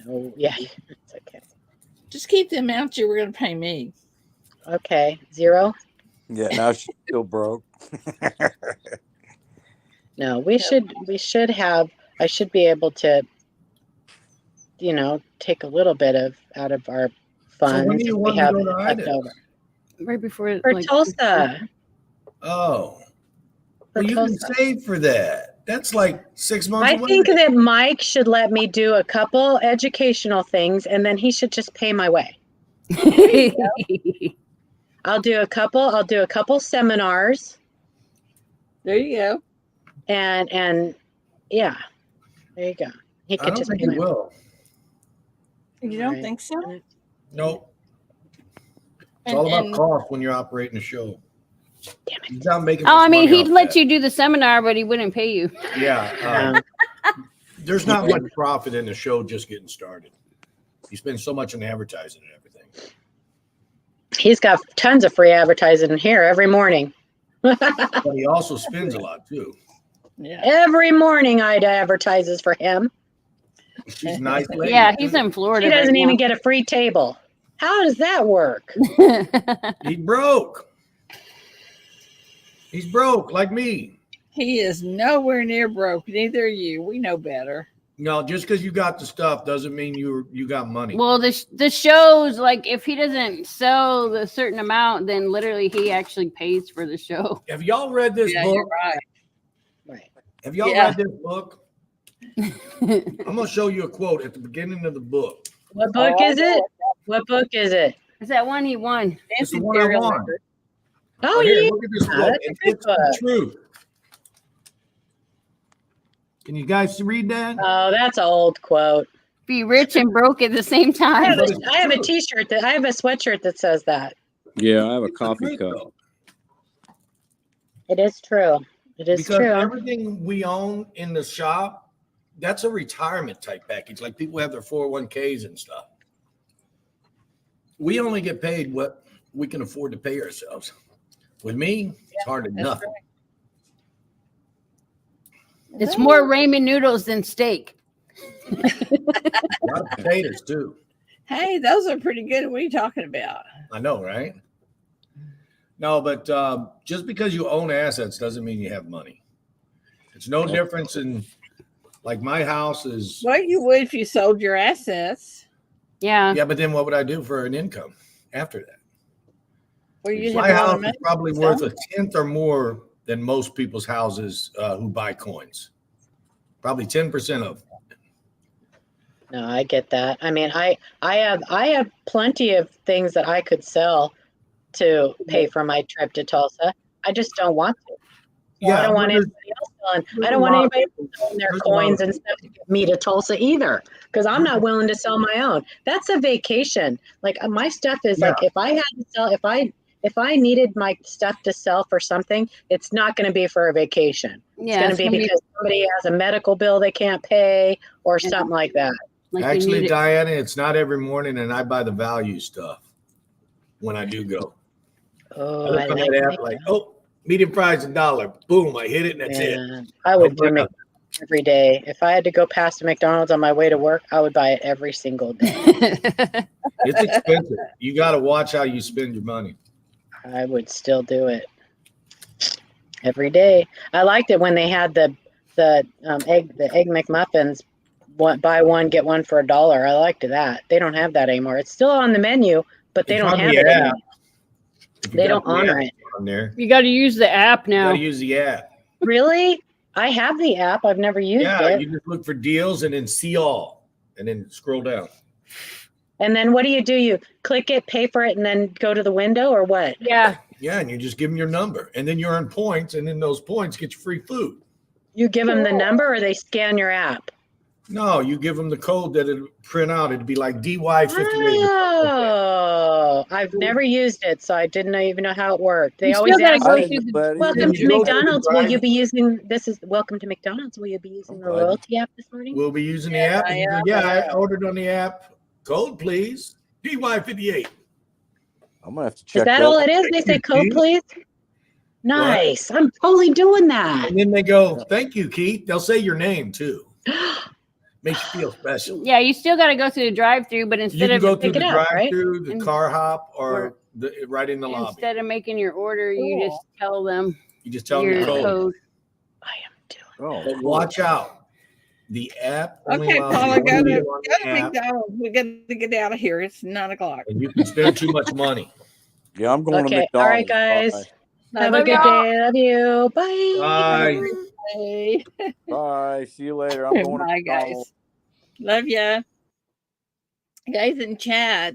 Oh, yeah, it's okay. Just keep the amount you were going to pay me. Okay, 0. Yeah, now she's still broke. No, we should have, I should be able to, take a little bit out of our funds. when do you if want we to have go to left Idaho? over. Right before For Tulsa. Oh, For well, you can Tulsa. save for that. That's like 6 months I away. think that Mike should let me do a couple educational things and then he should just pay my way. I'll do a couple seminars. There you go. And yeah, there you go. He I could don't just think be it my will. You don't Right. think so? Nope. It's And- all about and- cost when you're operating a show. Damn it. He's not making Oh, much I mean, money he'd off let that. you do the seminar, but he wouldn't pay you. Yeah. There's not much profit in the show just getting started. You spend so much on advertising and everything. He's got tons of free advertising here every morning. But he also spends a lot too. Yeah. Every morning I advertises for him. She's a nice lady. Yeah, he's in Florida. He doesn't right even get a free table. How does that work? now. He broke. He's broke like me. He is nowhere near broke. Neither are you. We know better. No, just because you got the stuff doesn't mean you got money. Well, the shows, like, if he doesn't sell the certain amount, then literally he actually pays for the show. Have y'all read this Yeah, book? you're right. Right. Have y'all Yeah. read this book? I'm gonna show you a quote at the beginning of the book. What book Oh, is it? What book is it? Is that one he won? It's the Nancy one I Terry want. Licker. Oh, Here, yeah. look at this book. That's a good It's the book. truth. Can you guys read that? Oh, that's an old quote. Be rich and broke at the same I time. have But it's I have a true. T-shirt that I have a sweatshirt that says that. Yeah, I have a It's the coffee truth, cup. though. It is true. It is Because true. everything we own in the shop, that's a retirement type package. Like people have their 401ks and stuff. We only get paid what we can afford to pay ourselves. With me, it's hardly That's nothing. right. It's more ramen noodles than steak. A lot of potatoes too. Hey, those are pretty good. What are you talking about? I know, right? No, but just because you own assets doesn't mean you have money. It's no difference in, like, my house is. Well, you would if you sold your assets. Yeah. Yeah, but then what would I do for an income after that? Well, you My have a lot house of is money. probably to worth sell. a tenth or more than most people's houses who buy coins. Probably 10% of them. No, I get that. I mean, I have plenty of things that I could sell to pay for my trip to Tulsa. I just don't want to. Well, I don't want there's- anybody else selling. there's I a don't want lot of anybody people- else selling their there's a lot of coins and stuff to get me to Tulsa either, because I'm not willing to sell my own. That's a vacation. Like my stuff is like if I had to sell, if I needed my stuff to sell for something, it's not going to be for a vacation. Yeah. It's going to be because somebody has a medical bill they can't pay or Yeah. something like that. like you Actually, need it. Diana, it's not every morning, and I buy the value stuff when I do go. Oh, I look on that app like, oh, medium fries $1. Boom, I hit it, and that's it. man. I would Don't do buy McDonald's every day. If I had to go past a McDonald's on my way to work, I would buy it every single day. It's expensive. You got to watch how you spend your money. I would still do it every day. I liked it when they had the egg McMuffins, buy one get one for $1. I liked that. They don't have that anymore. It's still on the menu, but they It's don't on have the it app. anymore. If you They got don't the honor app it. on there. You got to use the app You got now. to use the app. Really? I have the app. I've never used Yeah, it. you just look for deals and then see all, and then scroll down. And then what do? You click it, pay for it, and then go to the window, or what? Yeah. Yeah, and you just give them your number, and then you earn points, and then those points get you free food. You give them the number, or they scan your app. No, you give them the code that it'll print out. It'd be like DY58. Oh, I've never used it, so I didn't even know how it worked. They You always still gotta ask go me, through the. welcome You to go to the McDonald's. Will you drive- be using welcome to McDonald's? Will you be using the loyalty app this morning? We'll be using the app. And you go, Yeah. I ordered on the app. Code, please. DY58. I'm gonna have to check Is that all it is? They say code, please. Nice. I'm totally doing that. And then they go, thank you, Keith. They'll say your name too. Makes you feel special. Yeah, you still got to go through the drive-through, but You instead can of go through pick the it up, right? drive-through, the And- car hop, or right in the lobby. instead of making your order, you Cool. just tell them You just tell them your the code. code. I am doing. Oh, But watch out. The app only Okay, allows Paula, one go to deal on the app, McDonald's. We got to get out of here. It's 9:00. and you can spend too much money. yeah, I'm going to Okay. McDonald's. All right, guys. Bye. Have a Love good y'all. day. Love you. Bye. Bye. Hey. Bye. See you later. I'm going to Bye, guys. McDonald's. Love ya. Guys in chat,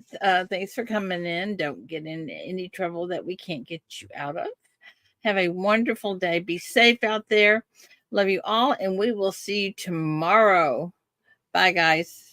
thanks for coming in. Don't get in any trouble that we can't get you out of. Have a wonderful day. Be safe out there. Love you all, and we will see you tomorrow. Bye, guys.